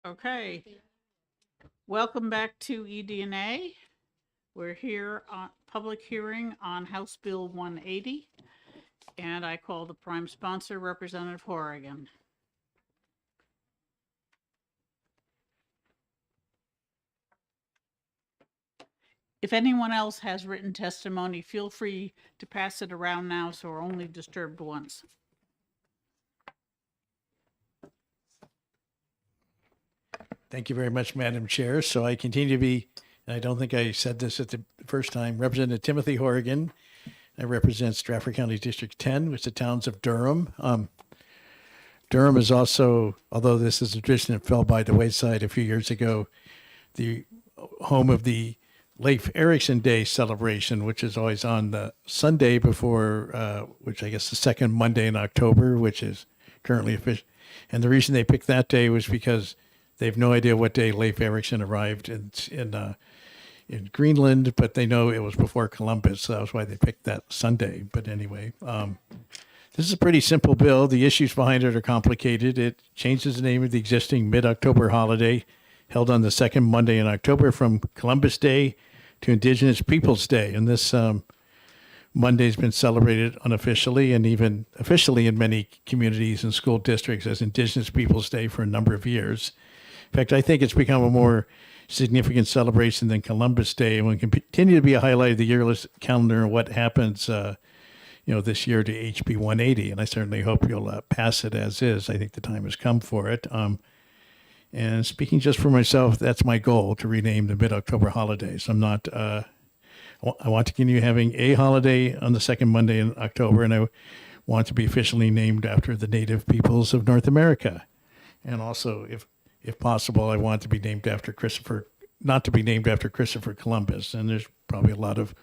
Okay. Welcome back to EDNA. We're here on public hearing on House Bill 180. And I call the prime sponsor, Representative Horrigan. If anyone else has written testimony, feel free to pass it around now so we're only disturbed once. Thank you very much, Madam Chair. So I continue to be, and I don't think I said this at the first time, Representative Timothy Horrigan. I represent Stratford County District 10, which is the towns of Durham. Durham is also, although this is a tradition that fell by the wayside a few years ago, the home of the Leif Erikson Day celebration, which is always on the Sunday before, which I guess the second Monday in October, which is currently official. And the reason they picked that day was because they have no idea what day Leif Erikson arrived in Greenland, but they know it was before Columbus, so that was why they picked that Sunday. But anyway, this is a pretty simple bill. The issues behind it are complicated. It changes the name of the existing mid-October holiday held on the second Monday in October from Columbus Day to Indigenous Peoples Day. And this Monday has been celebrated unofficially and even officially in many communities and school districts as Indigenous Peoples Day for a number of years. In fact, I think it's become a more significant celebration than Columbus Day and will continue to be a highlight of the yearless calendar and what happens this year to HB 180. And I certainly hope you'll pass it as is. I think the time has come for it. And speaking just for myself, that's my goal, to rename the mid-October holidays. I'm not, I want to continue having a holiday on the second Monday in October, and I want to be officially named after the native peoples of North America. And also, if possible, I want to be named after not to be named after Christopher Columbus. And there's probably a lot of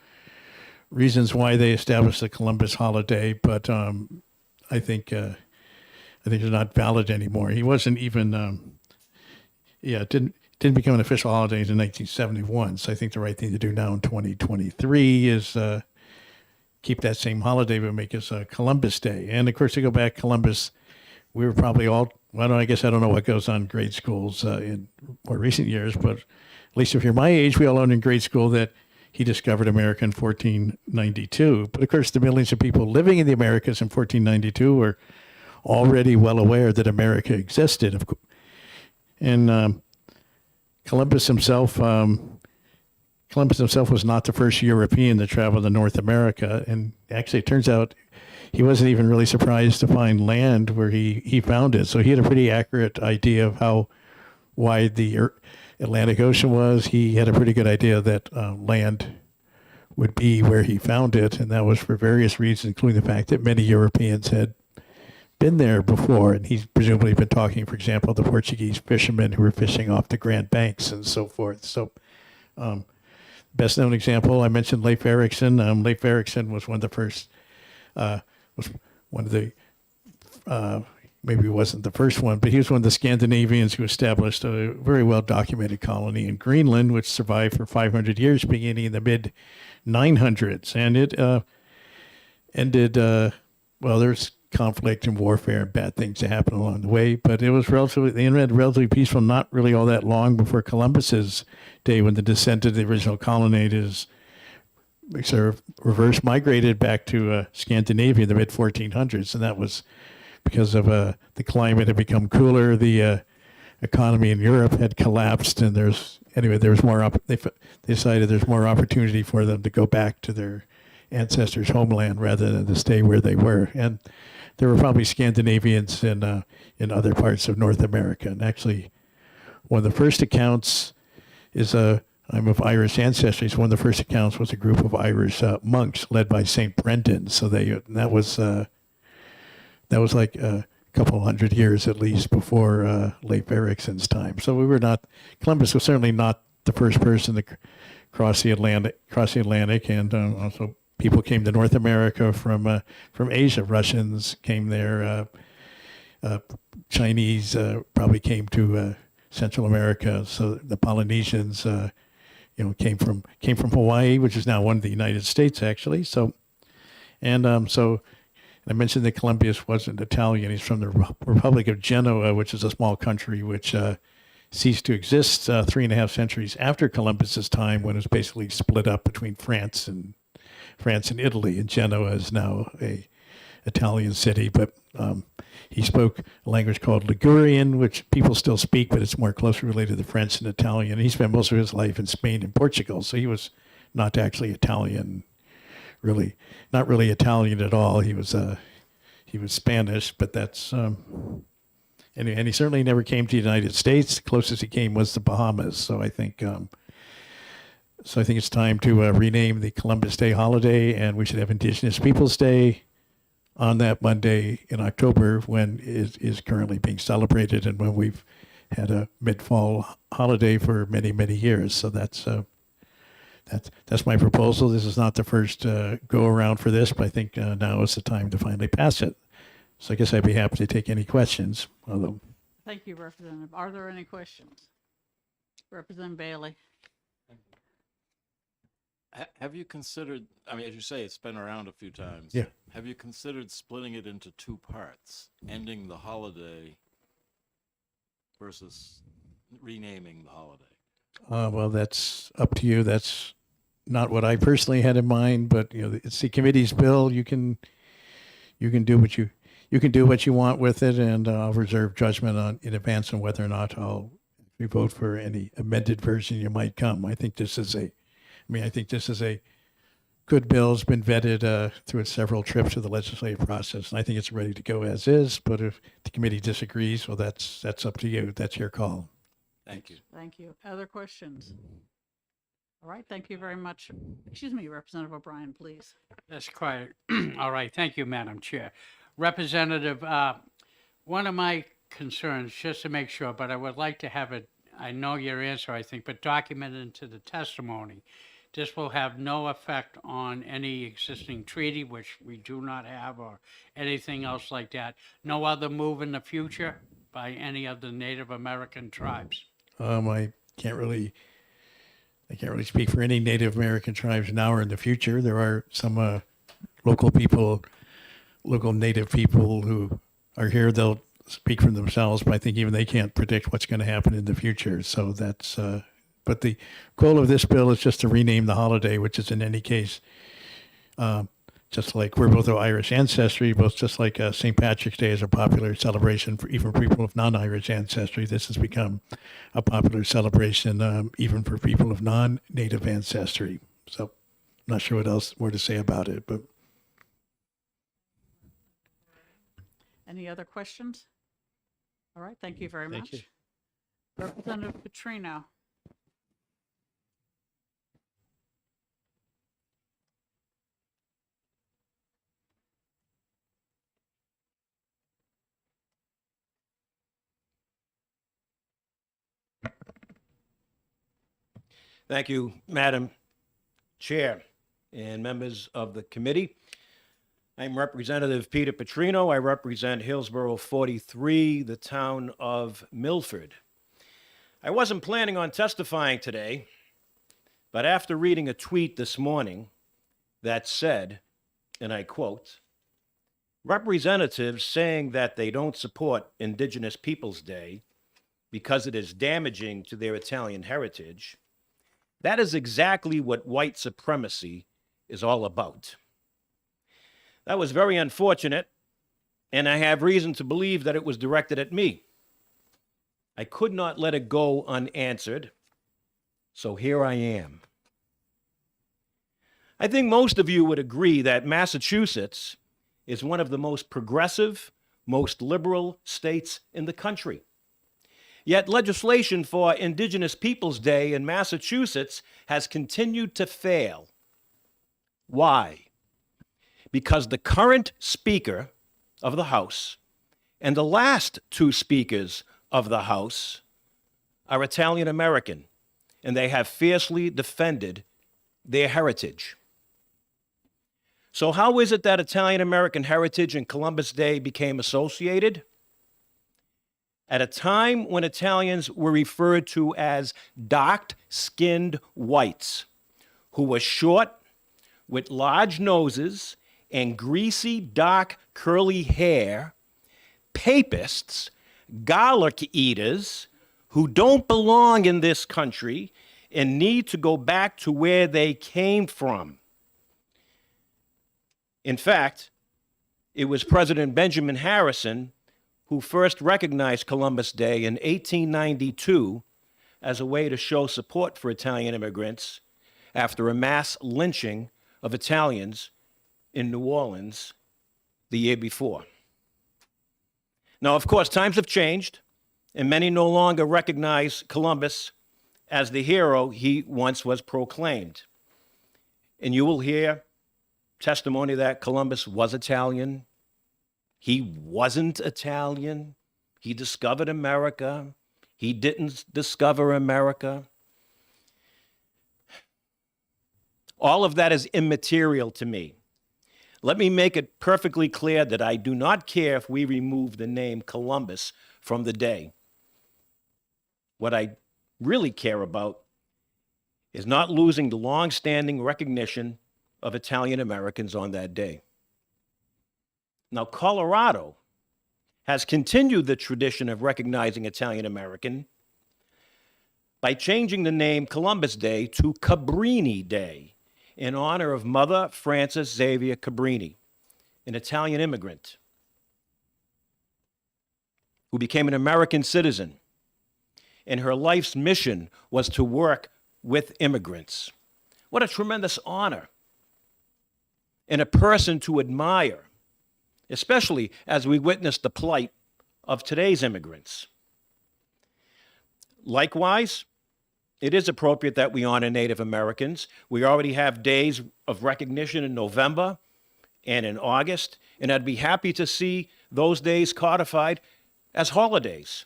reasons why they established the Columbus holiday, but I think they're not valid anymore. He wasn't even, it didn't become an official holiday until 1971. So I think the right thing to do now in 2023 is keep that same holiday, but make it Columbus Day. And of course, to go back, Columbus, we were probably all, I guess I don't know what goes on in grade schools in more recent years, but at least if you're my age, we all learned in grade school that he discovered America in 1492. But of course, the millions of people living in the Americas in 1492 were already well aware that America existed. And Columbus himself was not the first European to travel to North America. And actually, it turns out he wasn't even really surprised to find land where he found it. So he had a pretty accurate idea of how wide the Atlantic Ocean was. He had a pretty good idea that land would be where he found it. And that was for various reasons, including the fact that many Europeans had been there before. And he's presumably been talking, for example, the Portuguese fishermen who were fishing off the Grand Banks and so forth. So best known example, I mentioned Leif Erikson. Leif Erikson was one of the first, maybe he wasn't the first one, but he was one of the Scandinavians who established a very well documented colony in Greenland, which survived for 500 years, beginning in the mid 900s. And it ended, there's conflict and warfare and bad things that happened along the way, but it was relatively peaceful, not really all that long before Columbus's day, when the descent of the original colonizers sort of reverse migrated back to Scandinavia in the mid 1400s. And that was because of the climate had become cooler. The economy in Europe had collapsed, and there was more, they decided there's more opportunity for them to go back to their ancestors' homeland rather than to stay where they were. And there were probably Scandinavians in other parts of North America. And actually, one of the first accounts is I'm of Irish ancestry. So one of the first accounts was a group of Irish monks led by Saint Brendan. So that was like a couple hundred years at least before Leif Erikson's time. So Columbus was certainly not the first person to cross the Atlantic, and also people came to North America from Asia. Russians came there. Chinese probably came to Central America. So the Polynesians, came from Hawaii, which is now one of the United States, actually. So I mentioned that Columbus wasn't Italian. He's from the Republic of Genoa, which is a small country which ceased to exist 3.5 centuries after Columbus's time, when it was basically split up between France and Italy. And Genoa is now a Italian city, but he spoke a language called Ligurian, which people still speak, but it's more closely related to French and Italian. And he spent most of his life in Spain and Portugal, so he was not actually Italian, really, not really Italian at all. He was Spanish, but that's and he certainly never came to the United States. The closest he came was the Bahamas. So I think it's time to rename the Columbus Day holiday, and we should have Indigenous Peoples Day on that Monday in October, when it is currently being celebrated, and when we've had a mid-fall holiday for many, many years. So that's my proposal. This is not the first go around for this, but I think now is the time to finally pass it. So I guess I'd be happy to take any questions. Although, Thank you, Representative. Are there any questions? Representative Bailey. Have you considered, I mean, as you say, it's been around a few times. Yeah. Have you considered splitting it into two parts, ending the holiday versus renaming the holiday? well, that's up to you. That's not what I personally had in mind, but it's the committee's bill. You can do what you want with it, and I'll reserve judgment in advance on whether or not I'll vote for any amended version you might come. I think this is a good bill. It's been vetted through its several trips through the legislative process, and I think it's ready to go as is. But if the committee disagrees, well, that's up to you. That's your call. Thank you. Thank you. Other questions? All right, thank you very much. Excuse me, Representative O'Brien, please. That's quite, all right, thank you, Madam Chair. Representative, one of my concerns, just to make sure, but I would like to have it, I know your answer, I think, but documented into the testimony. This will have no effect on any existing treaty, which we do not have, or anything else like that. No other move in the future by any of the Native American tribes. I can't really speak for any Native American tribes now or in the future. There are some local Native people who are here. They'll speak for themselves, but I think even they can't predict what's going to happen in the future. So that's, but the goal of this bill is just to rename the holiday, which is in any case, just like we're both of Irish ancestry, both just like St. Patrick's Day is a popular celebration for even people of non-Irish ancestry. This has become a popular celebration even for people of non-Native ancestry. So I'm not sure what else more to say about it, but. Any other questions? All right, thank you very much. Thank you. Representative Petrino. Thank you, Madam Chair and members of the committee. I'm Representative Peter Petrino. I represent Hillsborough 43, the town of Milford. I wasn't planning on testifying today, but after reading a tweet this morning that said, and I quote, representatives saying that they don't support Indigenous Peoples Day because it is damaging to their Italian heritage, that is exactly what white supremacy is all about. That was very unfortunate, and I have reason to believe that it was directed at me. I could not let it go unanswered, so here I am. I think most of you would agree that Massachusetts is one of the most progressive, most liberal states in the country. Yet legislation for Indigenous Peoples Day in Massachusetts has continued to fail. Why? Because the current Speaker of the House and the last two Speakers of the House are Italian American, and they have fiercely defended their heritage. So how is it that Italian American heritage and Columbus Day became associated? At a time when Italians were referred to as dark-skinned whites, who were short, with large noses and greasy, dark, curly hair, papists, garlic eaters, who don't belong in this country and need to go back to where they came from. In fact, it was President Benjamin Harrison who first recognized Columbus Day in 1892 as a way to show support for Italian immigrants after a mass lynching of Italians in New Orleans the year before. Now, of course, times have changed, and many no longer recognize Columbus as the hero he once was proclaimed. And you will hear testimony that Columbus was Italian. He wasn't Italian. He discovered America. He didn't discover America. All of that is immaterial to me. Let me make it perfectly clear that I do not care if we remove the name Columbus from the day. What I really care about is not losing the long-standing recognition of Italian Americans on that day. Now, Colorado has continued the tradition of recognizing Italian American by changing the name Columbus Day to Cabrini Day in honor of Mother Frances Xavier Cabrini, an Italian immigrant who became an American citizen, and her life's mission was to work with immigrants. What a tremendous honor and a person to admire, especially as we witness the plight of today's immigrants. Likewise, it is appropriate that we honor Native Americans. We already have days of recognition in November and in August, and I'd be happy to see those days codified as holidays.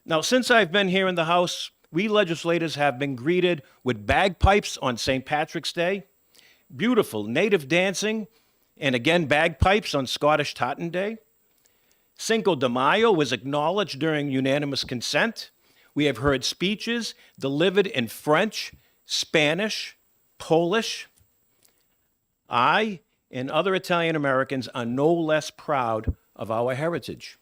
Now, since I've been here in the House, we legislators have been greeted with bagpipes on St. Patrick's Day, beautiful native dancing, and again bagpipes on Scottish Tartan Day. Cinco de Mayo was acknowledged during unanimous consent. We have heard speeches delivered in French, Spanish, Polish. I and other Italian Americans are no less proud of our heritage.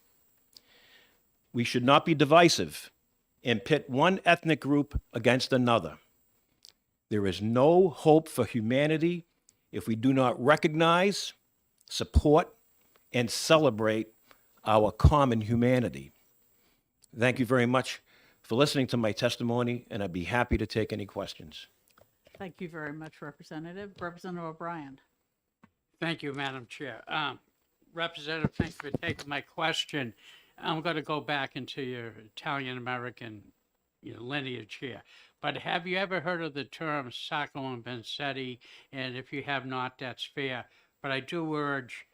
We should not be divisive and pit one ethnic group against another. There is no hope for humanity if we do not recognize, support, and celebrate our common humanity. Thank you very much for listening to my testimony, and I'd be happy to take any questions. Thank you very much, Representative. Representative O'Brien. Thank you, Madam Chair. Representative, thanks for taking my question. I'm going to go back into your Italian-American lineage here. But have you ever heard of the term Sacco and Vanzetti? And if you have not, that's fair. But I do urge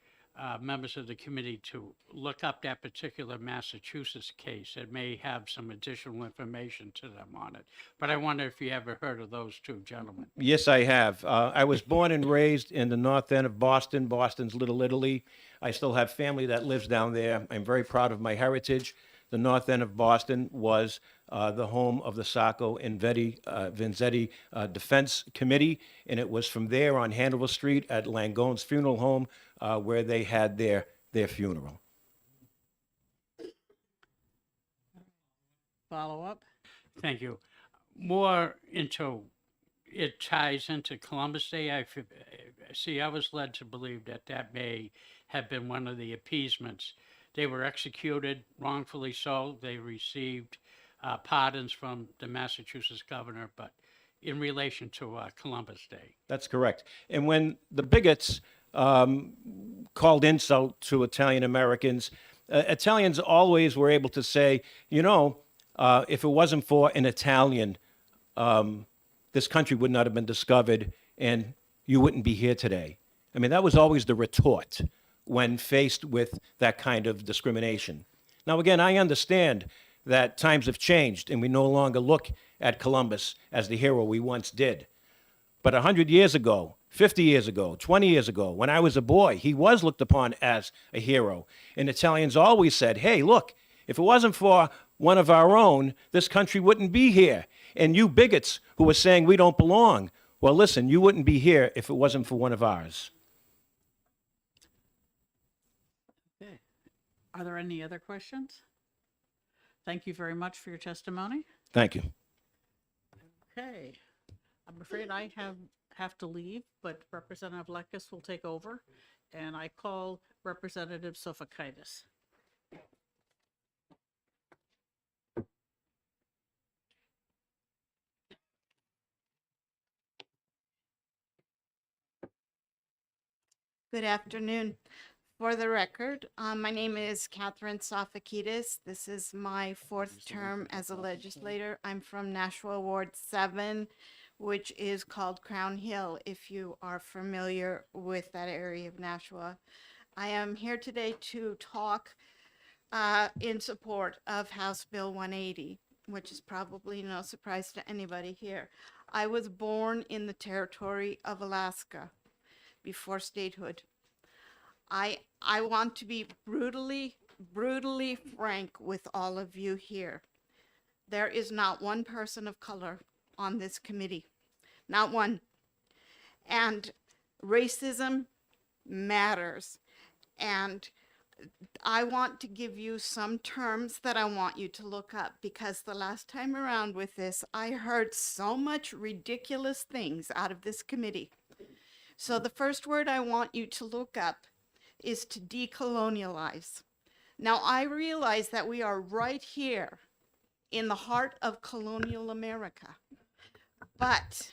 members of the committee to look up that particular Massachusetts case. It may have some additional information to them on it. But I wonder if you ever heard of those two gentlemen. Yes, I have. I was born and raised in the north end of Boston, Boston's Little Italy. I still have family that lives down there. I'm very proud of my heritage. The north end of Boston was the home of the Sacco and Vanzetti Defense Committee, and it was from there on Hanover Street at Langone's funeral home where they had their funeral. Follow up? Thank you. More into, it ties into Columbus Day. I was led to believe that that may have been one of the appeasements. They were executed wrongfully so. They received pardons from the Massachusetts governor, but in relation to Columbus Day. That's correct. And when the bigots called insult to Italian Americans, Italians always were able to say, if it wasn't for an Italian, this country would not have been discovered and you wouldn't be here today. I mean, that was always the retort when faced with that kind of discrimination. Now, again, I understand that times have changed and we no longer look at Columbus as the hero we once did. But 100 years ago, 50 years ago, 20 years ago, when I was a boy, he was looked upon as a hero. And Italians always said, hey, look, if it wasn't for one of our own, this country wouldn't be here. And you bigots who were saying we don't belong, well, listen, you wouldn't be here if it wasn't for one of ours. Okay. Are there any other questions? Thank you very much for your testimony. Thank you. Okay. I'm afraid I have to leave, but Representative Lekis will take over. And I call Representative Sofakaitis. Good afternoon. For the record, my name is Catherine Sofakidis. This is my fourth term as a legislator. I'm from Nashua Ward 7, which is called Crown Hill, if you are familiar with that area of Nashua. I am here today to talk in support of House Bill 180, which is probably no surprise to anybody here. I was born in the territory of Alaska before statehood. I want to be brutally frank with all of you here. There is not one person of color on this committee, not one. And racism matters. And I want to give you some terms that I want you to look up, because the last time around with this, I heard so much ridiculous things out of this committee. So the first word I want you to look up is to decolonialize. Now, I realize that we are right here in the heart of colonial America, but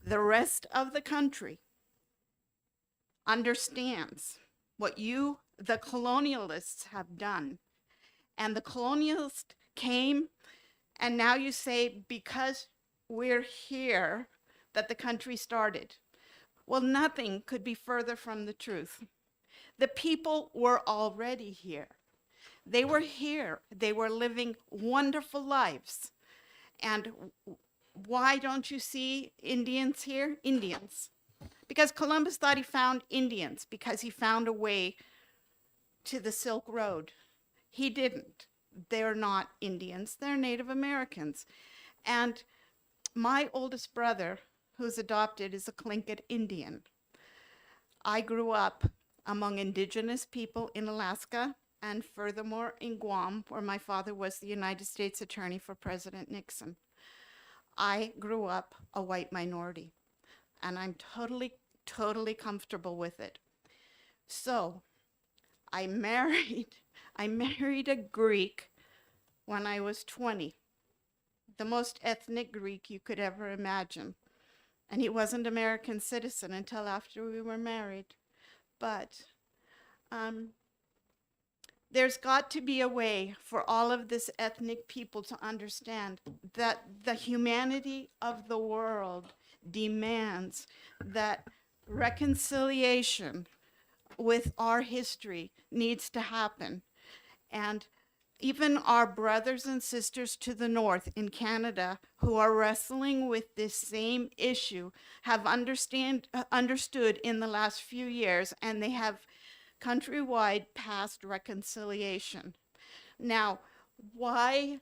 the rest of the country understands what you, the colonialists, have done. And the colonialists came, and now you say, because we're here, that the country started. Well, nothing could be further from the truth. The people were already here. They were here. They were living wonderful lives. And why don't you see Indians here? Indians. Because Columbus thought he found Indians, because he found a way to the Silk Road. He didn't. They're not Indians. They're Native Americans. And my oldest brother, who's adopted, is a Tlingit Indian. I grew up among indigenous people in Alaska, and furthermore in Guam, where my father was the United States Attorney for President Nixon. I grew up a white minority, and I'm totally comfortable with it. So I married a Greek when I was 20, the most ethnic Greek you could ever imagine. And he wasn't an American citizen until after we were married. But there's got to be a way for all of this ethnic people to understand that the humanity of the world demands that reconciliation with our history needs to happen. And even our brothers and sisters to the north in Canada who are wrestling with this same issue have understood in the last few years, and they have countrywide passed reconciliation. Now, why?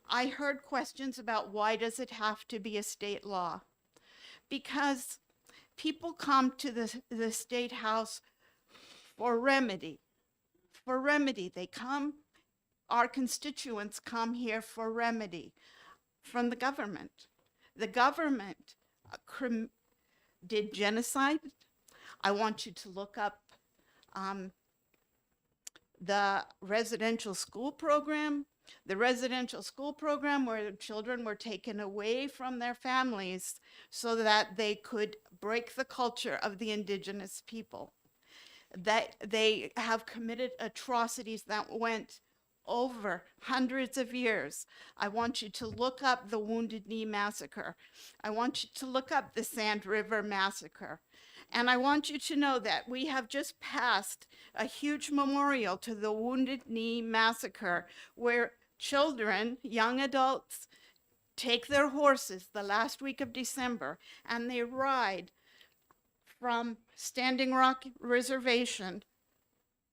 I heard questions about why does it have to be a state law? Because people come to the State House for remedy. For remedy. They come, our constituents come here for remedy from the government. The government did genocide. I want you to look up the residential school program. The residential school program where children were taken away from their families so that they could break the culture of the indigenous people. That they have committed atrocities that went over hundreds of years. I want you to look up the Wounded Knee Massacre. I want you to look up the Sand River Massacre. And I want you to know that we have just passed a huge memorial to the Wounded Knee Massacre, where children, young adults, take their horses the last week of December and they ride from Standing Rock Reservation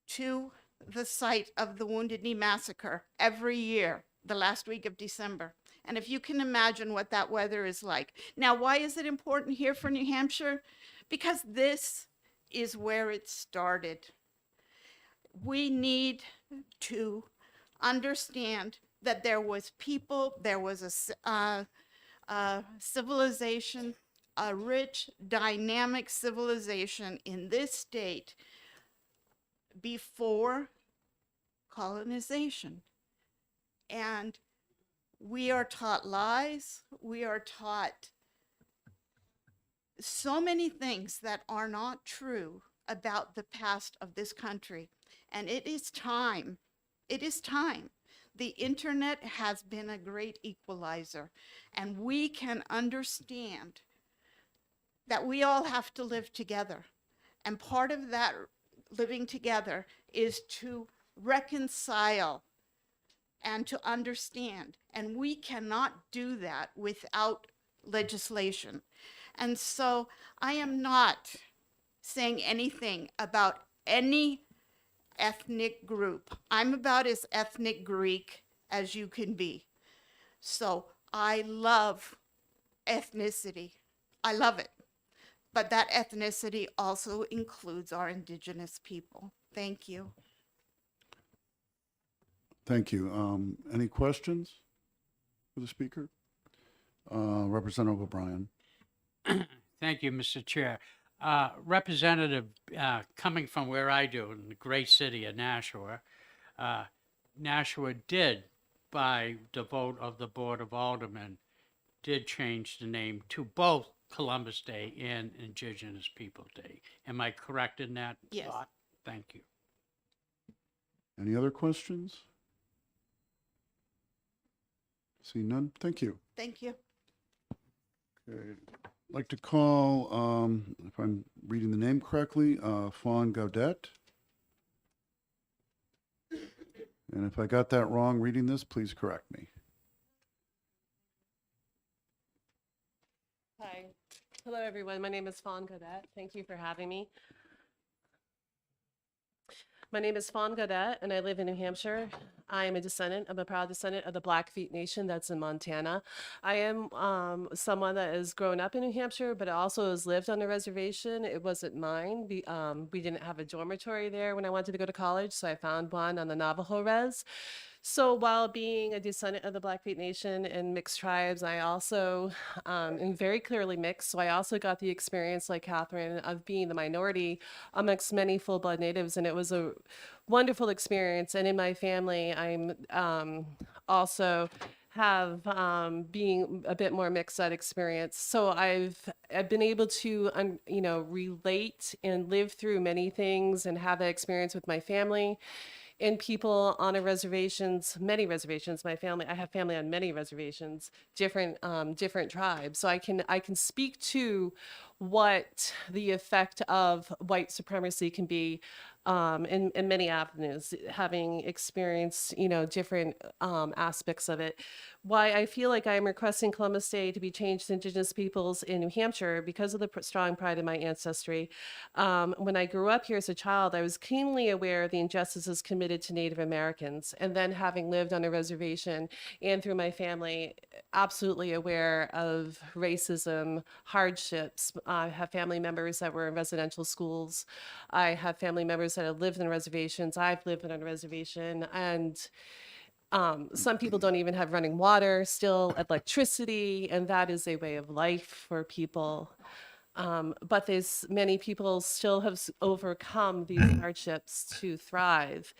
to the site of the Wounded Knee Massacre every year, the last week of December. And if you can imagine what that weather is like. Now, why is it important here for New Hampshire? Because this is where it started. We need to understand that there was people, there was a civilization, a rich, dynamic civilization in this state before colonization. And we are taught lies, we are taught so many things that are not true about the past of this country. And it is time. The internet has been a great equalizer, and we can understand that we all have to live together. And part of that living together is to reconcile and to understand. And we cannot do that without legislation. And so I am not saying anything about any ethnic group. I'm about as ethnic Greek as you can be. So I love ethnicity. I love it. But that ethnicity also includes our indigenous people. Thank you. Thank you. Any questions for the speaker? Representative O'Brien. Thank you, Mr. Chair. Representative, coming from where I do, in the great city of Nashua, Nashua did, by the vote of the Board of Aldermen, did change the name to both Columbus Day and Indigenous People Day. Am I correct in that Yes. thought? Thank you. Any other questions? See none? Thank you. Thank you. Okay. I'd like to call, if I'm reading the name correctly, Fawn Gaudet. And if I got that wrong reading this, please correct me. Hi. Hello, everyone. My name is Fawn Gaudet. Thank you for having me. My name is Fawn Gaudet, and I live in New Hampshire. I am a descendant. I'm a proud descendant of the Blackfeet Nation that's in Montana. I am someone that has grown up in New Hampshire, but also has lived on a reservation. It wasn't mine. We didn't have a dormitory there when I wanted to go to college, so I found one on the Navajo res. So while being a descendant of the Blackfeet Nation and mixed tribes, I also am very clearly mixed. So I also got the experience, like Catherine, of being the minority amongst many full-blood natives, and it was a wonderful experience. And in my family, I'm also have being a bit more mixed that experience. So I've been able to relate and live through many things and have that experience with my family and people on many reservations. I have family on many reservations, different tribes. So I can speak to what the effect of white supremacy can be in many avenues, having experienced, different aspects of it. Why I feel like I'm requesting Columbus Day to be changed to Indigenous peoples in New Hampshire because of the strong pride in my ancestry. When I grew up here as a child, I was keenly aware of the injustices committed to Native Americans. And then having lived on a reservation and through my family, absolutely aware of racism, hardships. I have family members that were in residential schools. I have family members that have lived in reservations. I've lived on a reservation, and some people don't even have running water, still electricity, and that is a way of life for people. But there's many people still have overcome these hardships to thrive.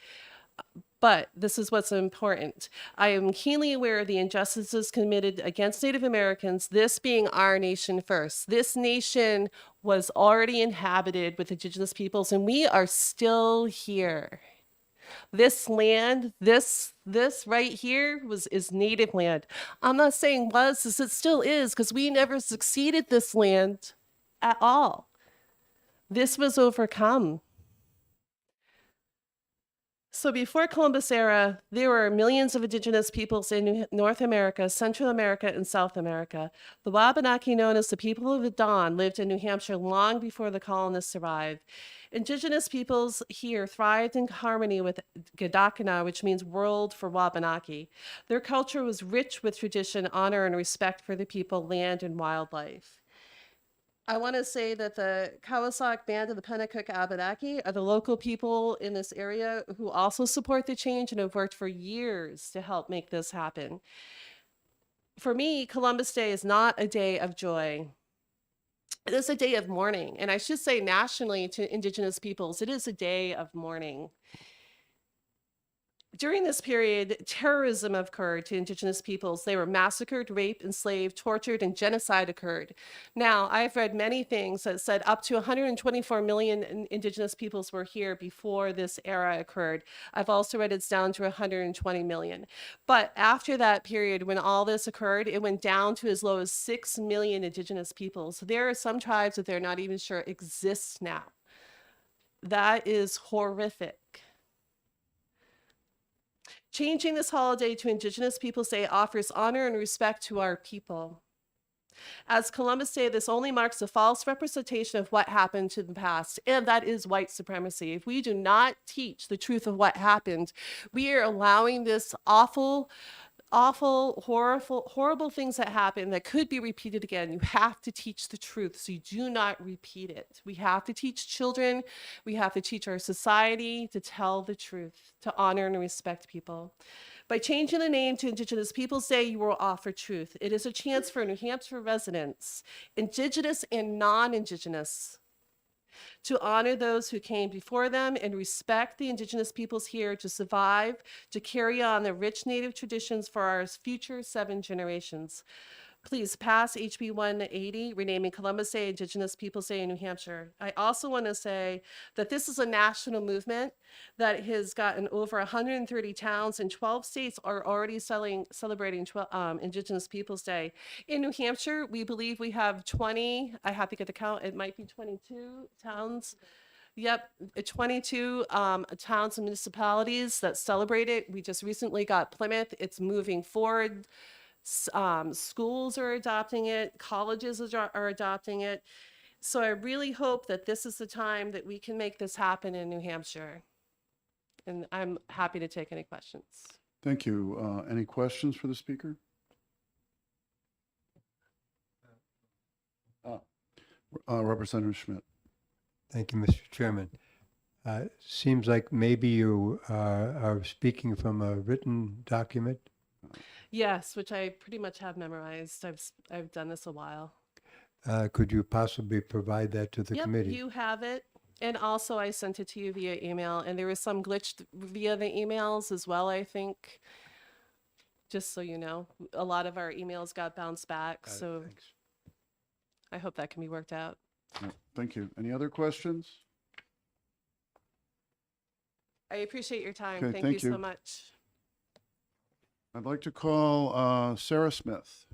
But this is what's important. I am keenly aware of the injustices committed against Native Americans, this being our nation first. This nation was already inhabited with Indigenous peoples, and we are still here. This land, this right here is Native land. I'm not saying was, as it still is, because we never succeeded this land at all. This was overcome. So before Columbus era, there were millions of indigenous peoples in North America, Central America, and South America. The Wabanaki, known as the people of the dawn, lived in New Hampshire long before the colonists arrived. Indigenous peoples here thrived in harmony with Gadakana, which means world for Wabanaki. Their culture was rich with tradition, honor, and respect for the people, land, and wildlife. I want to say that the Kawasak Band of the Pennacook Abenaki are the local people in this area who also support the change and have worked for years to help make this happen. For me, Columbus Day is not a day of joy. It is a day of mourning. And I should say nationally to Indigenous peoples, it is a day of mourning. During this period, terrorism occurred to Indigenous peoples. They were massacred, raped, enslaved, tortured, and genocide occurred. Now, I've read many things that said up to 124 million Indigenous peoples were here before this era occurred. I've also read it's down to 120 million. But after that period, when all this occurred, it went down to as low as 6 million Indigenous peoples. So there are some tribes that they're not even sure exist now. That is horrific. Changing this holiday to Indigenous Peoples Day offers honor and respect to our people. As Columbus Day, this only marks a false representation of what happened to the past, and that is white supremacy. If we do not teach the truth of what happened, we are allowing this awful, horrible things that happen that could be repeated again. You have to teach the truth so you do not repeat it. We have to teach children, we have to teach our society to tell the truth, to honor and respect people. By changing the name to Indigenous Peoples Day, you will offer truth. It is a chance for New Hampshire residents, Indigenous and non-Indigenous, to honor those who came before them and respect the Indigenous peoples here to survive, to carry on the rich Native traditions for our future 7 generations. Please pass HB 180, renaming Columbus Day Indigenous Peoples Day in New Hampshire. I also want to say that this is a national movement that has gotten over 130 towns and 12 states are already celebrating Indigenous Peoples Day. In New Hampshire, we believe we have 20, I have to get the count, it might be 22 towns. Yep, 22 towns and municipalities that celebrate it. We just recently got Plymouth. It's moving forward. Schools are adopting it, colleges are adopting it. So I really hope that this is the time that we can make this happen in New Hampshire. And I'm happy to take any questions. Thank you. Any questions for the speaker? Representative Schmidt. Thank you, Mr. Chairman. Seems like maybe you are speaking from a written document. Yes, which I pretty much have memorized. I've done this a while. Could you possibly provide that to the Yep, committee? you have it. And also I sent it to you via email, and there was some glitch via the emails as well, I think. Just so you know, a lot of our emails got bounced back, so Thanks. I hope that can be worked out. Thank you. Any other questions? I appreciate your time. Okay, Thank thank you you. so much. I'd like to call Sarah Smith.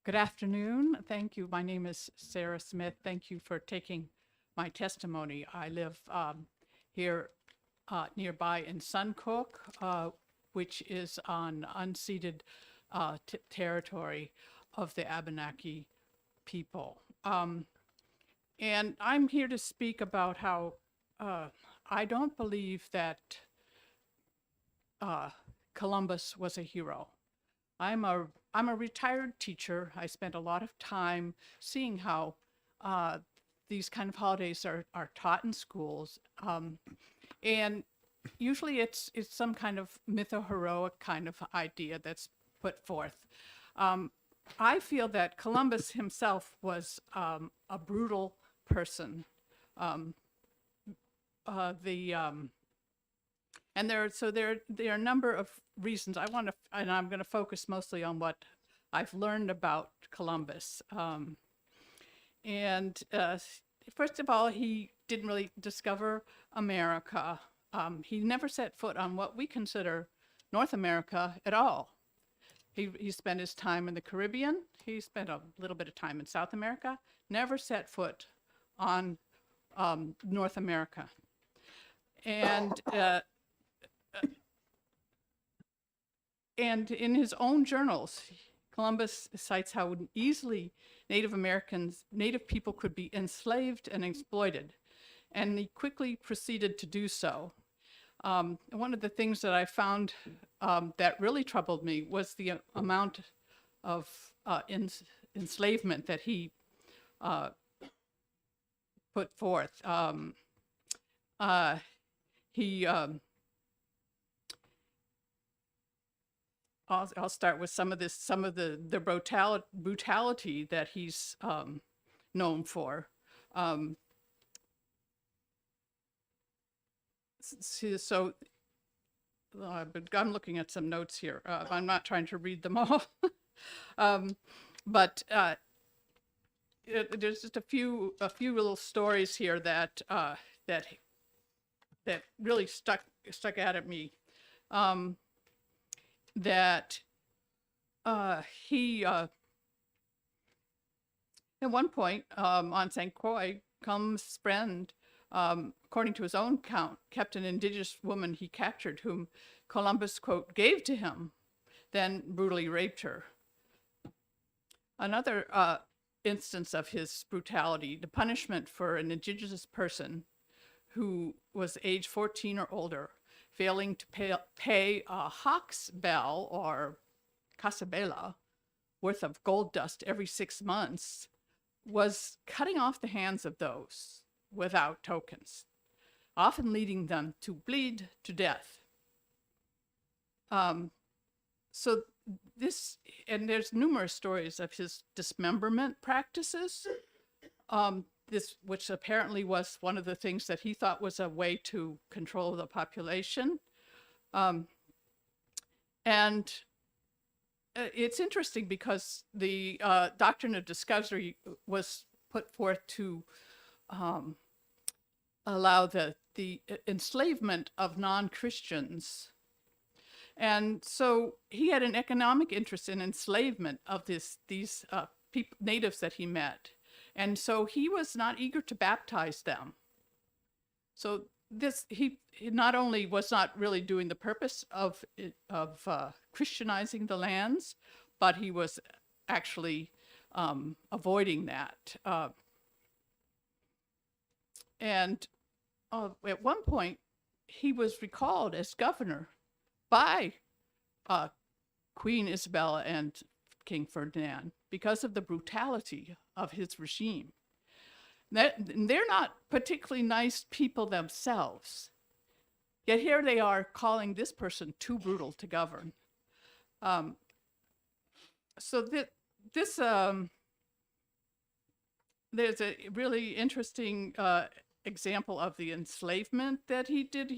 Good afternoon. Thank you. My name is Sarah Smith. Thank you for taking my testimony. I live here nearby in Suncook, which is on unceded territory of the Abenaki people. And I'm here to speak about how I don't believe that Columbus was a hero. I'm a retired teacher. I spent a lot of time seeing how these kind of holidays are taught in schools. And usually it's some kind of mytho-heroic kind of idea that's put forth. I feel that Columbus himself was a brutal person. And there are a number of reasons and I'm going to focus mostly on what I've learned about Columbus. First of all, he didn't really discover America. He never set foot on what we consider North America at all. He spent his time in the Caribbean. He spent a little bit of time in South America, never set foot on North America. And in his own journals, Columbus cites how easily Native people could be enslaved and exploited. and he quickly proceeded to do so. One of the things that I found that really troubled me was the amount of enslavement that he put forth. I'll start with some of the brutality that he's known for. But I'm looking at some notes here. I'm not trying to read them all, but there's just a few little stories here that that really stuck out at me. That he at one point on St. Croix, Combs' friend, according to his own count, kept an indigenous woman he captured, whom Columbus, quote, gave to him, then brutally raped her. Another instance of his brutality, the punishment for an indigenous person who was age 14 or older, failing to pay a hawk's bell or casabela worth of gold dust every 6 months, was cutting off the hands of those without tokens, often leading them to bleed to death. So this, and there's numerous stories of his dismemberment practices, which apparently was one of the things that he thought was a way to control the population. And it's interesting because the doctrine of discovery was put forth to allow the enslavement of non-Christians. And so he had an economic interest in enslavement of these natives that he met. And so he was not eager to baptize them. So he not only was not really doing the purpose of Christianizing the lands, but he was actually avoiding that. And at one point, he was recalled as governor by Queen Isabella and King Ferdinand because of the brutality of his regime. They're not particularly nice people themselves, yet here they are calling this person too brutal to govern. So there's a really interesting example of the enslavement that he did.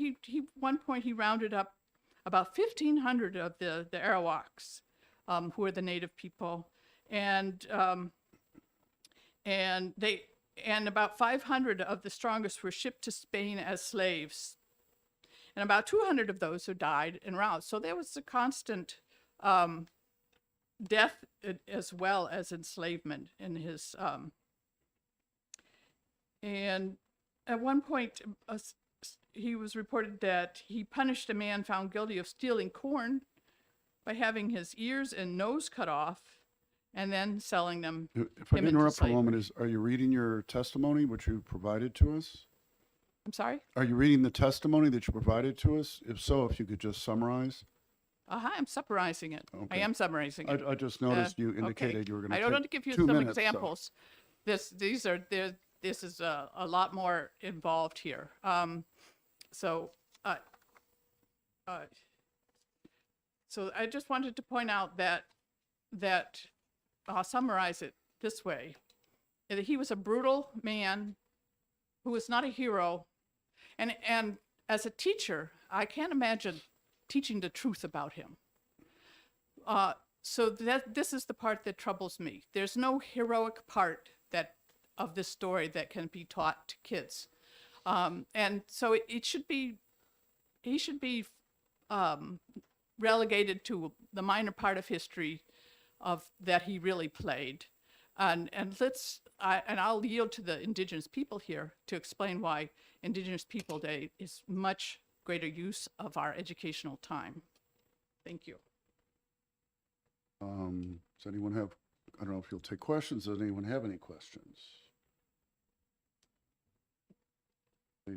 One point he rounded up about 1,500 of the Arawaks, who are the native people, and about 500 of the strongest were shipped to Spain as slaves, and about 200 of those who died en route. So there was a constant death as well as enslavement in his. And at one point, he was reported that he punished a man found guilty of stealing corn by having his ears and nose cut off and then selling them. If I can interrupt for a moment, are you reading your testimony, which you provided to us? I'm sorry? Are you reading the testimony that you provided to us? If so, if you could just summarize. I'm summarizing it. I am summarizing it. I just noticed you indicated you were going to I don't want to give you some examples. This is a lot more involved here. So I just wanted to point out that I'll summarize it this way: that he was a brutal man who was not a hero, and as a teacher, I can't imagine teaching the truth about him. So this is the part that troubles me. There's no heroic part of this story that can be taught to kids. And so he should be relegated to the minor part of history that he really played. And I'll yield to the Indigenous people here to explain why Indigenous People Day is much greater use of our educational time. Thank you. Does anyone have, I don't know if you'll take questions. Does anyone have any questions?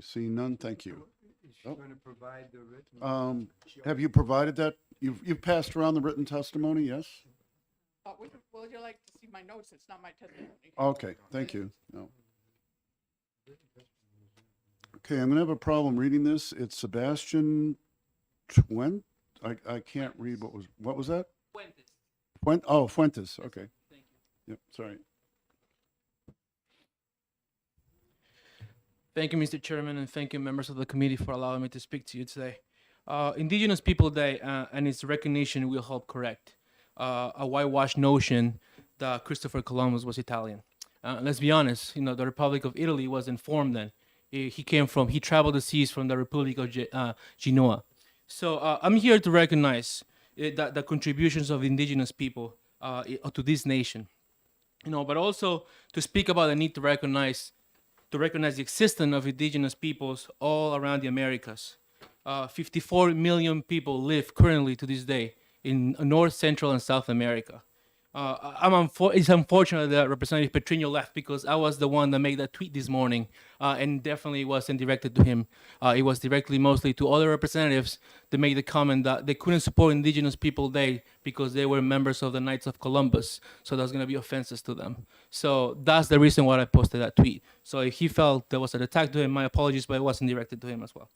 Seeing none, thank you. Is she Oh. going to provide the written? Have you provided that? You've passed around the written testimony, yes? Would you like to see my notes? It's not my testimony. Okay, thank you. No. Okay, I'm gonna have a problem reading this. It's Sebastian Twent? I can't read what was that? Fuentes, okay. Yep, sorry. Thank you, Mr. Chairman, and thank you, members of the committee, for allowing me to speak to you today. Indigenous People Day and its recognition will help correct a whitewashed notion that Christopher Columbus was Italian. Let's be honest, the Republic of Italy was informed then. He traveled the seas from the Republic of Genoa. So I'm here to recognize the contributions of indigenous people to this nation, but also to speak about the need to recognize the existence of indigenous peoples all around the Americas. 54 million people live currently to this day in North, Central, and South America. It's unfortunate that Representative Petrino left because I was the one that made that tweet this morning, and definitely wasn't directed to him. It was directly mostly to other representatives that made the comment that they couldn't support Indigenous People Day because they were members of the Knights of Columbus, so there's going to be offenses to them. So that's the reason why I posted that tweet. So if he felt there was an attack to him, my apologies, but it wasn't directed to him as well.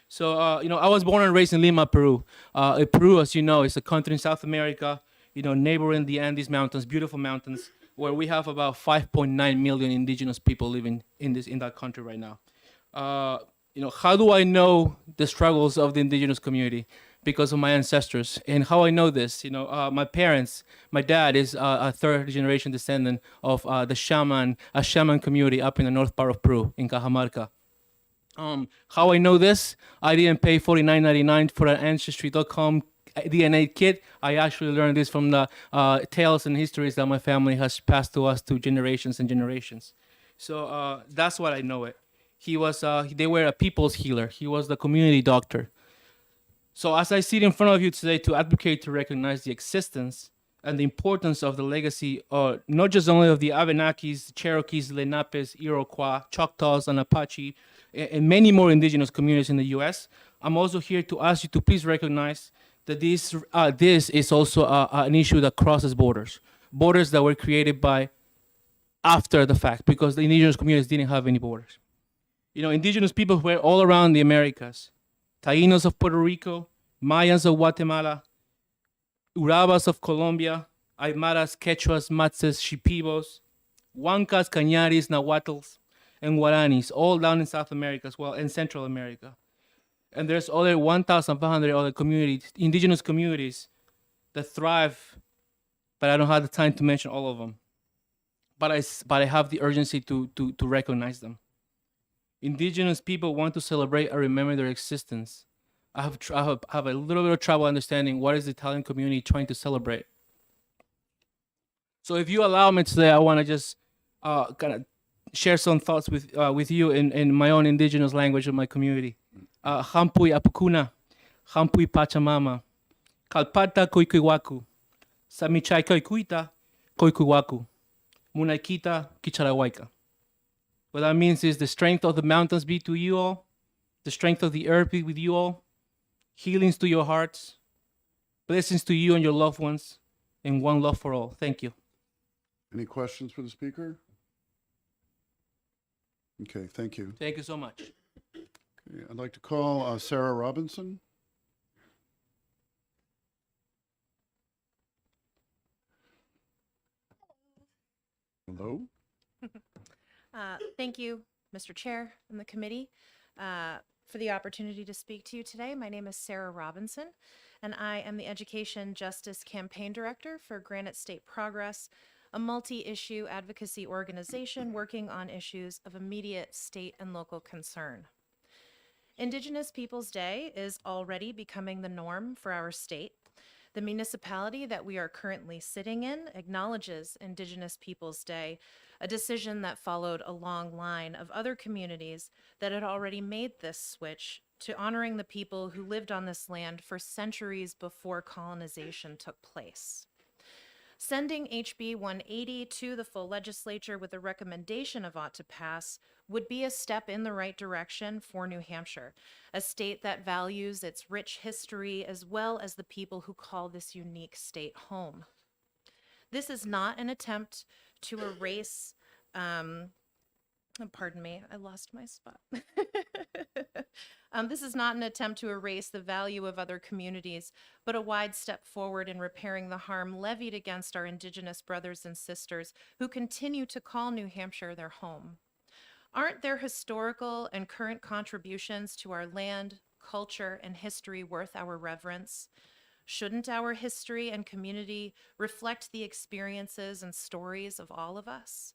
So, I was born and raised in Lima, Peru. Peru, as you know, is a country in South America, neighboring the Andes Mountains, beautiful mountains, where we have about 5.9 million indigenous people living in that country right now. How do I know the struggles of the indigenous community? Because of my ancestors. And how I know this, my parents, my dad is a third generation descendant of a shaman community up in the north part of Peru, in Cajamarca. How I know this, I didn't pay $49.99 for an Ancestry.com DNA kit. I actually learned this from the tales and histories that my family has passed to us through generations and generations. So that's what I know it. They were a people's healer. He was the community doctor. So as I sit in front of you today to advocate to recognize the existence and the importance of the legacy, not just only of the Abenakis, Cherokees, Lenapes, Iroquois, Choctaws, and Apache, and many more indigenous communities in the U.S., I'm also here to ask you to please recognize that this is also an issue that crosses borders that were created by after the fact, because the indigenous communities didn't have any borders. Indigenous people were all around the Americas. Taínos of Puerto Rico, Mayans of Guatemala, Urabas of Colombia, Aymaras, Quechuas, Matzes, Shipibos, Huancas, Cañaris, Nahuatls, and Guaranis, all down in South America as well, and Central America. And there's other 1,500 other communities, indigenous communities, that thrive, but I don't have the time to mention all of them. But I have the urgency to recognize them. Indigenous people want to celebrate and remember their existence. I have a little bit of trouble understanding what is the Italian community trying to celebrate. So if you allow me today, I want to just kind of share some thoughts with you in my own indigenous language of my community. Hampui Apukuna, Hampui Pachamama, Kalpata Koikuiwaku, Samichai Koikuita, Koikuiwaku, Munaikita Kicharawaika. What that means is the strength of the mountains be to you all, the strength of the earth be with you all, healings to your hearts, blessings to you and your loved ones, and one love for all. Thank you. Any questions for the speaker? Okay, thank you. Thank you so much. Okay, I'd like to call Sarah Robinson. Hello. Thank you, Mr. Chair and the committee, for the opportunity to speak to you today. My name is Sarah Robinson, and I am the Education Justice Campaign Director for Granite State Progress, a multi-issue advocacy organization working on issues of immediate state and local concern. Indigenous Peoples Day is already becoming the norm for our state. The municipality that we are currently sitting in acknowledges Indigenous Peoples Day, a decision that followed a long line of other communities that had already made this switch to honoring the people who lived on this land for centuries before colonization took place. Sending HB 180 to the full legislature with a recommendation of ought to pass would be a step in the right direction for New Hampshire, a state that values its rich history as well as the people who call this unique state home. This is not an attempt to erase, pardon me, I lost my spot. This is not an attempt to erase the value of other communities, but a wide step forward in repairing the harm levied against our Indigenous brothers and sisters who continue to call New Hampshire their home. Aren't their historical and current contributions to our land, culture, and history worth our reverence? Shouldn't our history and community reflect the experiences and stories of all of us?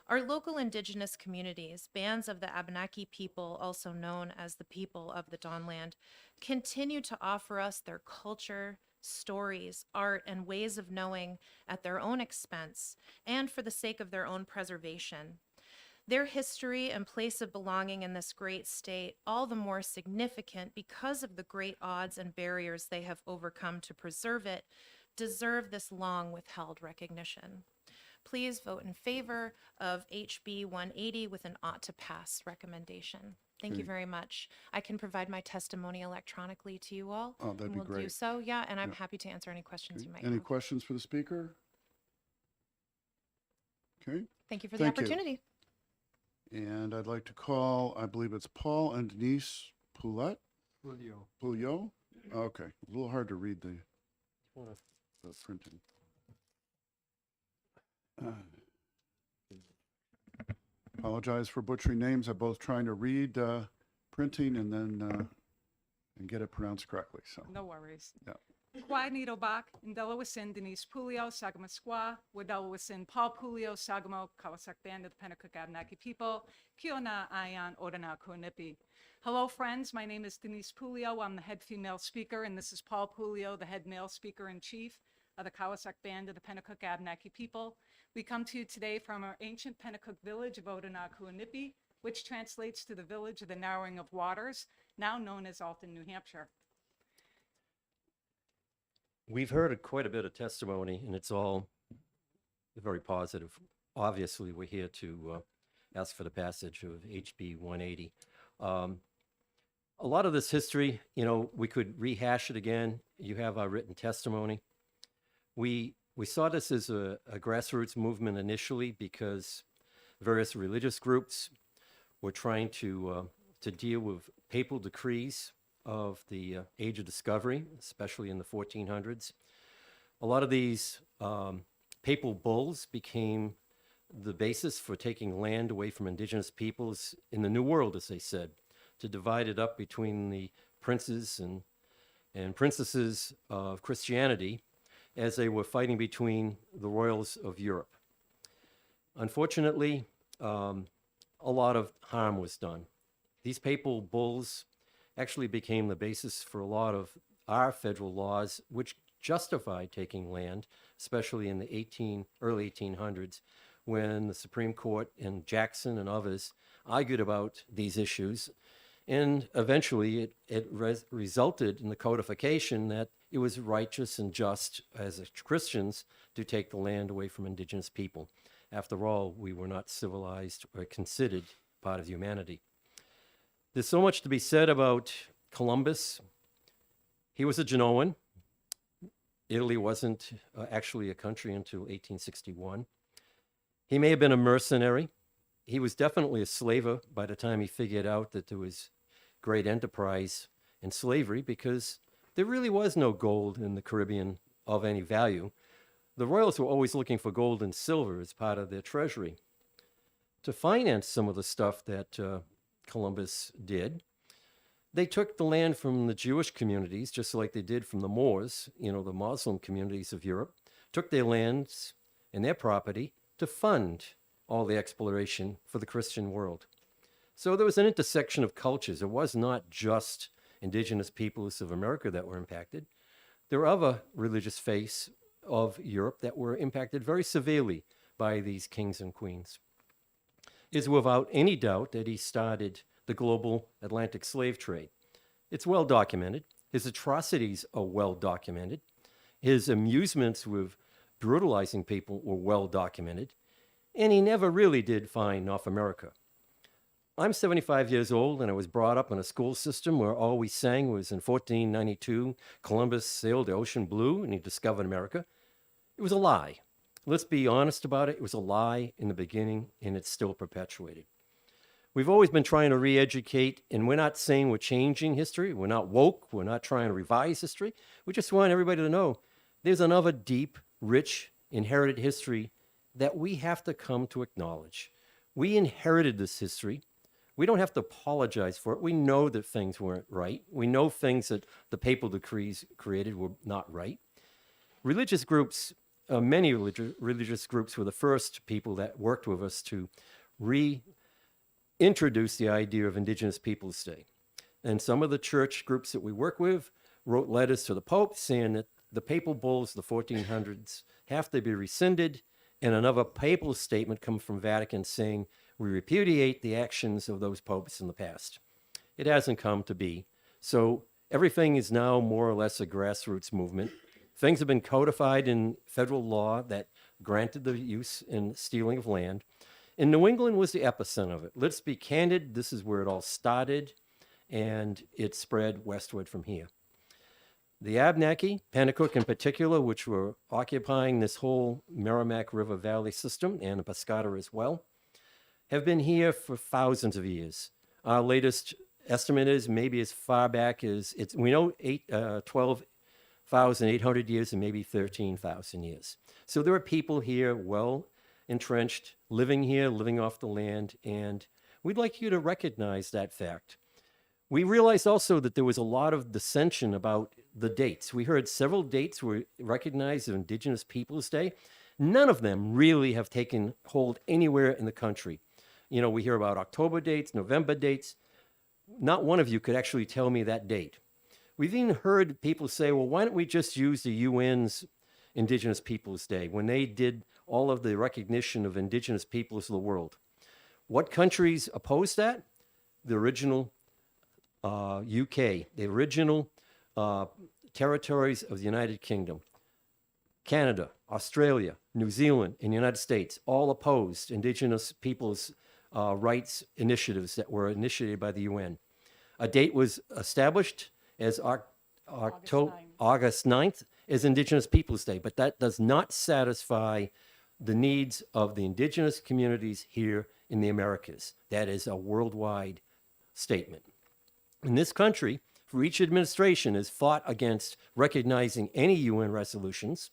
Our local Indigenous communities, bands of the Abenaki people, also known as the people of the Dawnland, continue to offer us their culture, stories, art, and ways of knowing at their own expense and for the sake of their own preservation. Their history and place of belonging in this great state, all the more significant because of the great odds and barriers they have overcome to preserve it, deserve this long withheld recognition. Please vote in favor of HB 180 with an ought to pass recommendation. Thank you Okay. very much. I can provide my testimony electronically to you all. Oh, that'd and be we'll do great. so, yeah, and I'm Yeah. happy to answer any questions you might Any have. questions for the speaker? Okay. Thank you for the Thank you. opportunity. And I'd like to call, I believe it's Paul and Denise Poulet. Pouliot? Okay, a little hard to read the printing. Apologize for butchering names. I'm both trying to read printing and then and get it pronounced correctly. So No worries. yeah. Kwai Nito Bach, Indelawasin, Denise Pulio, Sagama Squaw, Wadelawasin, Paul Pulio, Sagamo, Kawasak Band of the Pennacook Abenaki People, Kiona, Ayan, Odana, Kunipi. Hello, friends. My name is Denise Pulio. I'm the head female speaker, and this is Paul Pulio, the head male speaker in chief of the Kawasak Band of the Pennacook Abenaki People. We come to you today from our ancient Pennacook village of Odana-Kunipi, which translates to the village of the narrowing of waters, now known as Alton, New Hampshire. We've heard quite a bit of testimony, and it's all very positive. Obviously, we're here to ask for the passage of HB 180. A lot of this history, you know, we could rehash it again. You have our written testimony. We saw this as a grassroots movement initially because various religious groups were trying to deal with papal decrees of the Age of Discovery, especially in the 1400s. A lot of these papal bulls became the basis for taking land away from indigenous peoples in the New World, as they said, to divide it up between the princes and princesses of Christianity as they were fighting between the royals of Europe. Unfortunately, a lot of harm was done. These papal bulls actually became the basis for a lot of our federal laws, which justified taking land, especially in the early 1800s, when the Supreme Court and Jackson and others argued about these issues. And eventually it resulted in the codification that it was righteous and just as Christians to take the land away from indigenous people. After all, we were not civilized or considered part of humanity. There's so much to be said about Columbus. He was a Genoan. Italy wasn't actually a country until 1861. He may have been a mercenary. He was definitely a slaver by the time he figured out that there was great enterprise in slavery, because there really was no gold in the Caribbean of any value. The royals were always looking for gold and silver as part of their treasury. To finance some of the stuff that Columbus did, they took the land from the Jewish communities, just like they did from the Moors, you know, the Muslim communities of Europe, took their lands and their property to fund all the exploration for the Christian world. So there was an intersection of cultures. It was not just indigenous peoples of America that were impacted. There were other religious faiths of Europe that were impacted very severely by these kings and queens. It is without any doubt that he started the global Atlantic slave trade. It's well documented. His atrocities are well documented. His amusements with brutalizing people were well documented. And he never really did find North America. I'm 75 years old, and I was brought up in a school system where all we sang was in 1492, Columbus sailed the ocean blue and he discovered America. It was a lie. Let's be honest about it. It was a lie in the beginning, and it's still perpetuated. We've always been trying to re-educate, and we're not saying we're changing history. We're not woke. We're not trying to revise history. We just want everybody to know there's another deep, rich, inherited history that we have to come to acknowledge. We inherited this history. We don't have to apologize for it. We know that things weren't right. We know things that the papal decrees created were not right. Religious groups, many religious groups were the first people that worked with us to reintroduce the idea of Indigenous Peoples Day. And some of the church groups that we work with wrote letters to the Pope saying that the papal bulls of the 1400s have to be rescinded, and another papal statement come from Vatican saying we repudiate the actions of those popes in the past. It hasn't come to be. So everything is now more or less a grassroots movement. Things have been codified in federal law that granted the use and stealing of land. And New England was the epicenter of it. Let's be candid, this is where it all started, and it spread westward from here. The Abnaki, Pennacook in particular, which were occupying this whole Merrimack River Valley system, and the Pescata as well, have been here for thousands of years. Our latest estimate is maybe as far back as, we know 12,800 years and maybe 13,000 years. So there are people here well entrenched, living here, living off the land, and we'd like you to recognize that fact. We realized also that there was a lot of dissension about the dates. We heard several dates were recognized as Indigenous Peoples Day. None of them really have taken hold anywhere in the country. You know, we hear about October dates, November dates. Not one of you could actually tell me that date. We've even heard people say, well, why don't we just use the UN's Indigenous Peoples Day when they did all of the recognition of Indigenous peoples of the world? What countries opposed that? The original UK, the original territories of the United Kingdom. Canada, Australia, New Zealand, and the United States all opposed Indigenous peoples' rights initiatives that were initiated by the UN. A date was established as August 9th as Indigenous Peoples Day, but that does not satisfy the needs of the indigenous communities here in the Americas. That is a worldwide statement. In this country, for each administration has fought against recognizing any UN resolutions,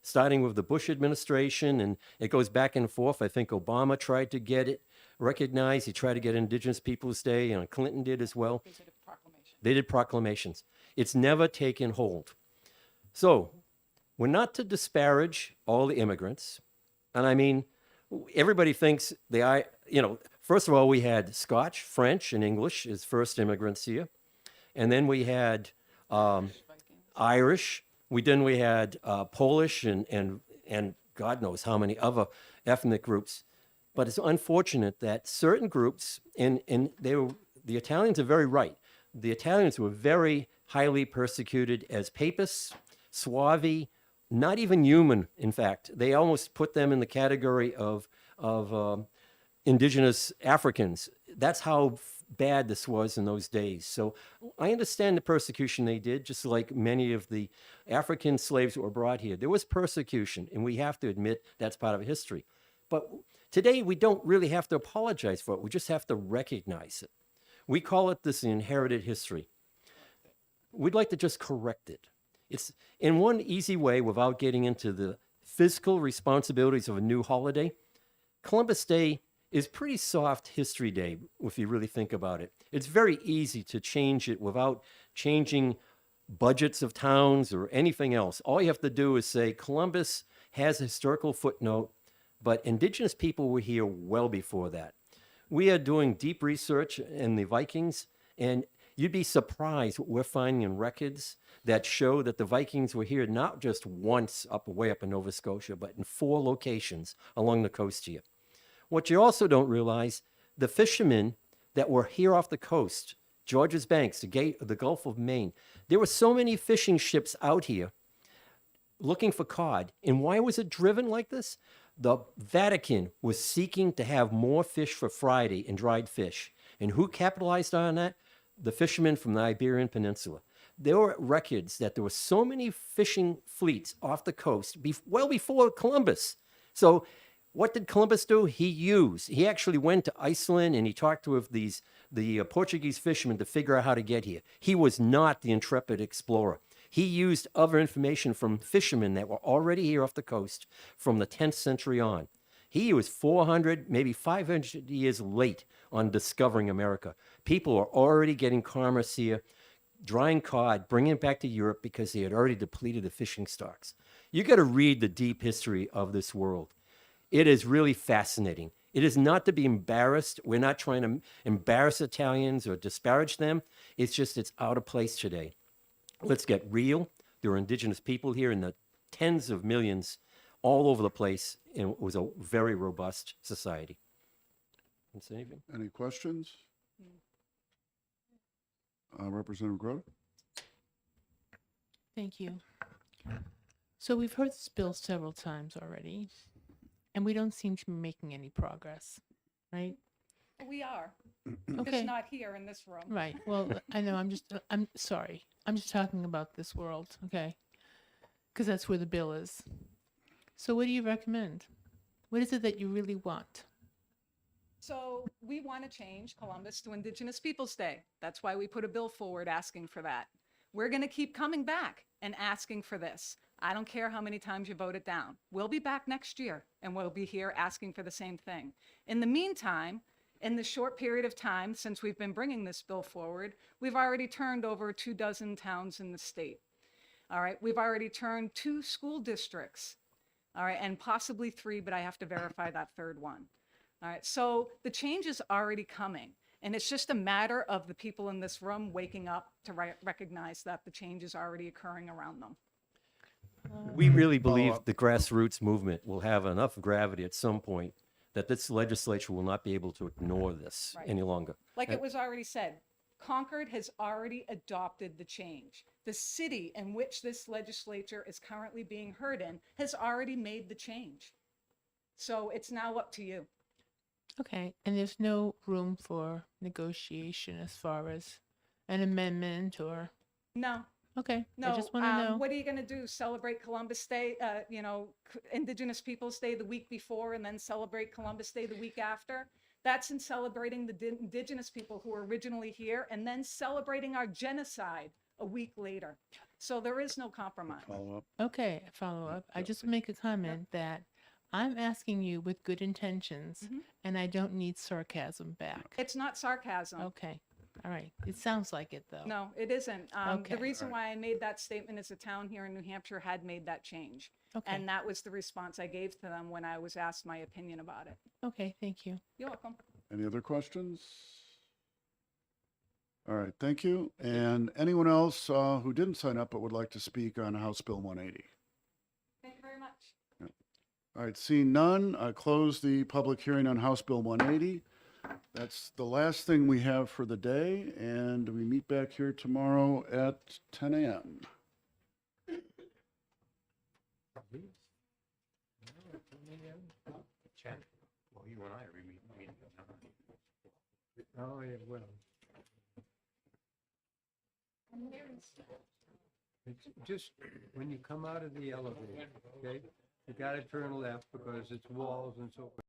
starting with the Bush administration, and it goes back and forth. I think Obama tried to get it recognized. He tried to get Indigenous Peoples Day, and Clinton did as well. They did proclamations. It's never taken hold. So we're not to disparage all the immigrants. And I mean, everybody thinks first of all, we had Scotch, French, and English as first immigrants here. And then we had Irish. Then we had Polish and God knows how many other ethnic groups. But it's unfortunate that certain groups, and the Italians are very right. The Italians were very highly persecuted as papists, Suavi, not even human, in fact. They almost put them in the category of indigenous Africans. That's how bad this was in those days. So I understand the persecution they did, just like many of the African slaves that were brought here. There was persecution, and we have to admit that's part of history. But today, we don't really have to apologize for it. We just have to recognize it. We call it this inherited history. We'd like to just correct it. It's in one easy way, without getting into the fiscal responsibilities of a new holiday. Columbus Day is pretty soft history day, if you really think about it. It's very easy to change it without changing budgets of towns or anything else. All you have to do is say Columbus has a historical footnote, but indigenous people were here well before that. We are doing deep research in the Vikings, and you'd be surprised what we're finding in records that show that the Vikings were here not just once way up in Nova Scotia, but in 4 locations along the coast here. What you also don't realize, the fishermen that were here off the coast, Georges Banks, the Gulf of Maine, there were so many fishing ships out here looking for cod. And why was it driven like this? The Vatican was seeking to have more fish for Friday and dried fish. And who capitalized on that? The fishermen from the Iberian Peninsula. There were records that there were so many fishing fleets off the coast well before Columbus. So what did Columbus do? He actually went to Iceland and he talked with the Portuguese fishermen to figure out how to get here. He was not the intrepid explorer. He used other information from fishermen that were already here off the coast from the 10th century on. He was 400, maybe 500 years late on discovering America. People are already getting commerce here, drying cod, bringing it back to Europe because they had already depleted the fishing stocks. You got to read the deep history of this world. It is really fascinating. It is not to be embarrassed. We're not trying to embarrass Italians or disparage them. It's just it's out of place today. Let's get real. There are indigenous people here in the tens of millions all over the place, and it was a very robust society. Can say anything? Any questions? Representative Grote? Thank you. So we've heard this bill several times already, and we don't seem to be making any progress, right? We are. Okay. Just not here in this room. Right. Well, I know. I'm sorry. I'm just talking about this world, okay? Because that's where the bill is. So what do you recommend? What is it that you really want? So we want to change Columbus to Indigenous Peoples Day. That's why we put a bill forward asking for that. We're going to keep coming back and asking for this. I don't care how many times you vote it down. We'll be back next year and we'll be here asking for the same thing. In the meantime, in the short period of time since we've been bringing this bill forward, we've already turned over 24 towns in the state. All right, we've already turned 2 school districts. All right, and possibly 3, but I have to verify that third one. All right, so the change is already coming. And it's just a matter of the people in this room waking up to recognize that the change is already occurring around them. We really believe the grassroots movement will have enough gravity at some point that this legislature will not be able to ignore this Right. any longer. Like it was already said, Concord has already adopted the change. The city in which this legislature is currently being heard in has already made the change. So it's now up to you. Okay. And there's no room for negotiation as far as an amendment or... No. Okay. No, I just want to know. what are you going to do? Celebrate Columbus Day, Indigenous Peoples Day the week before and then celebrate Columbus Day the week after? That's in celebrating the indigenous people who were originally here and then celebrating our genocide a week later. So there is no compromise. Follow up. Okay, follow up. I just make a comment that I'm asking you with good intentions, and I don't need sarcasm back. It's not sarcasm. Okay. All right. It sounds like it, though. No, it isn't. Okay. The reason why I made that statement is a town here in New Hampshire had made that change. Okay. And that was the response I gave to them when I was asked my opinion about it. Okay, thank you. You're welcome. Any other questions? All right, thank you. And anyone else who didn't sign up but would like to speak on House Bill 180? Thank you very much. All right, seeing none, I close the public hearing on House Bill 180. That's the last thing we have for the day, and we meet back here tomorrow at 10 a.m. Well, you and I are meeting. Oh, yeah, well. It's just when you come out of the elevator, okay, you gotta turn left because it's walls and so forth.